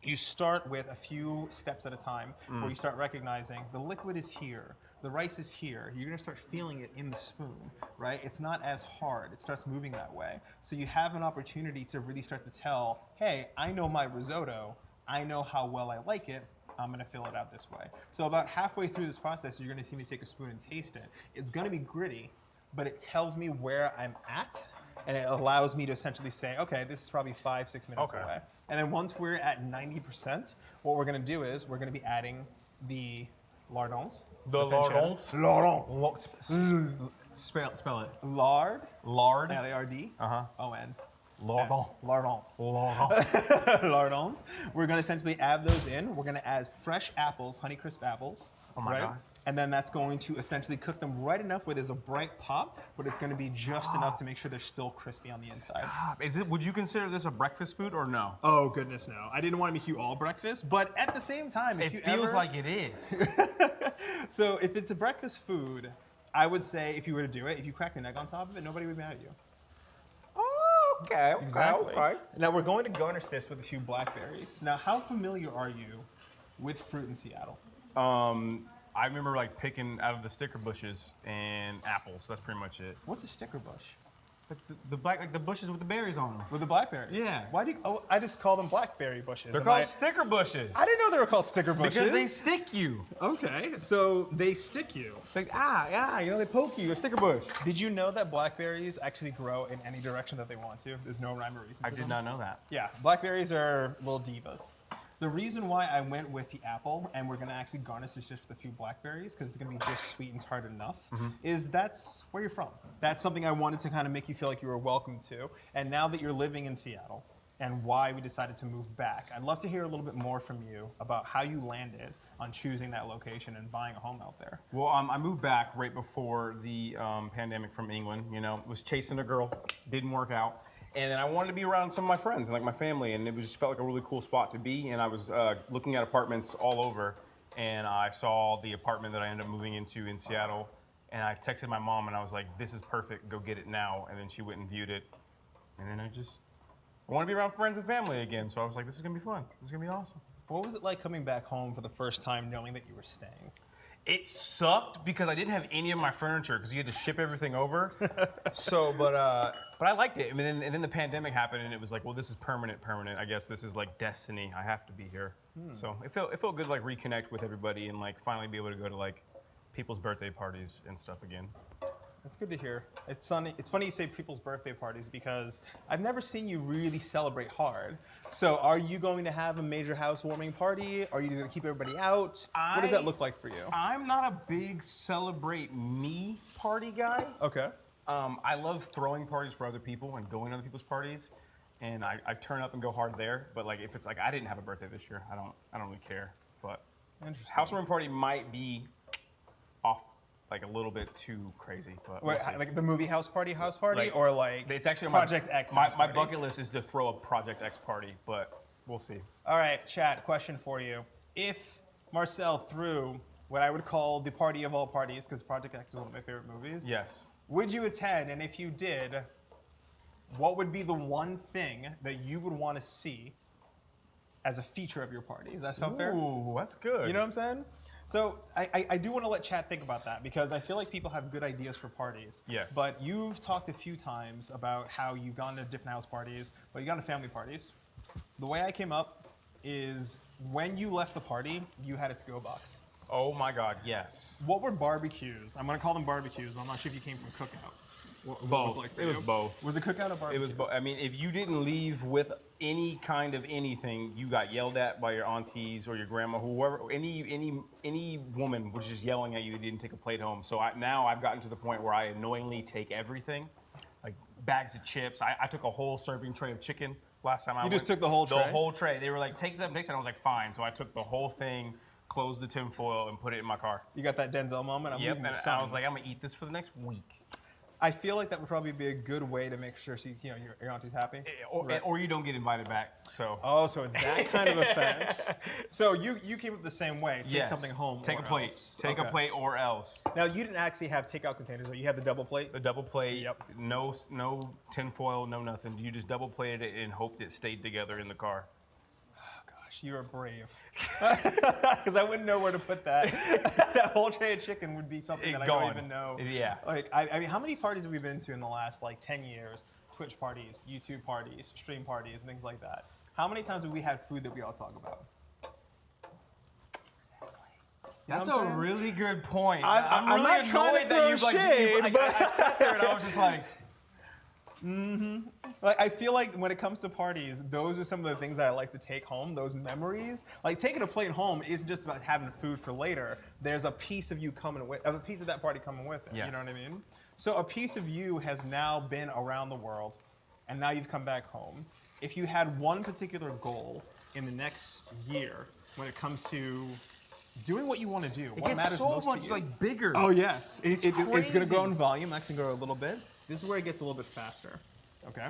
Speaker 1: you start with a few steps at a time where you start recognizing the liquid is here, the rice is here. You're gonna start feeling it in the spoon, right? It's not as hard, it starts moving that way. So you have an opportunity to really start to tell, hey, I know my risotto, I know how well I like it, I'm gonna fill it out this way. So about halfway through this process, you're gonna see me take a spoon and taste it. It's gonna be gritty, but it tells me where I'm at, and it allows me to essentially say, okay, this is probably 5-6 minutes away. And then once we're at 90%, what we're gonna do is we're gonna be adding the lardons.
Speaker 3: The lardons?
Speaker 1: Lardons.
Speaker 3: Spell it.
Speaker 1: Lard.
Speaker 3: Lard.
Speaker 1: L-A-R-D-O-N.
Speaker 3: Lardons.
Speaker 1: Lardons.
Speaker 3: Lardons.
Speaker 1: Lardons. We're gonna essentially add those in. We're gonna add fresh apples, Honeycrisp apples.
Speaker 3: Oh my God.
Speaker 1: And then that's going to essentially cook them right enough where there's a bright pop, but it's gonna be just enough to make sure they're still crispy on the inside.
Speaker 3: Stop. Would you consider this a breakfast food or no?
Speaker 1: Oh goodness, no. I didn't want to make you all breakfast, but at the same time, if
Speaker 3: It
Speaker 1: you
Speaker 3: feels
Speaker 1: ever...
Speaker 3: like it is.
Speaker 1: So if it's a breakfast food, I would say if you were to do it, if you cracked an egg on top of it, nobody would be mad at you.
Speaker 3: Okay.
Speaker 1: Exactly.
Speaker 3: Okay.
Speaker 1: Now we're going to garnish this with a few blackberries. Now, how familiar are you with fruit in Seattle?
Speaker 3: I remember like picking out of the sticker bushes and apples. That's pretty much it.
Speaker 1: What's a sticker bush?
Speaker 3: Like the black, like the bushes with the berries on them.
Speaker 1: With the blackberries?
Speaker 3: Yeah.
Speaker 1: Why do you, oh, I just call them blackberry bushes.
Speaker 3: They're called sticker bushes.
Speaker 1: I didn't know they were called sticker bushes.
Speaker 3: Because they stick you.
Speaker 1: Okay, so they stick you.
Speaker 3: Like, you know, they poke you, a sticker bush.
Speaker 1: Did you know that blackberries actually grow in any direction that they want to? There's no rhyme or reason
Speaker 3: I
Speaker 1: to
Speaker 3: did
Speaker 1: them.
Speaker 3: not know that.
Speaker 1: Yeah, blackberries are little divas. The reason why I went with the apple, and we're gonna actually garnish this just with a few blackberries, because it's gonna be just sweet and tart enough, is that's where you're from. That's something I wanted to kind of make you feel like you were welcome to. And now that you're living in Seattle, and why we decided to move back, I'd love to hear a little bit more from you about how you landed on choosing that location and buying a home out there.
Speaker 3: Well, I moved back right before the pandemic from England. You know, was chasing a girl, didn't work out. And then I wanted to be around some of my friends and like my family, and it just felt like a really cool spot to be. And I was looking at apartments all over, and I saw the apartment that I ended up moving into in Seattle. And I texted my mom, and I was like, "This is perfect. Go get it now." And then she went and viewed it. And then I want to be around friends and family again. So I was like, "This is gonna be fun. This is gonna be awesome."
Speaker 1: What was it like coming back home for the first time, knowing that you were staying?
Speaker 3: It sucked because I didn't have any of my furniture because you had to ship everything over. But I liked it. I mean, and then the pandemic happened, and it was like, well, this is permanent. I guess this is like destiny. I have to be here. So it felt good to like reconnect with everybody and like finally be able to go to like people's birthday parties and stuff again.
Speaker 1: That's good to hear. It's funny you say people's birthday parties because I've never seen you really celebrate hard. So are you going to have a major housewarming party? Are you just going to keep everybody out? What does that look like for you?
Speaker 3: I'm not a big celebrate me party guy.
Speaker 1: Okay.
Speaker 3: I love throwing parties for other people and going to other people's parties. And I turn up and go hard there. But like if it's like I didn't have a birthday this year, I don't really care. But housewarming party might be off like a little bit too crazy, but
Speaker 1: Wait, like the movie house party,
Speaker 3: like,
Speaker 1: or like
Speaker 3: it's actually
Speaker 1: Project X.
Speaker 3: My bucket list is to throw a Project X party, but we'll see.
Speaker 1: All right, chat. Question for you: if Marcel threw what I would call the party of all parties, because Project X is one of my favorite movies,
Speaker 3: yes,
Speaker 1: would you attend? And if you did, what would be the one thing that you would want to see as a feature of your party? Does that sound fair?
Speaker 3: Ooh, that's good.
Speaker 1: You know what I'm saying? So I do want to let chat think about that because I feel like people have good ideas for parties.
Speaker 3: Yes.
Speaker 1: But you've talked a few times about how you've gone to different house parties, but you gone to family parties. The way I came up is when you left the party, you had a to-go box.
Speaker 3: Oh my God, yes.
Speaker 1: What were barbecues? I'm going to call them barbecues, but I'm not sure if you came from Cookout. What
Speaker 3: Both.
Speaker 1: Was
Speaker 3: It was both.
Speaker 1: Was it Cookout or barbecue?
Speaker 3: It was both. I mean, if you didn't leave with any kind of anything, you got yelled at by your aunties or your grandma, whoever, any woman was just yelling at you. You didn't take a plate home. So now I've gotten to the point where I annoyingly take everything, like bags of chips. I took a whole serving tray of chicken last time I went.
Speaker 1: You just took the whole tray?
Speaker 3: The whole tray. They were like, take some, take some. I was like, fine. So I took the whole thing, closed the tinfoil, and put it in my car.
Speaker 1: You got that Denzel moment? I'm
Speaker 3: Yep,
Speaker 1: leaving
Speaker 3: and
Speaker 1: the sun.
Speaker 3: I was like, I'm gonna eat this for the next week.
Speaker 1: I feel like that would probably be a good way to make sure she's, your auntie's happy.
Speaker 3: Or you don't get invited back. So.
Speaker 1: Oh, so it's that kind of offense. So you came up the same way. Take
Speaker 3: Yes.
Speaker 1: something home.
Speaker 3: Take
Speaker 1: or
Speaker 3: a plate.
Speaker 1: else.
Speaker 3: Take a plate or else.
Speaker 1: Now you didn't actually have takeout containers, though. You had the double plate.
Speaker 3: The double plate.
Speaker 1: Yep.
Speaker 3: No tinfoil. No nothing. You just double plated it and hoped it stayed together in the car.
Speaker 1: Gosh, you are brave. Because I wouldn't know where to put that. That whole tray of chicken would be something that I don't even know.
Speaker 3: Yeah.
Speaker 1: Like I mean, how many parties have we been to in the last like 10 years? Twitch parties, YouTube parties, stream parties, and things like that. How many times have we had food that we all talk about? Exactly.
Speaker 3: That's a really good point.
Speaker 1: I'm
Speaker 3: really
Speaker 1: not trying to
Speaker 3: annoyed
Speaker 1: throw
Speaker 3: that you
Speaker 1: shade,
Speaker 3: like,
Speaker 1: but
Speaker 3: I sat there and I was just like,
Speaker 1: Like, I feel like when it comes to parties, those are some of the things that I like to take home, those memories. Like, taking a plate home isn't just about having food for later. There's a piece of you coming with, a piece of that party coming with it.
Speaker 3: Yes.
Speaker 1: You know what I mean? So a piece of you has now been around the world, and now you've come back home. If you had one particular goal in the next year when it comes to doing what you want to do, what matters most to you?
Speaker 3: Like bigger.
Speaker 1: Oh yes, it's going to
Speaker 3: crazy.
Speaker 1: grow in volume. That's going to grow a little bit. This is where it gets a little bit faster. Okay.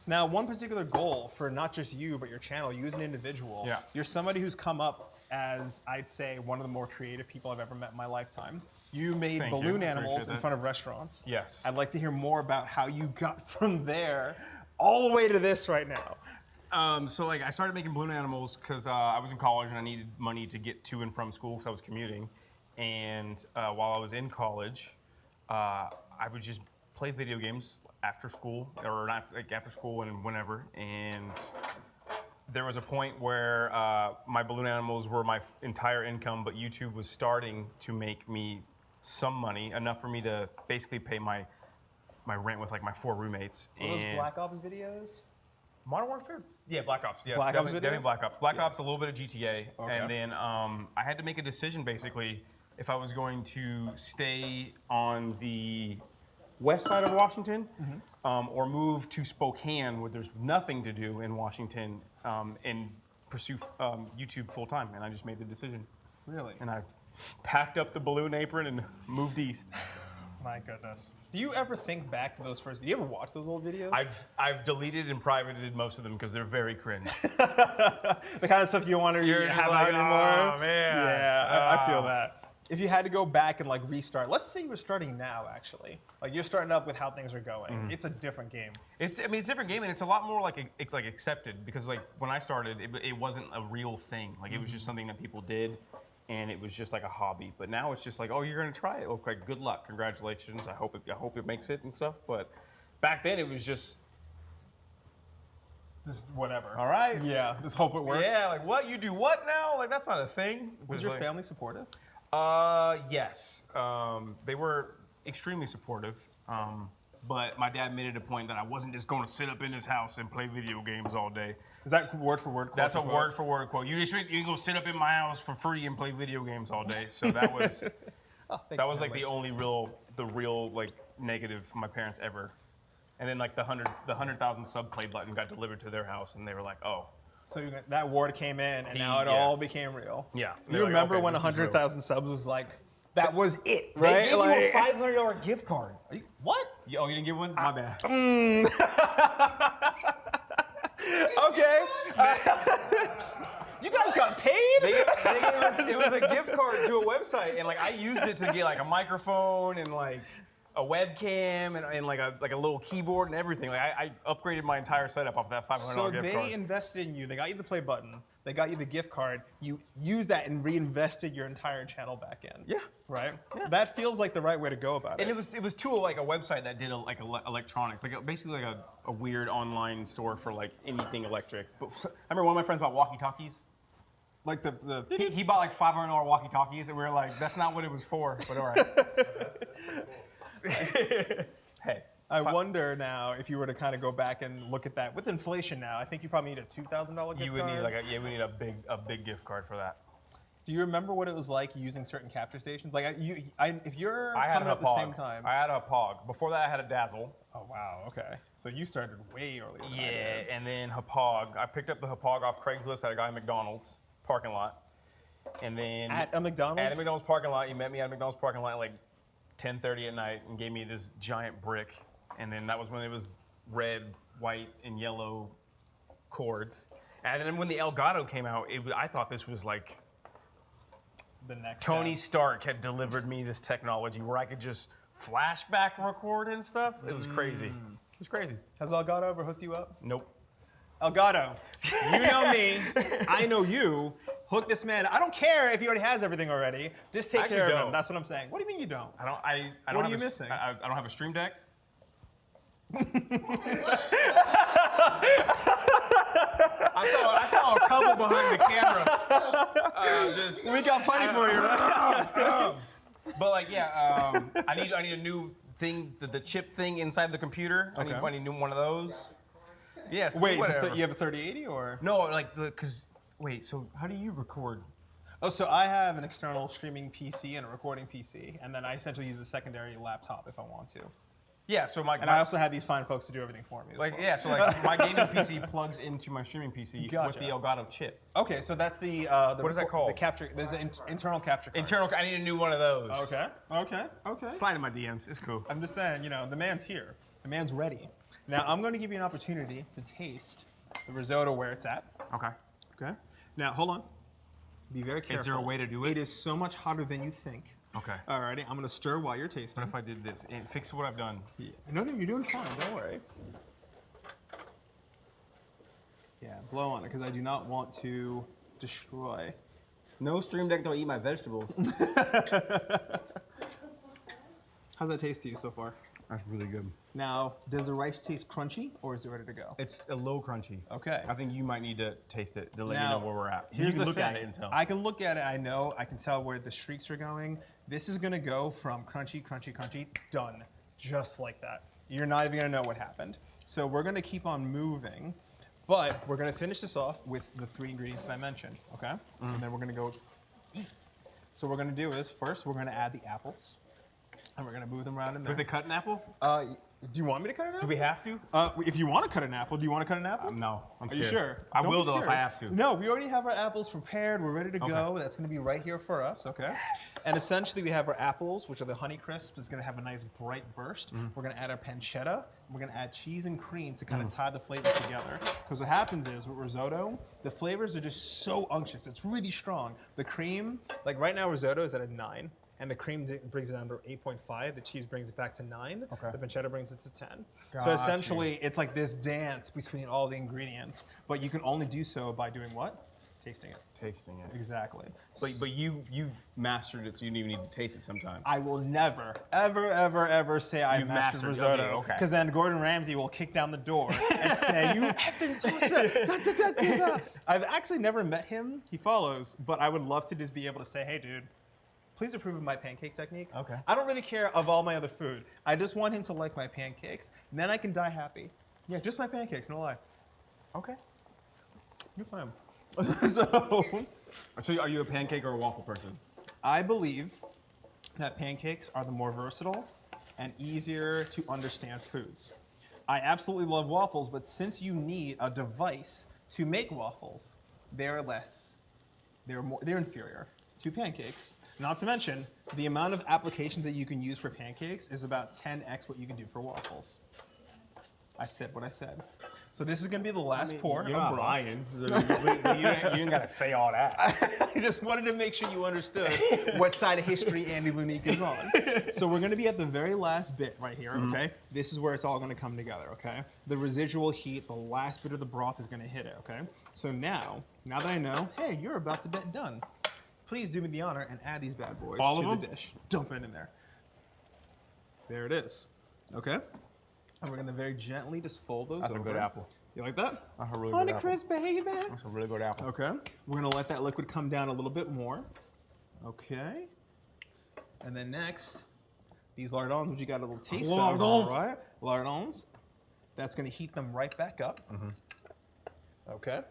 Speaker 1: Now, one particular goal for not just you, but your channel, you as an individual.
Speaker 3: Yeah.
Speaker 1: You're somebody who's come up as, I'd say, one of the more creative people I've ever met in my lifetime. You made
Speaker 3: Thank you.
Speaker 1: balloon
Speaker 3: I
Speaker 1: animals
Speaker 3: appreciate
Speaker 1: in
Speaker 3: that.
Speaker 1: front of restaurants.
Speaker 3: Yes.
Speaker 1: I'd like to hear more about how you got from there all the way to this right now.
Speaker 3: So like I started making balloon animals because I was in college and I needed money to get to and from school because I was commuting. And while I was in college, I would just play video games after school, or not like after school and whenever. And there was a point where my balloon animals were my entire income, but YouTube was starting to make me some money, enough for me to basically pay my rent with like my 4 roommates.
Speaker 1: Were those Black Ops videos?
Speaker 3: Modern Warfare? Yeah, Black Ops. Yes,
Speaker 1: Black Ops
Speaker 3: definitely
Speaker 1: videos?
Speaker 3: Black Ops. Black Ops, a little bit of GTA,
Speaker 1: Okay.
Speaker 3: and then I had to make a decision basically if I was going to stay on the west side of Washington or move to Spokane, where there's nothing to do in Washington, and pursue YouTube full time. And I just made the decision.
Speaker 1: Really?
Speaker 3: And I packed up the balloon apron and moved east.
Speaker 1: My goodness. Do you ever think back to those first? Do you ever watch those old videos?
Speaker 3: I've deleted and privated most of them because they're very cringe.
Speaker 1: The kind of stuff you don't want to have out anymore.
Speaker 3: Oh man.
Speaker 1: Yeah, I feel that. If you had to go back and like restart, let's say you were starting now, actually. Like you're starting up with how things are going. It's a different game.
Speaker 3: It's a different game, and it's a lot more like it's like accepted because like when I started, it wasn't a real thing. Like it was just something that people did, and it was just like a hobby. But now it's just like, oh, you're gonna try it. Okay, good luck, congratulations. I hope it makes it and stuff. But back then it was just
Speaker 1: whatever.
Speaker 3: all right.
Speaker 1: Yeah, just hope it works.
Speaker 3: Yeah, like what you do what now? Like that's not a thing.
Speaker 1: Was your family supportive?
Speaker 3: Yes. They were extremely supportive. But my dad made it a point that I wasn't just going to sit up in his house and play video games all day.
Speaker 1: Is that word for word?
Speaker 3: That's a word for word quote. You can go sit up in my house for free and play video games all day. So that was like the real like negative from my parents ever. And then like the 100,000 sub play button got delivered to their house, and they were like, oh.
Speaker 1: So that word came in, and now it all became real.
Speaker 3: Yeah.
Speaker 1: Do you remember when 100,000 subs was like, that was it, right?
Speaker 2: They gave you a $500 gift card.
Speaker 1: What?
Speaker 3: Oh, you didn't get one? My bad.
Speaker 1: Okay. You guys got paid?
Speaker 3: It was a gift card to a website, and like I used it to get like a microphone and like a webcam and like a little keyboard and everything. Like I upgraded my entire setup off that $500
Speaker 1: So
Speaker 3: gift card.
Speaker 1: they invested in you. They got you the play button. They got you the gift card. You used that and reinvested your entire channel back in.
Speaker 3: Yeah.
Speaker 1: Right?
Speaker 3: Yeah.
Speaker 1: That feels like the right way to go about it.
Speaker 3: And it was to like a website that did electronics, basically like a weird online store for like anything electric. But I remember one of my friends bought walkie-talkies.
Speaker 1: Like the
Speaker 3: he bought like $500 walkie-talkies, and we were like, that's not what it was for, but all right. Hey.
Speaker 1: I wonder now if you were to kind of go back and look at that with inflation now. I think you probably need a $2,000 gift card.
Speaker 3: You would need we need a big gift card for that.
Speaker 1: Do you remember what it was like using certain capture stations? Like if you're
Speaker 3: I had
Speaker 1: coming
Speaker 3: a
Speaker 1: up at the same time.
Speaker 3: I had a Hapog. Before that, I had a Dazzle.
Speaker 1: Oh wow, okay. So you started way earlier than I did.
Speaker 3: Yeah, and then Hapog. I picked up the Hapog off Craigslist at a guy at McDonald's parking lot, and then
Speaker 1: At a McDonald's?
Speaker 3: At a McDonald's parking lot, he met me at a McDonald's parking lot at like 10:30 at night and gave me this giant brick. And then that was when it was red, white, and yellow cords. And then when the Elgato came out, I thought this was like
Speaker 1: the next
Speaker 3: Tony
Speaker 1: step.
Speaker 3: Stark had delivered me this technology where I could just flashback record and stuff. It was crazy. It was crazy.
Speaker 1: Has Elgato ever hooked you up?
Speaker 3: Nope.
Speaker 1: Elgato, you know me, I know you. Hook this man. I don't care if he already has everything already. Just take care of him. That's what I'm saying. What do you mean you don't?
Speaker 3: I don't.
Speaker 1: What are you missing?
Speaker 3: I don't have a Stream Deck. I saw a couple behind the camera.
Speaker 1: We got plenty for you, right?
Speaker 3: But like, yeah, I need a new thing, the chip thing inside the computer.
Speaker 1: Okay.
Speaker 3: I need a new one of those. Yes.
Speaker 1: Wait,
Speaker 3: whatever.
Speaker 1: you have a 3080 or?
Speaker 3: No, like wait. So how do you record?
Speaker 1: Oh, so I have an external streaming PC and a recording PC, and then I essentially use the secondary laptop if I want to.
Speaker 3: Yeah, so
Speaker 1: I also have these fine folks to do everything for me.
Speaker 3: Like, yeah, so like my gaming PC plugs into my streaming PC with the Elgato chip.
Speaker 1: Okay, so that's the what
Speaker 3: is that called?
Speaker 1: The capture. There's an internal capture card.
Speaker 3: I need a new one of those.
Speaker 1: Okay.
Speaker 3: Slide in my DMs. It's cool.
Speaker 1: I'm just saying, the man's here. The man's ready. Now I'm going to give you an opportunity to taste the risotto where it's at. Okay. Now hold on. Be very careful.
Speaker 3: Is there a way to do it?
Speaker 1: It is so much hotter than you think.
Speaker 3: Okay.
Speaker 1: Alrighty, I'm gonna stir while you're tasting.
Speaker 3: What if I did this? Fix what I've done.
Speaker 1: Yeah. No, you're doing fine. Don't worry. Yeah, blow on it because I do not want to destroy.
Speaker 2: No Stream Deck, don't eat my vegetables.
Speaker 1: How's that taste to you so far?
Speaker 3: That's really good.
Speaker 1: Now, does the rice taste crunchy or is it ready to go?
Speaker 3: It's a little crunchy.
Speaker 1: Okay.
Speaker 3: I think you might need to taste it to let you know where we're at.
Speaker 1: Here's
Speaker 3: you can
Speaker 1: the
Speaker 3: look
Speaker 1: thing.
Speaker 3: at it and tell.
Speaker 1: I can look at it. I can tell where the streaks are going. This is gonna go from crunchy, done, just like that. You're not even gonna know what happened. So we're gonna keep on moving, but we're gonna finish this off with the 3 ingredients that I mentioned, okay? And then we're gonna go. So what we're gonna do is first we're gonna add the apples, and we're gonna move them around in there.
Speaker 3: Was they cut an apple?
Speaker 1: Do you want me to cut an apple?
Speaker 3: Do we have to?
Speaker 1: If you want to cut an apple, do you want to cut an apple?
Speaker 3: No, I'm
Speaker 1: Are
Speaker 3: scared.
Speaker 1: you sure?
Speaker 3: I
Speaker 1: Don't
Speaker 3: will
Speaker 1: be
Speaker 3: though if
Speaker 1: scared.
Speaker 3: I have to.
Speaker 1: No, we already have our apples prepared. We're ready to go. That's going to be right here for us, okay? And essentially, we have our apples, which are the Honey Crisp. It's going to have a nice bright burst. We're going to add our pancetta. We're going to add cheese and cream to kind of tie the flavors together. Because what happens is with risotto, the flavors are just so unctuous. It's really strong. The cream, like right now, risotto is at a 9. And the cream brings it down to 8.5. The cheese brings it back to 9.
Speaker 3: Okay.
Speaker 1: The pancetta brings it to 10. So essentially, it's like this dance between all the ingredients. But you can only do so by doing what? Tasting it.
Speaker 3: Tasting it.
Speaker 1: Exactly.
Speaker 3: But you've mastered it, so you don't even need to taste it sometimes.
Speaker 1: I will never, ever say I
Speaker 3: You've
Speaker 1: mastered
Speaker 3: mastered,
Speaker 1: risotto.
Speaker 3: okay.
Speaker 1: Because then Gordon Ramsay will kick down the door and say, you effing toss. I've actually never met him. He follows. But I would love to just be able to say, hey, dude, please approve of my pancake technique.
Speaker 3: Okay.
Speaker 1: I don't really care of all my other food. I just want him to like my pancakes. And then I can die happy. Yeah, just my pancakes, no lie.
Speaker 3: Okay.
Speaker 1: You're fine.
Speaker 3: So are you a pancake or a waffle person?
Speaker 1: I believe that pancakes are the more versatile and easier to understand foods. I absolutely love waffles, but since you need a device to make waffles, they're inferior to pancakes. Not to mention, the amount of applications that you can use for pancakes is about 10x what you can do for waffles. I said what I said. So this is gonna be the last pour
Speaker 3: You're
Speaker 1: of
Speaker 3: not
Speaker 1: broth.
Speaker 3: lying. You ain't gotta say all that.
Speaker 1: I just wanted to make sure you understood what side of history Andy Lunique is on. So we're gonna be at the very last bit right here, okay? This is where it's all gonna come together, okay? The residual heat, the last bit of the broth is gonna hit it, okay? So now that I know, hey, you're about to get done, please do me the honor and add these bad boys
Speaker 3: All
Speaker 1: to
Speaker 3: of
Speaker 1: the
Speaker 3: them?
Speaker 1: dish. Dump it in there. There it is, okay? And we're gonna very gently just fold those
Speaker 3: That's
Speaker 1: over.
Speaker 3: a good apple.
Speaker 1: You like that?
Speaker 3: That's a really
Speaker 1: Honey
Speaker 3: good apple.
Speaker 1: Crisp, baby.
Speaker 3: That's a really good apple.
Speaker 1: Okay, we're gonna let that liquid come down a little bit more. Okay, and then next, these lardons, which you got a little taste of, all right? Lardons, that's gonna heat them right back up. Okay,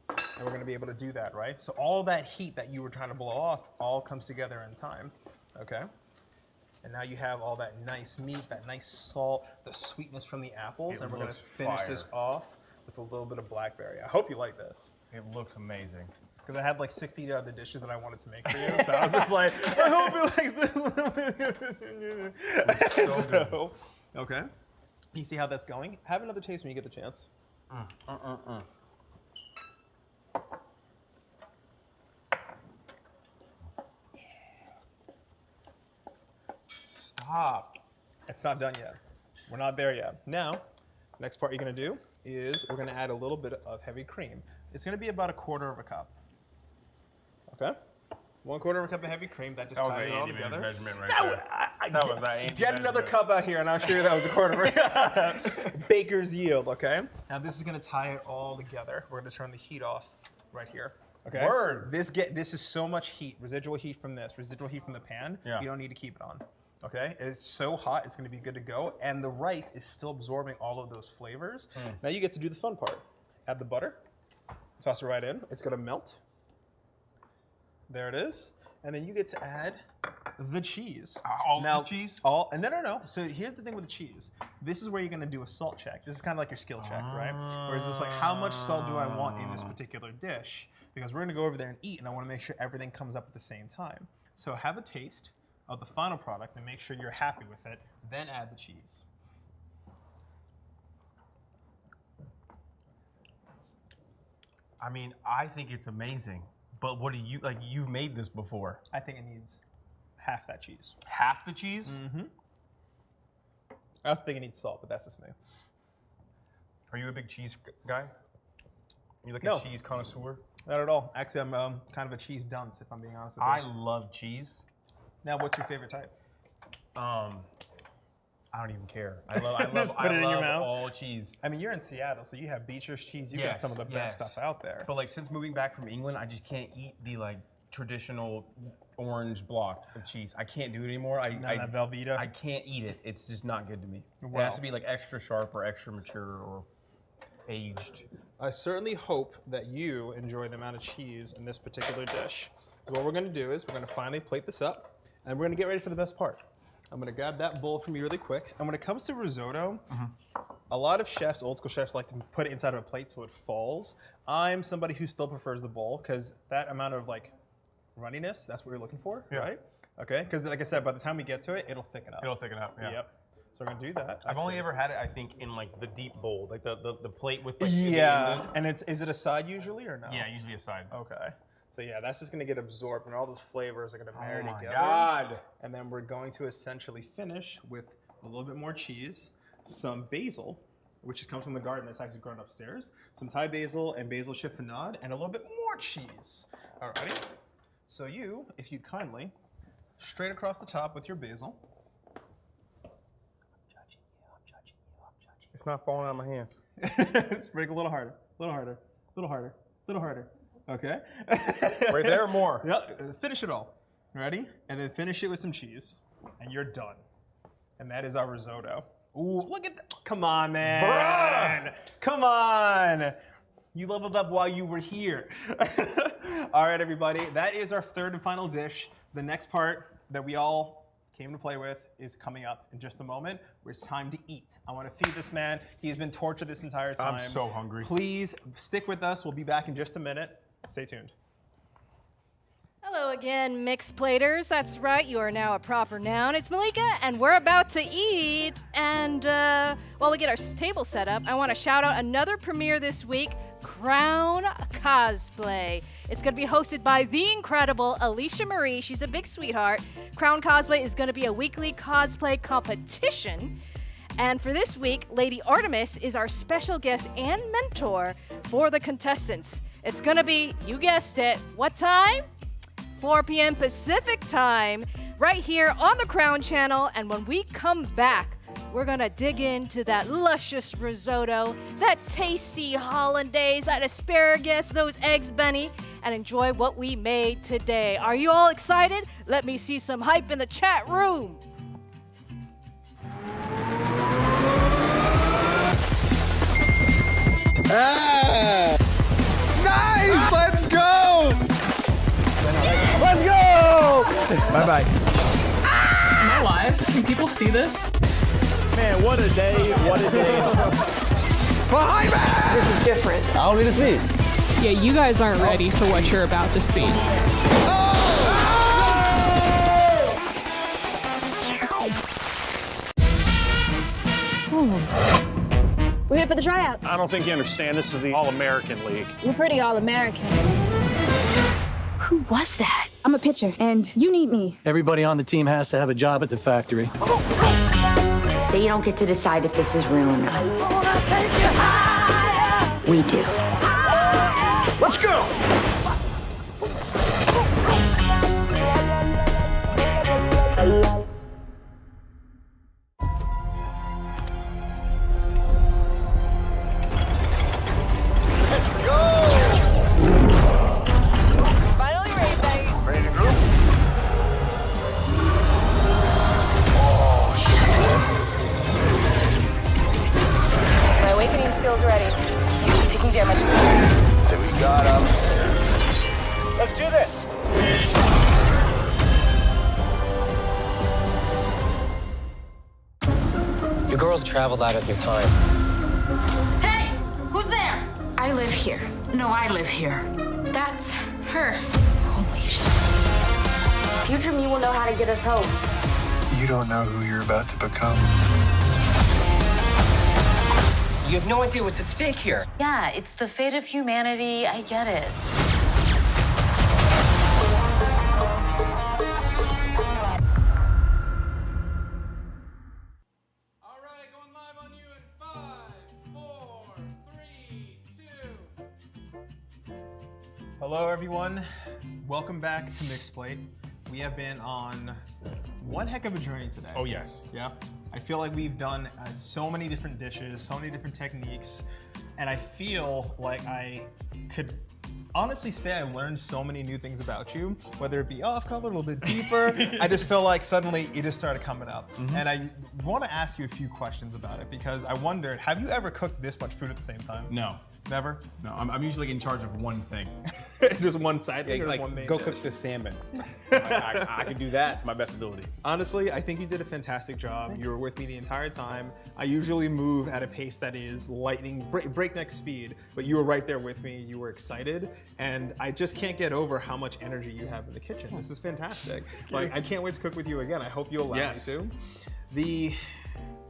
Speaker 1: and we're gonna be able to do that, right? So all that heat that you were trying to blow off all comes together in time, okay? And now you have all that nice meat, that nice salt, the sweetness from the apples, and we're gonna finish this off with a little bit of blackberry. I hope you like this.
Speaker 3: It looks amazing.
Speaker 1: Because I had like 60 other dishes that I wanted to make for you, so I was just like, I hope he likes this. So, okay. You see how that's going? Have another taste when you get the chance.
Speaker 3: Stop.
Speaker 1: It's not done yet. We're not there yet. Now, next part you're gonna do is we're gonna add a little bit of heavy cream. It's gonna be about 1/4 cup. Okay? 1/4 cup of heavy cream. That just ties it all together.
Speaker 3: Measurement right there. That was that Andy
Speaker 1: Get another
Speaker 3: measurement.
Speaker 1: cup out here, and I'll show you that was 1/4 baker's yield. Okay. Now this is gonna tie it all together. We're gonna turn the heat off right here. Okay.
Speaker 3: Word.
Speaker 1: This is so much heat, residual heat from this, residual heat from the pan.
Speaker 3: Yeah.
Speaker 1: You don't need to keep it on. Okay. It's so hot, it's gonna be good to go, and the rice is still absorbing all of those flavors. Now you get to do the fun part. Add the butter. Toss it right in. It's gonna melt. There it is. And then you get to add the cheese.
Speaker 3: All the cheese?
Speaker 1: No. So here's the thing with the cheese. This is where you're gonna do a salt check. This is kind of like your skill check, right? Whereas it's like, how much salt do I want in this particular dish? Because we're gonna go over there and eat, and I wanna make sure everything comes up at the same time. So have a taste of the final product and make sure you're happy with it, then add the cheese.
Speaker 3: I mean, I think it's amazing. But what do you, like, you've made this before.
Speaker 1: I think it needs half that cheese.
Speaker 3: Half the cheese?
Speaker 1: I also think it needs salt, but that's just me.
Speaker 3: Are you a big cheese guy? You like
Speaker 1: No.
Speaker 3: a cheese connoisseur?
Speaker 1: Not at all. Actually, I'm kind of a cheese dunce, if I'm being honest with you.
Speaker 3: I love cheese.
Speaker 1: Now, what's your favorite type?
Speaker 3: I don't even care. I love
Speaker 1: Just put it in your mouth?
Speaker 3: all cheese.
Speaker 1: I mean, you're in Seattle, so you have Beecher's cheese. You got some of the best stuff out there.
Speaker 3: But like since moving back from England, I just can't eat the like traditional orange block of cheese. I can't do it anymore.
Speaker 1: That Velveeta?
Speaker 3: I can't eat it. It's just not good to me. It
Speaker 1: Wow.
Speaker 3: has to be like extra sharp or extra mature or aged.
Speaker 1: I certainly hope that you enjoy the amount of cheese in this particular dish. So what we're gonna do is we're gonna finally plate this up, and we're gonna get ready for the best part. I'm gonna grab that bowl from you really quick. And when it comes to risotto, a lot of chefs, old school chefs, like to put it inside of a plate so it falls. I'm somebody who still prefers the bowl because that amount of like runniness, that's what you're looking for, right? Okay, because like I said, by the time we get to it, it'll thicken up.
Speaker 3: It'll thicken up, yeah.
Speaker 1: Yep. So we're gonna do that.
Speaker 3: I've only ever had it, I think, in like the deep bowl, like the plate with like
Speaker 1: and is it a side usually or no?
Speaker 3: Yeah, usually a side.
Speaker 1: Okay. So yeah, that's just gonna get absorbed and all those flavors are gonna marry together.
Speaker 2: God.
Speaker 1: And then we're going to essentially finish with a little bit more cheese, some basil, which comes from the garden that's actually grown upstairs, some Thai basil and basil chiffonade, and a little bit more cheese. Alrighty. So you, if you'd kindly, straight across the top with your basil.
Speaker 2: It's not falling out of my hands.
Speaker 1: Sprinkle a little harder, a little harder, a little harder, a little harder. Okay.
Speaker 2: Right there or more?
Speaker 1: Yep. Finish it all. Ready? And then finish it with some cheese. And you're done. And that is our risotto. Ooh, look at that. Come on, man. Bruh. Come on. You leveled up while you were here. All right, everybody. That is our third and final dish. The next part that we all came to play with is coming up in just a moment, where it's time to eat. I want to feed this man. He has been tortured this entire time.
Speaker 3: I'm so hungry.
Speaker 1: Please stick with us. We'll be back in just a minute. Stay tuned.
Speaker 5: Hello again, mixed platers. That's right, you are now a proper noun. It's Malika, and we're about to eat. And while we get our table set up, I want to shout out another premiere this week, Crown Cosplay. It's going to be hosted by the incredible Alicia Marie. She's a big sweetheart. Crown Cosplay is going to be a weekly cosplay competition. And for this week, Lady Artemis is our special guest and mentor for the contestants. It's going to be, you guessed it, what time? 4 p.m. Pacific time, right here on the Crown Channel. And when we come back, we're gonna dig into that luscious risotto, that tasty hollandaise, that asparagus, those eggs Benny, and enjoy what we made today. Are you all excited? Let me see some hype in the chat room.
Speaker 1: Nice! Let's go!
Speaker 4: Let's go! Bye-bye.
Speaker 6: Am I live? Can people see this?
Speaker 4: Man, what a day, what a day.
Speaker 1: Behind me!
Speaker 4: This is different. I don't need to see.
Speaker 6: Yeah, you guys aren't ready for what you're about to see.
Speaker 10: We're here for the tryouts.
Speaker 11: I don't think you understand. This is the All-American League.
Speaker 10: We're pretty all-American.
Speaker 7: Who was that?
Speaker 10: I'm a pitcher, and you need me.
Speaker 12: Everybody on the team has to have a job at the factory.
Speaker 7: They don't get to decide if this is real or not. We do.
Speaker 11: Let's go!
Speaker 13: Traveled out of your time.
Speaker 7: Hey! Who's there? I live here. No, I live here. That's her. Holy shit. Future me will know how to get us home.
Speaker 14: You don't know who you're about to become.
Speaker 13: You have no idea what's at stake here.
Speaker 15: Yeah, it's the fate of humanity. I get it.
Speaker 1: Hello, everyone. Welcome back to Mixed Plate. We have been on one heck of a journey today.
Speaker 2: Oh, yes.
Speaker 1: Yeah. I feel like we've done so many different dishes, so many different techniques, and I feel like I could honestly say I learned so many new things about you, whether it be off-color, a little bit deeper. I just feel like suddenly it just started coming up. And I want to ask you a few questions about it because I wondered, have you ever cooked this much food at the same time?
Speaker 3: No.
Speaker 1: Never?
Speaker 2: No, I'm usually in charge of one thing.
Speaker 1: Just one side thing or just
Speaker 2: like,
Speaker 1: one main
Speaker 2: go
Speaker 1: dish?
Speaker 2: cook this salmon. I can do that to my best ability.
Speaker 1: Honestly, I think you did a fantastic job. You were with me the entire time. I usually move at a pace that is breakneck speed, but you were right there with me. You were excited, and I just can't get over how much energy you have in the kitchen. This is fantastic. Like, I can't wait to cook with you again. I hope you allow me to.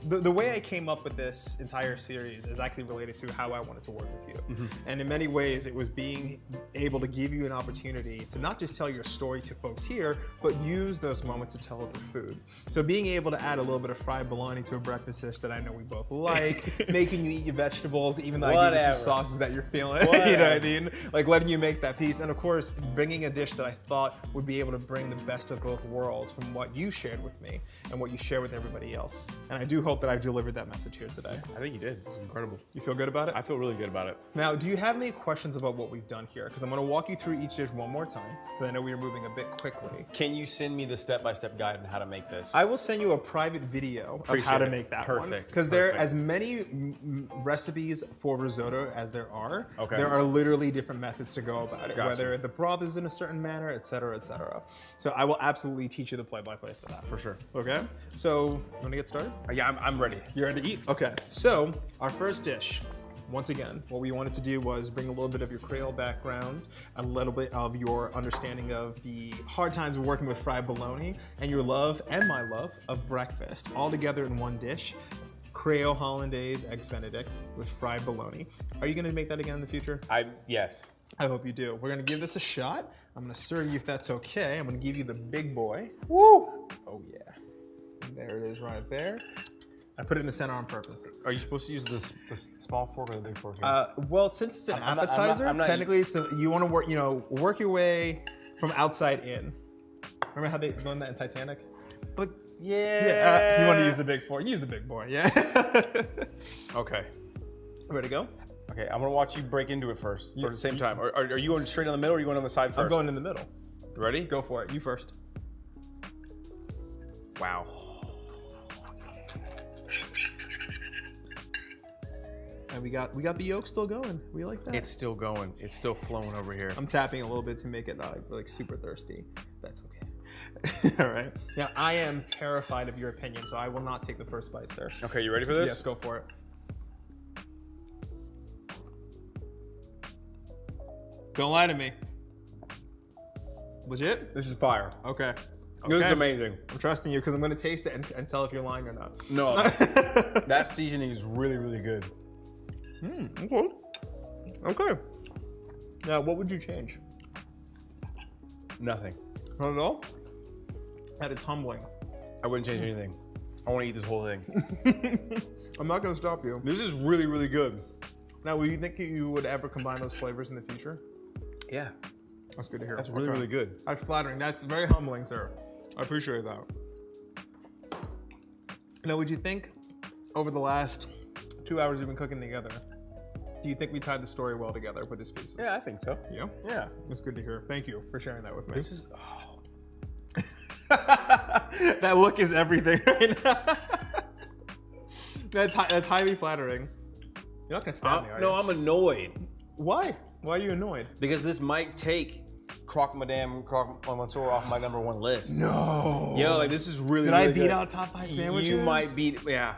Speaker 1: The way I came up with this entire series is actually related to how I wanted to work with you. And in many ways, it was being able to give you an opportunity to not just tell your story to folks here, but use those moments to tell other food. So being able to add a little bit of fried bologna to a breakfast dish that I know we both like, making you eat your vegetables, even though I gave you some sauces that you're feeling, you know what I mean? Like letting you make that piece. And of course, bringing a dish that I thought would be able to bring the best of both worlds from what you shared with me and what you share with everybody else. And I do hope that I've delivered that message here today.
Speaker 2: I think you did. This is incredible.
Speaker 1: You feel good about it?
Speaker 2: I feel really good about it.
Speaker 1: Now, do you have any questions about what we've done here? Because I'm going to walk you through each dish one more time, because I know we are moving a bit quickly.
Speaker 2: Can you send me the step-by-step guide on how to make this?
Speaker 1: I will send you a private video of how to make that one.
Speaker 2: Perfect.
Speaker 1: Because there are as many recipes for risotto as there are.
Speaker 2: Okay.
Speaker 1: There are literally different methods to go about it,
Speaker 2: Gotcha.
Speaker 1: whether the broth is in a certain manner, et cetera, et cetera. So I will absolutely teach you the play-by-play for that.
Speaker 2: For sure.
Speaker 1: Okay? So, you want to get started?
Speaker 2: Yeah, I'm ready.
Speaker 1: You're ready to eat? Okay. So, our first dish. Once again, what we wanted to do was bring a little bit of your Creole background, a little bit of your understanding of the hard times of working with fried bologna, and your love and my love of breakfast, all together in one dish. Creole Hollandaise Eggs Benedict with fried bologna. Are you gonna make that again in the future?
Speaker 2: Yes.
Speaker 1: I hope you do. We're gonna give this a shot. I'm gonna serve you if that's okay. I'm gonna give you the big boy. Woo! Oh yeah. And there it is right there. I put it in the center on purpose.
Speaker 2: Are you supposed to use the small fork or the big fork here?
Speaker 1: Well, since it's an appetizer, technically it's you want to work, work your way from outside in. Remember how they learned that in Titanic?
Speaker 2: But yeah.
Speaker 1: You want to use the big fork. Use the big boy, yeah.
Speaker 2: Okay.
Speaker 1: Ready to go?
Speaker 2: Okay, I'm gonna watch you break into it first, or at the same time. Are you going straight on the middle or are you going on the side first?
Speaker 1: I'm going in the middle.
Speaker 2: Ready?
Speaker 1: Go for it. You first.
Speaker 2: Wow.
Speaker 1: And we got the yolk still going. We like that.
Speaker 2: It's still going. It's still flowing over here.
Speaker 1: I'm tapping a little bit to make it like super thirsty. That's okay. All right. Now I am terrified of your opinion, so I will not take the first bite, sir.
Speaker 2: Okay, you ready for this?
Speaker 1: Yes, go for it. Don't lie to me. Legit?
Speaker 2: This is fire.
Speaker 1: Okay.
Speaker 2: This is amazing.
Speaker 1: I'm trusting you because I'm going to taste it and tell if you're lying or not.
Speaker 2: No, that seasoning is really, really good.
Speaker 1: Okay. Okay. Now, what would you change?
Speaker 2: Nothing.
Speaker 1: Not at all? That is humbling.
Speaker 2: I wouldn't change anything. I want to eat this whole thing.
Speaker 1: I'm not going to stop you.
Speaker 2: This is really, really good.
Speaker 1: Now, would you think you would ever combine those flavors in the future?
Speaker 2: Yeah.
Speaker 1: That's good to hear.
Speaker 2: That's really, really good.
Speaker 1: That's flattering. That's very humbling, sir. I appreciate that. Now, would you think over the last 2 hours we've been cooking together, do you think we tied the story well together with these pieces?
Speaker 2: Yeah, I think so.
Speaker 1: Yeah?
Speaker 2: Yeah.
Speaker 1: That's good to hear. Thank you for sharing that with me.
Speaker 2: This is,
Speaker 1: that look is everything right now. That's highly flattering. You're not gonna stab me, are you?
Speaker 2: No, I'm annoyed.
Speaker 1: Why? Why are you annoyed?
Speaker 2: Because this might take Croque Monsieur off my #1 list.
Speaker 1: No.
Speaker 2: Yo, like this is really,
Speaker 1: Did
Speaker 2: really
Speaker 1: I beat
Speaker 2: good.
Speaker 1: out top 5 sandwiches?
Speaker 2: You might beat, yeah.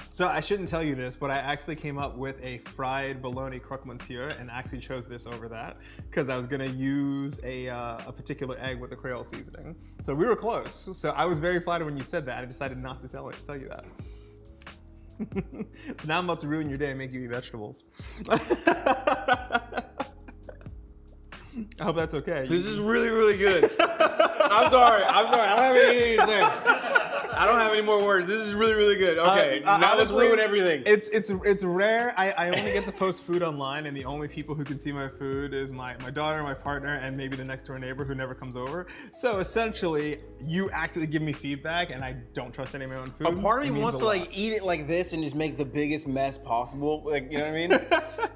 Speaker 1: So I shouldn't tell you this, but I actually came up with a fried bologna croque monsieur and actually chose this over that because I was gonna use a particular egg with a Creole seasoning. So we were close. So I was very flattered when you said that. I decided not to tell you that. So now I'm about to ruin your day and make you eat vegetables. I hope that's okay.
Speaker 2: This is really, really good. I'm sorry. I don't have anything to say. I don't have any more words. This is really, really good. Okay, now let's
Speaker 1: honestly,
Speaker 2: ruin everything.
Speaker 1: It's rare. I only get to post food online, and the only people who can see my food is my daughter, my partner, and maybe the next door neighbor who never comes over. So essentially, you actually give me feedback, and I don't trust any of my own food.
Speaker 2: A part of
Speaker 1: It
Speaker 2: me
Speaker 1: means
Speaker 2: wants
Speaker 1: a
Speaker 2: to
Speaker 1: lot.
Speaker 2: like eat it like this and just make the biggest mess possible. Like, you know what I mean?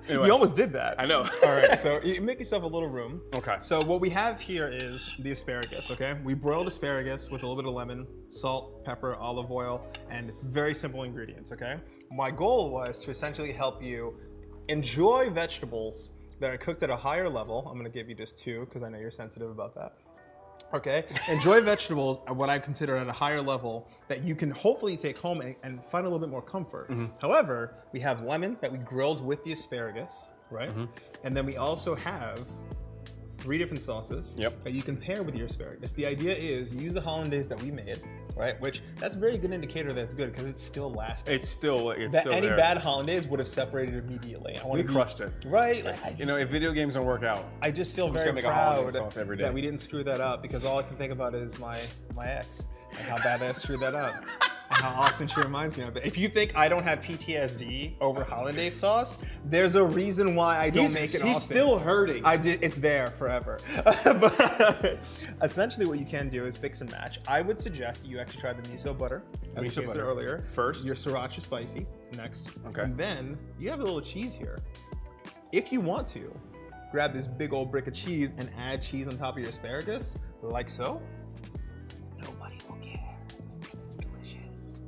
Speaker 2: Anyway.
Speaker 1: You almost did that.
Speaker 2: I know.
Speaker 1: All right, so you make yourself a little room.
Speaker 2: Okay.
Speaker 1: So what we have here is the asparagus, okay? We broiled asparagus with a little bit of lemon, salt, pepper, olive oil, and very simple ingredients, okay? My goal was to essentially help you enjoy vegetables that are cooked at a higher level. I'm gonna give you just 2 because I know you're sensitive about that. Okay, enjoy vegetables at what I consider at a higher level that you can hopefully take home and find a little bit more comfort. However, we have lemon that we grilled with the asparagus, right? And then we also have 3 different sauces that you can pair with your asparagus. The idea is you use the hollandaise that we made, right? Which that's a very good indicator that it's good because it's still lasting.
Speaker 2: It's still
Speaker 1: Any
Speaker 2: there.
Speaker 1: bad hollandaise would have separated immediately.
Speaker 2: We crushed it.
Speaker 1: Right?
Speaker 2: You know, if video games don't work out,
Speaker 1: I just feel
Speaker 2: I'm just
Speaker 1: very
Speaker 2: gonna make a hollandaise
Speaker 1: proud
Speaker 2: sauce every day.
Speaker 1: that we didn't screw that up because all I can think about is my ex and how bad I screwed that up. And how often she reminds me of it. If you think I don't have PTSD over hollandaise sauce, there's a reason why I don't make it often.
Speaker 2: He's still hurting.
Speaker 1: It's there forever. But essentially what you can do is mix and match. I would suggest that you actually try the miso butter. As we tasted earlier.
Speaker 2: First.
Speaker 1: Your sriracha spicy next.
Speaker 2: Okay.
Speaker 1: And then you have a little cheese here. If you want to, grab this big old brick of cheese and add cheese on top of your asparagus, like so. Nobody will care because it's delicious.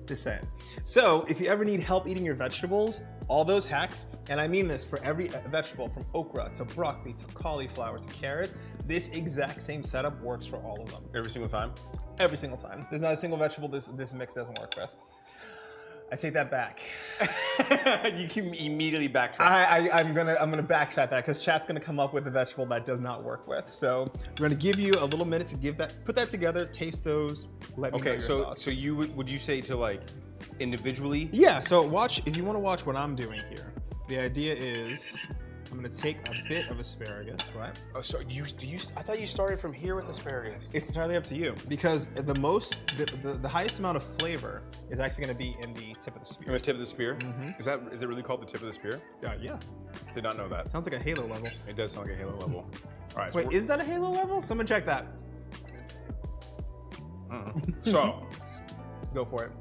Speaker 1: Just saying. So if you ever need help eating your vegetables, all those hacks, and I mean this for every vegetable from okra to broccoli to cauliflower to carrots, this exact same setup works for all of them.
Speaker 2: Every single time?
Speaker 1: Every single time. There's not a single vegetable this mix doesn't work with. I take that back.
Speaker 2: You can immediately backtrack.
Speaker 1: I'm gonna backtrack that because chat's gonna come up with a vegetable that does not work with. So we're gonna give you a little minute to put that together, taste those. Let me know your thoughts.
Speaker 2: So would you say to like individually?
Speaker 1: Yeah. So if you want to watch what I'm doing here, the idea is I'm gonna take a bit of asparagus, right?
Speaker 2: Oh, so I thought you started from here with asparagus.
Speaker 1: It's entirely up to you because the highest amount of flavor is actually gonna be in the tip of the spear.
Speaker 2: In the tip of the spear? Is it really called the tip of the spear?
Speaker 1: Yeah.
Speaker 2: Did not know that.
Speaker 1: Sounds like a Halo level.
Speaker 2: It does sound like a Halo level. All right.
Speaker 1: Wait, is that a Halo level? Someone check that.
Speaker 2: So,
Speaker 1: go for it.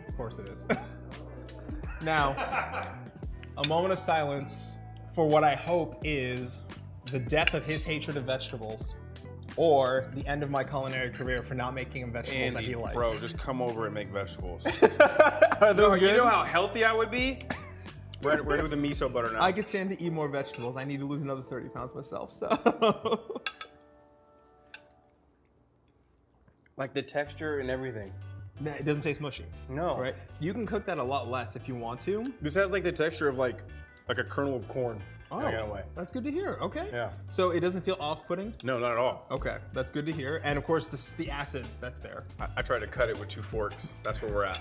Speaker 1: Of course it is. Now, a moment of silence for what I hope is the death of his hatred of vegetables or the end of my culinary career for not making him vegetables that he likes.
Speaker 2: Bro, just come over and make vegetables.
Speaker 1: Are those good?
Speaker 2: You know how healthy I would be? We're doing the miso butter now.
Speaker 1: I can stand to eat more vegetables. I need to lose another 30 pounds myself, so.
Speaker 2: Like the texture and everything.
Speaker 1: It doesn't taste mushy.
Speaker 2: No.
Speaker 1: Right? You can cook that a lot less if you want to.
Speaker 2: This has like the texture of like a kernel of corn.
Speaker 1: Oh,
Speaker 2: in a way.
Speaker 1: That's good to hear. Okay.
Speaker 2: Yeah.
Speaker 1: So it doesn't feel off-putting?
Speaker 2: No, not at all.
Speaker 1: Okay, that's good to hear. And of course, the acid that's there.
Speaker 2: I tried to cut it with 2 forks. That's where we're at.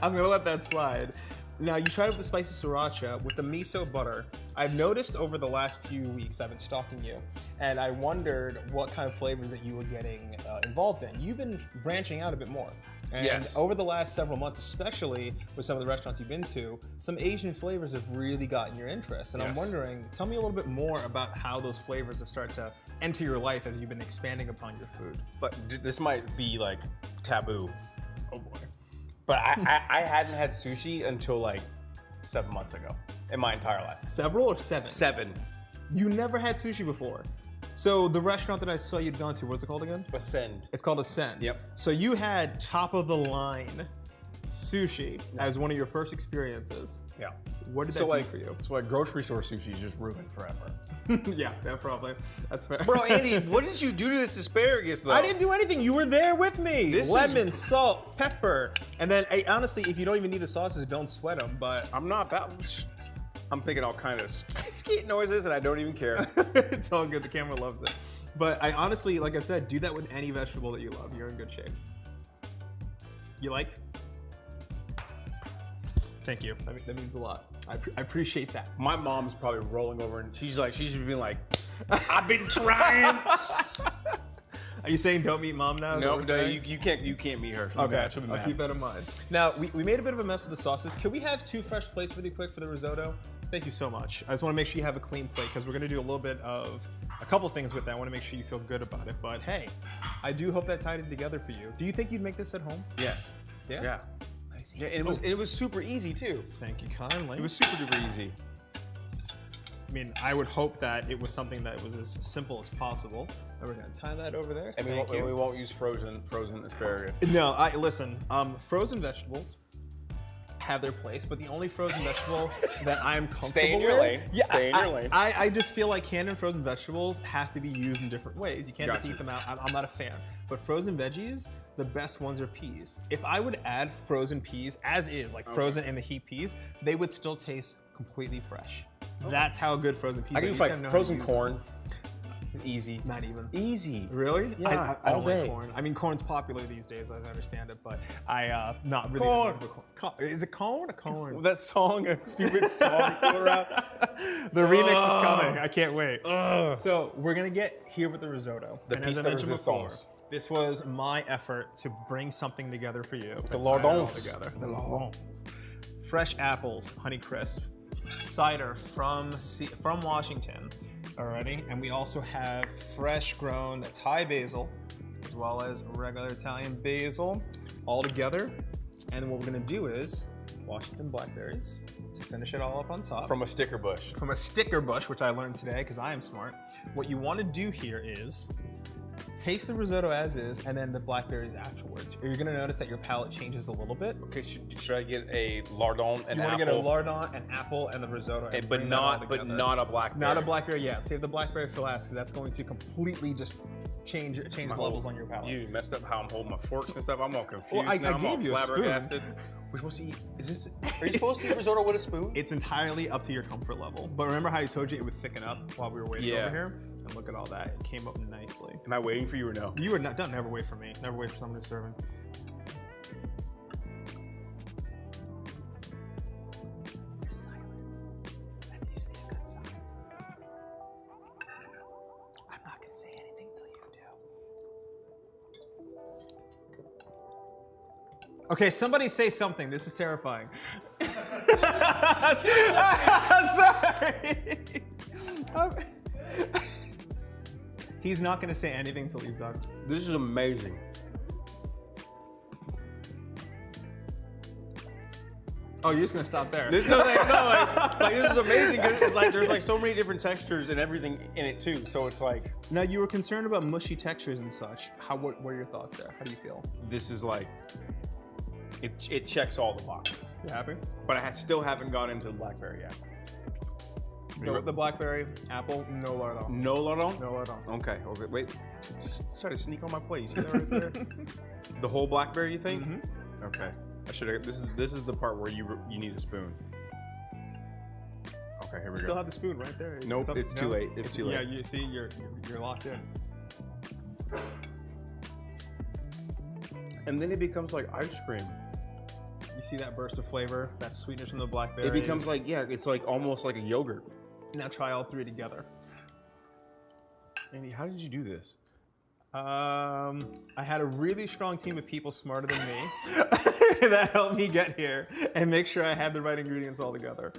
Speaker 1: I'm gonna let that slide. Now, you tried it with the spicy sriracha, with the miso butter. I've noticed over the last few weeks, I've been stalking you, and I wondered what kind of flavors that you were getting involved in. You've been branching out a bit more. And
Speaker 2: yes.
Speaker 1: Over the last several months, especially with some of the restaurants you've been to, some Asian flavors have really gotten your interest. And I'm wondering, tell me a little bit more about how those flavors have started to enter your life as you've been expanding upon your food.
Speaker 2: But this might be like taboo.
Speaker 1: Oh boy.
Speaker 2: But I hadn't had sushi until like 7 months ago in my entire life.
Speaker 1: Several or 7?
Speaker 2: 7.
Speaker 1: You never had sushi before. So the restaurant that I saw you'd gone to, what's it called again?
Speaker 2: Ascend.
Speaker 1: It's called Ascend.
Speaker 2: Yep.
Speaker 1: So you had top of the line sushi as one of your first experiences.
Speaker 2: Yeah.
Speaker 1: What did that do for you?
Speaker 2: So like grocery store sushi is just ruined forever.
Speaker 1: Yeah, probably. That's fair.
Speaker 2: Bro, Andy, what did you do to this asparagus though?
Speaker 1: I didn't do anything. You were there with me. Lemon, salt, pepper. And then honestly, if you don't even need the sauces, don't sweat them. But
Speaker 2: I'm not that much. I'm thinking all kind of skeet noises and I don't even care.
Speaker 1: It's all good. The camera loves it. But I honestly, like I said, do that with any vegetable that you love. You're in good shape. You like? Thank you. That means a lot. I appreciate that.
Speaker 2: My mom's probably rolling over and she's just being like, I've been trying.
Speaker 1: Are you saying don't meet mom now?
Speaker 2: No, you can't meet her. She'll be mad. She'll be mad.
Speaker 1: I'll keep that in mind. Now, we made a bit of a mess with the sauces. Can we have 2 fresh plates really quick for the risotto? Thank you so much. I just want to make sure you have a clean plate because we're going to do a couple things with that. I want to make sure you feel good about it. But hey, I do hope that tied it together for you. Do you think you'd make this at home?
Speaker 2: Yes.
Speaker 1: Yeah?
Speaker 2: Yeah. Nice. Yeah, and it was super easy too.
Speaker 1: Thank you kindly.
Speaker 2: It was super duper easy.
Speaker 1: I mean, I would hope that it was something that was as simple as possible. And we're gonna tie that over there.
Speaker 2: And we won't use frozen asparagus.
Speaker 1: No, listen. Frozen vegetables have their place, but the only frozen vegetable that I'm comfortable
Speaker 2: Stay in your
Speaker 1: with,
Speaker 2: lane. Stay in your lane.
Speaker 1: I just feel like canned and frozen vegetables have to be used in different ways. You can't just eat them out. I'm not a fan. But frozen veggies, the best ones are peas. If I would add frozen peas as is, like frozen in the heat peas, they would still taste completely fresh. That's how good frozen peas are.
Speaker 2: I can use like frozen corn. Easy.
Speaker 1: Not even.
Speaker 2: Easy.
Speaker 1: Really?
Speaker 2: Yeah,
Speaker 1: I don't
Speaker 2: all day.
Speaker 1: like corn. I mean, corn's popular these days, as I understand it, but I not really.
Speaker 2: Corn.
Speaker 1: Is it corn or corn?
Speaker 2: That song, that stupid song going around.
Speaker 1: The remix is coming. I can't wait. So we're gonna get here with the risotto. And as I mentioned before, this was my effort to bring something together for you.
Speaker 2: The lardons.
Speaker 1: Together. The lardons. Fresh apples, Honeycrisp, cider from Washington. Alrighty, and we also have fresh grown Thai basil, as well as regular Italian basil, all together. And what we're gonna do is Washington blackberries to finish it all up on top.
Speaker 2: From a sticker bush.
Speaker 1: From a sticker bush, which I learned today because I am smart. What you want to do here is taste the risotto as is, and then the blackberries afterwards. You're gonna notice that your palate changes a little bit.
Speaker 2: Okay, should I get a lardon and apple?
Speaker 1: You want to get a lardon, an apple, and the risotto, and
Speaker 2: but not a blackberry.
Speaker 1: Not a blackberry. Yeah, save the blackberry for last, because that's going to completely just change the levels on your palate.
Speaker 2: You messed up how I'm holding my forks and stuff. I'm all confused.
Speaker 1: Well, I
Speaker 2: now.
Speaker 1: gave you a spoon.
Speaker 2: We're supposed to eat. Are you supposed to eat risotto with a spoon?
Speaker 1: It's entirely up to your comfort level. But remember how I told you it would thicken up while we were waiting over here? And look at all that. It came up nicely.
Speaker 2: Am I waiting for you or no?
Speaker 1: You were not. Don't never wait for me. Never wait for someone who's serving. There's silence. That's usually a good sign. I'm not gonna say anything until you do. Okay, somebody say something. This is terrifying. Sorry. He's not gonna say anything until he's done.
Speaker 2: This is amazing.
Speaker 1: Oh, you're just gonna stop there?
Speaker 2: This, like this is amazing because it's like there's like so many different textures and everything in it too. So it's like.
Speaker 1: Now you were concerned about mushy textures and such. What are your thoughts there? How do you feel?
Speaker 2: This is like. It checks all the boxes.
Speaker 1: You happy?
Speaker 2: But I still haven't gone into the blackberry yet.
Speaker 1: Go with the blackberry, apple, no lardon.
Speaker 2: No lardon?
Speaker 1: No lardon.
Speaker 2: Okay, wait. Try to sneak on my plate. You see that right there? The whole blackberry, you think? Mm-hmm. Okay. I should have. This is the part where you need a spoon. Okay, here we go.
Speaker 1: Still have the spoon right there.
Speaker 2: Nope, it's too late. It's too late.
Speaker 1: Yeah, you see, you're locked in.
Speaker 2: And then it becomes like ice cream.
Speaker 1: You see that burst of flavor, that sweetness from the blackberries.
Speaker 2: It becomes like, it's like almost like a yogurt.
Speaker 1: Now try all three together.
Speaker 2: Andy, how did you do this?
Speaker 1: I had a really strong team of people smarter than me that helped me get here and make sure I had the right ingredients all together.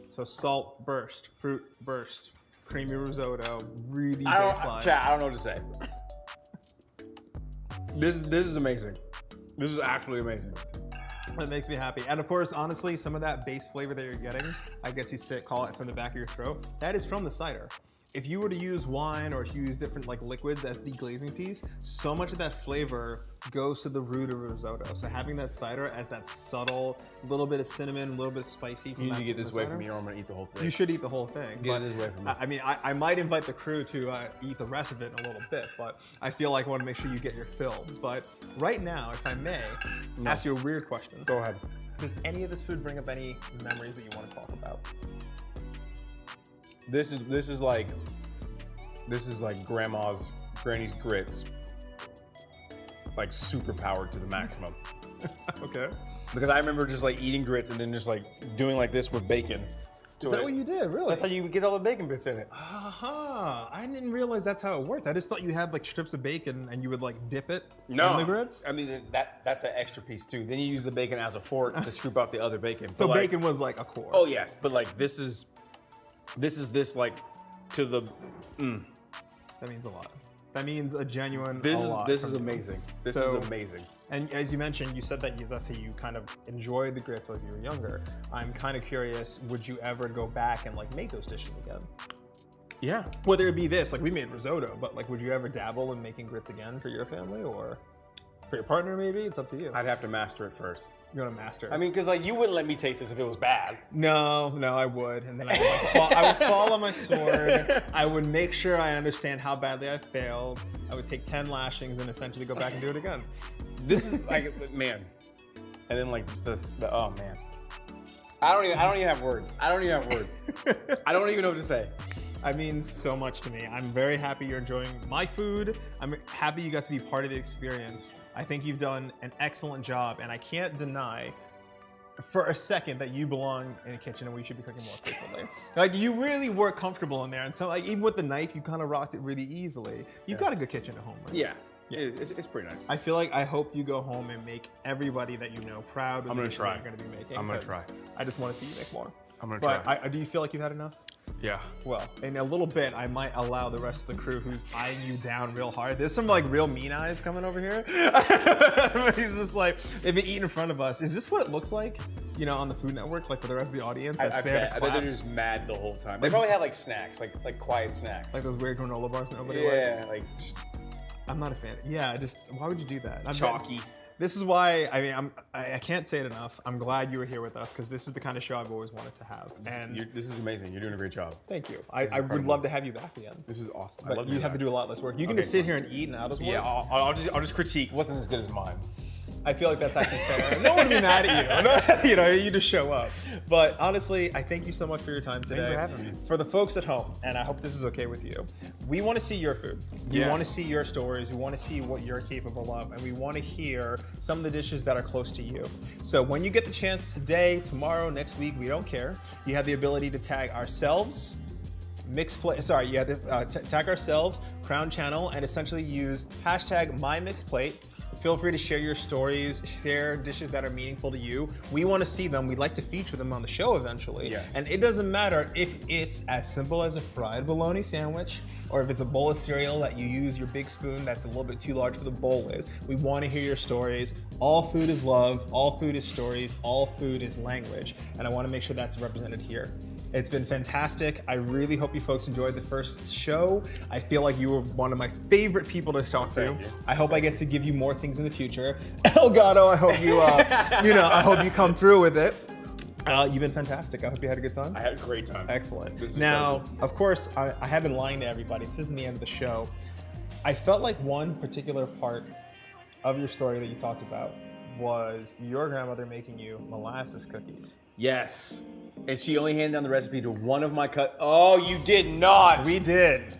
Speaker 1: So salt burst, fruit burst, creamy risotto, really baseline.
Speaker 2: Chat, I don't know what to say. This is amazing. This is actually amazing.
Speaker 1: That makes me happy. And of course, honestly, some of that base flavor that you're getting, I get to call it from the back of your throat, that is from the cider. If you were to use wine or if you use different like liquids as deglazing piece, so much of that flavor goes to the root of risotto. So having that cider as that subtle little bit of cinnamon, a little bit spicy from
Speaker 2: you need
Speaker 1: that
Speaker 2: to get this away
Speaker 1: cider,
Speaker 2: from me or I'm gonna eat the whole thing.
Speaker 1: You should eat the whole thing.
Speaker 2: Get this away from me.
Speaker 1: I mean, I might invite the crew to eat the rest of it in a little bit, but I feel like I want to make sure you get your fill. But right now, if I may, ask you a weird question.
Speaker 2: Go ahead.
Speaker 1: Does any of this food bring up any memories that you want to talk about?
Speaker 2: This is like granny's grits, like super powered to the maximum.
Speaker 1: Okay.
Speaker 2: Because I remember just like eating grits and then just like doing like this with bacon.
Speaker 1: Is that what you did, really?
Speaker 2: That's how you get all the bacon bits in it.
Speaker 1: Aha! I didn't realize that's how it worked. I just thought you had like strips of bacon and you would like dip it in the grits.
Speaker 2: I mean, that's an extra piece too. Then you use the bacon as a fork to scoop out the other bacon.
Speaker 1: So
Speaker 2: but
Speaker 1: bacon was like a core.
Speaker 2: Oh yes, but like this is like to the.
Speaker 1: That means a lot. That means a genuine.
Speaker 2: This is amazing. This is amazing.
Speaker 1: And as you mentioned, you said that that's how you kind of enjoyed the grits as you were younger. I'm kind of curious, would you ever go back and like make those dishes again?
Speaker 2: Yeah.
Speaker 1: Whether it be this, like we made risotto, but like would you ever dabble in making grits again for your family or for your partner maybe? It's up to you.
Speaker 2: I'd have to master it first.
Speaker 1: You're gonna master it.
Speaker 4: I mean, because like you wouldn't let me taste this if it was bad.
Speaker 1: No, I would. And then I would fall on my sword. I would make sure I understand how badly I failed. I would take 10 lashings and essentially go back and do it again.
Speaker 2: This is like, man. And then like the oh man. I don't even have words. I don't even know what to say.
Speaker 1: It means so much to me. I'm very happy you're enjoying my food. I'm happy you got to be part of the experience. I think you've done an excellent job, and I can't deny for a second that you belong in the kitchen and we should be cooking more frequently. Like, you really were comfortable in there, and so like even with the knife, you kind of rocked it really easily. You've got a good kitchen at home, right?
Speaker 2: Yeah. It's pretty nice.
Speaker 1: I hope you go home and make everybody that you know proud of the dishes that you're going to be making.
Speaker 2: I'm gonna try.
Speaker 1: I just want to see you make more.
Speaker 2: I'm gonna try.
Speaker 1: But do you feel like you've had enough?
Speaker 2: Yeah.
Speaker 1: Well, in a little bit, I might allow the rest of the crew who's eyeing you down real hard. There's some like real mean eyes coming over here. He's just like, they've been eating in front of us. Is this what it looks like, you know, on the Food Network, like for the rest of the audience?
Speaker 2: I bet they're just mad the whole time. They probably have like snacks, like quiet snacks.
Speaker 1: Like those weird granola bars that nobody likes?
Speaker 2: Yeah, like.
Speaker 1: I'm not a fan. Yeah, just, why would you do that?
Speaker 2: Chalky.
Speaker 1: This is why, I mean, I can't say it enough. I'm glad you were here with us because this is the kind of show I've always wanted to have.
Speaker 2: This is amazing. You're doing a great job.
Speaker 1: Thank you. I would love to have you back again.
Speaker 2: This is awesome.
Speaker 1: But you have to do a lot less work. You can just sit here and eat and I'll just work.
Speaker 2: Yeah, I'll just critique. It wasn't as good as mine.
Speaker 1: I feel like that's actually fair. No one would be mad at you. You know, you just show up. But honestly, I thank you so much for your time today.
Speaker 2: Thanks for having me.
Speaker 1: For the folks at home, and I hope this is okay with you, we want to see your food. We want to see your stories. We want to see what you're capable of, and we want to hear some of the dishes that are close to you. So when you get the chance today, tomorrow, next week, we don't care. You have the ability to tag ourselves, you have to tag ourselves, Crown Channel, and essentially use hashtag #MyMixedPlate. Feel free to share your stories, share dishes that are meaningful to you. We want to see them. We'd like to feature them on the show eventually.
Speaker 2: Yes.
Speaker 1: And it doesn't matter if it's as simple as a fried bologna sandwich or if it's a bowl of cereal that you use your big spoon that's a little bit too large for the bowl is. We want to hear your stories. All food is love. All food is stories. All food is language. And I want to make sure that's represented here. It's been fantastic. I really hope you folks enjoyed the first show. I feel like you were one of my favorite people to talk to. I hope I get to give you more things in the future. Elgato, I hope you, I hope you come through with it. You've been fantastic. I hope you had a good time.
Speaker 2: I had a great time.
Speaker 1: Excellent. Now, of course, I have been lying to everybody. This isn't the end of the show. I felt like one particular part of your story that you talked about was your grandmother making you molasses cookies.
Speaker 2: Yes. And she only handed down the recipe to one of my Oh, you did not!
Speaker 1: We did.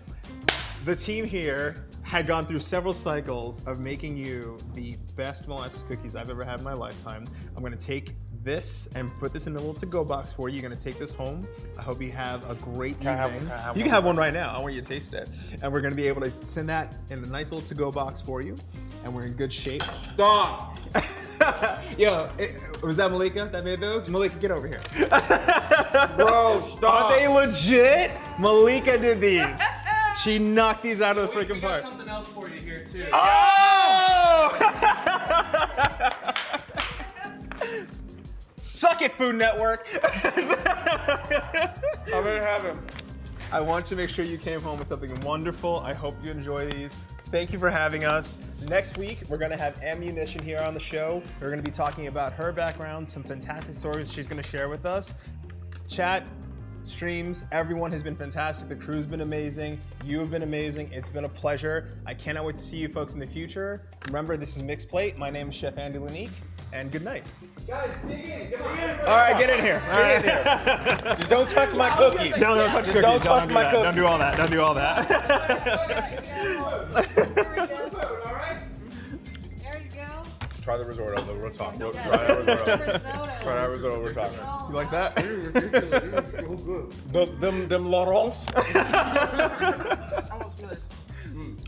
Speaker 1: The team here had gone through several cycles of making you the best molasses cookies I've ever had in my lifetime. I'm gonna take this and put this in a little to-go box for you. You're gonna take this home. I hope you have a great evening. You can have one right now. I want you to taste it. And we're gonna be able to send that in a nice little to-go box for you. And we're in good shape.
Speaker 2: Stop!
Speaker 1: Yo, was that Malika that made those? Malika, get over here.
Speaker 2: Bro, stop.
Speaker 1: Are they legit? Malika did these. She knocked these out of the freaking park.
Speaker 3: Something else for you here too.
Speaker 1: Oh! Suck it, Food Network.
Speaker 2: I'm gonna have him.
Speaker 1: I want to make sure you came home with something wonderful. I hope you enjoy these. Thank you for having us. Next week, we're gonna have Ammunition here on the show. We're gonna be talking about her background, some fantastic stories she's gonna share with us. Chat, streams, everyone has been fantastic. The crew's been amazing. You have been amazing. It's been a pleasure. I cannot wait to see you folks in the future. Remember, this is Mixed Plate. My name is Chef Andy Lunique, and good night.
Speaker 2: Guys, dig in. Get in.
Speaker 1: All right, get in here. All right.
Speaker 2: Just don't touch my cookies.
Speaker 1: Don't touch cookies.
Speaker 2: Don't touch my cookies.
Speaker 1: Don't do all that. Don't do all that.
Speaker 2: Try the risotto, though. We'll talk. Try that risotto. Try that risotto. We're talking.
Speaker 1: You like that?
Speaker 2: Them Laurents.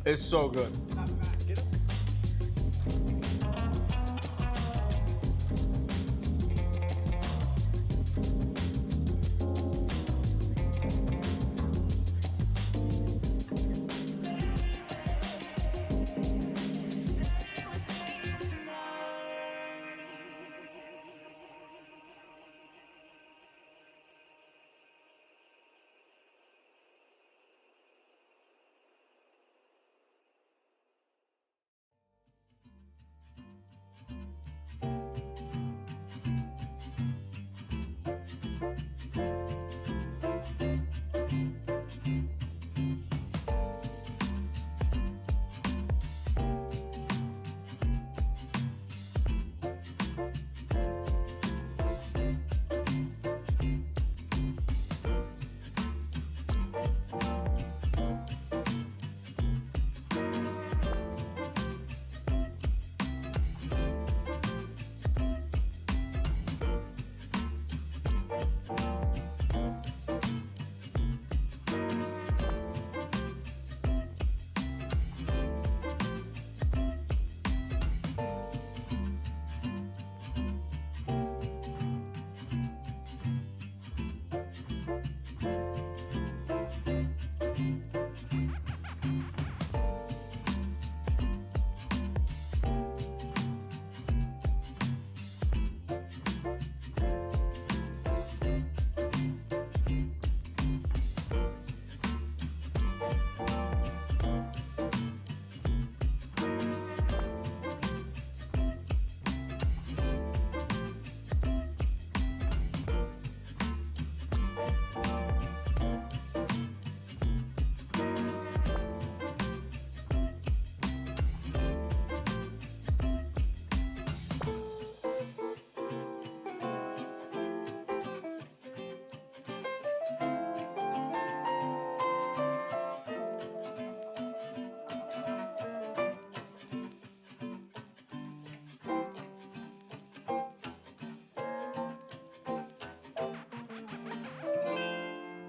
Speaker 2: It's so good.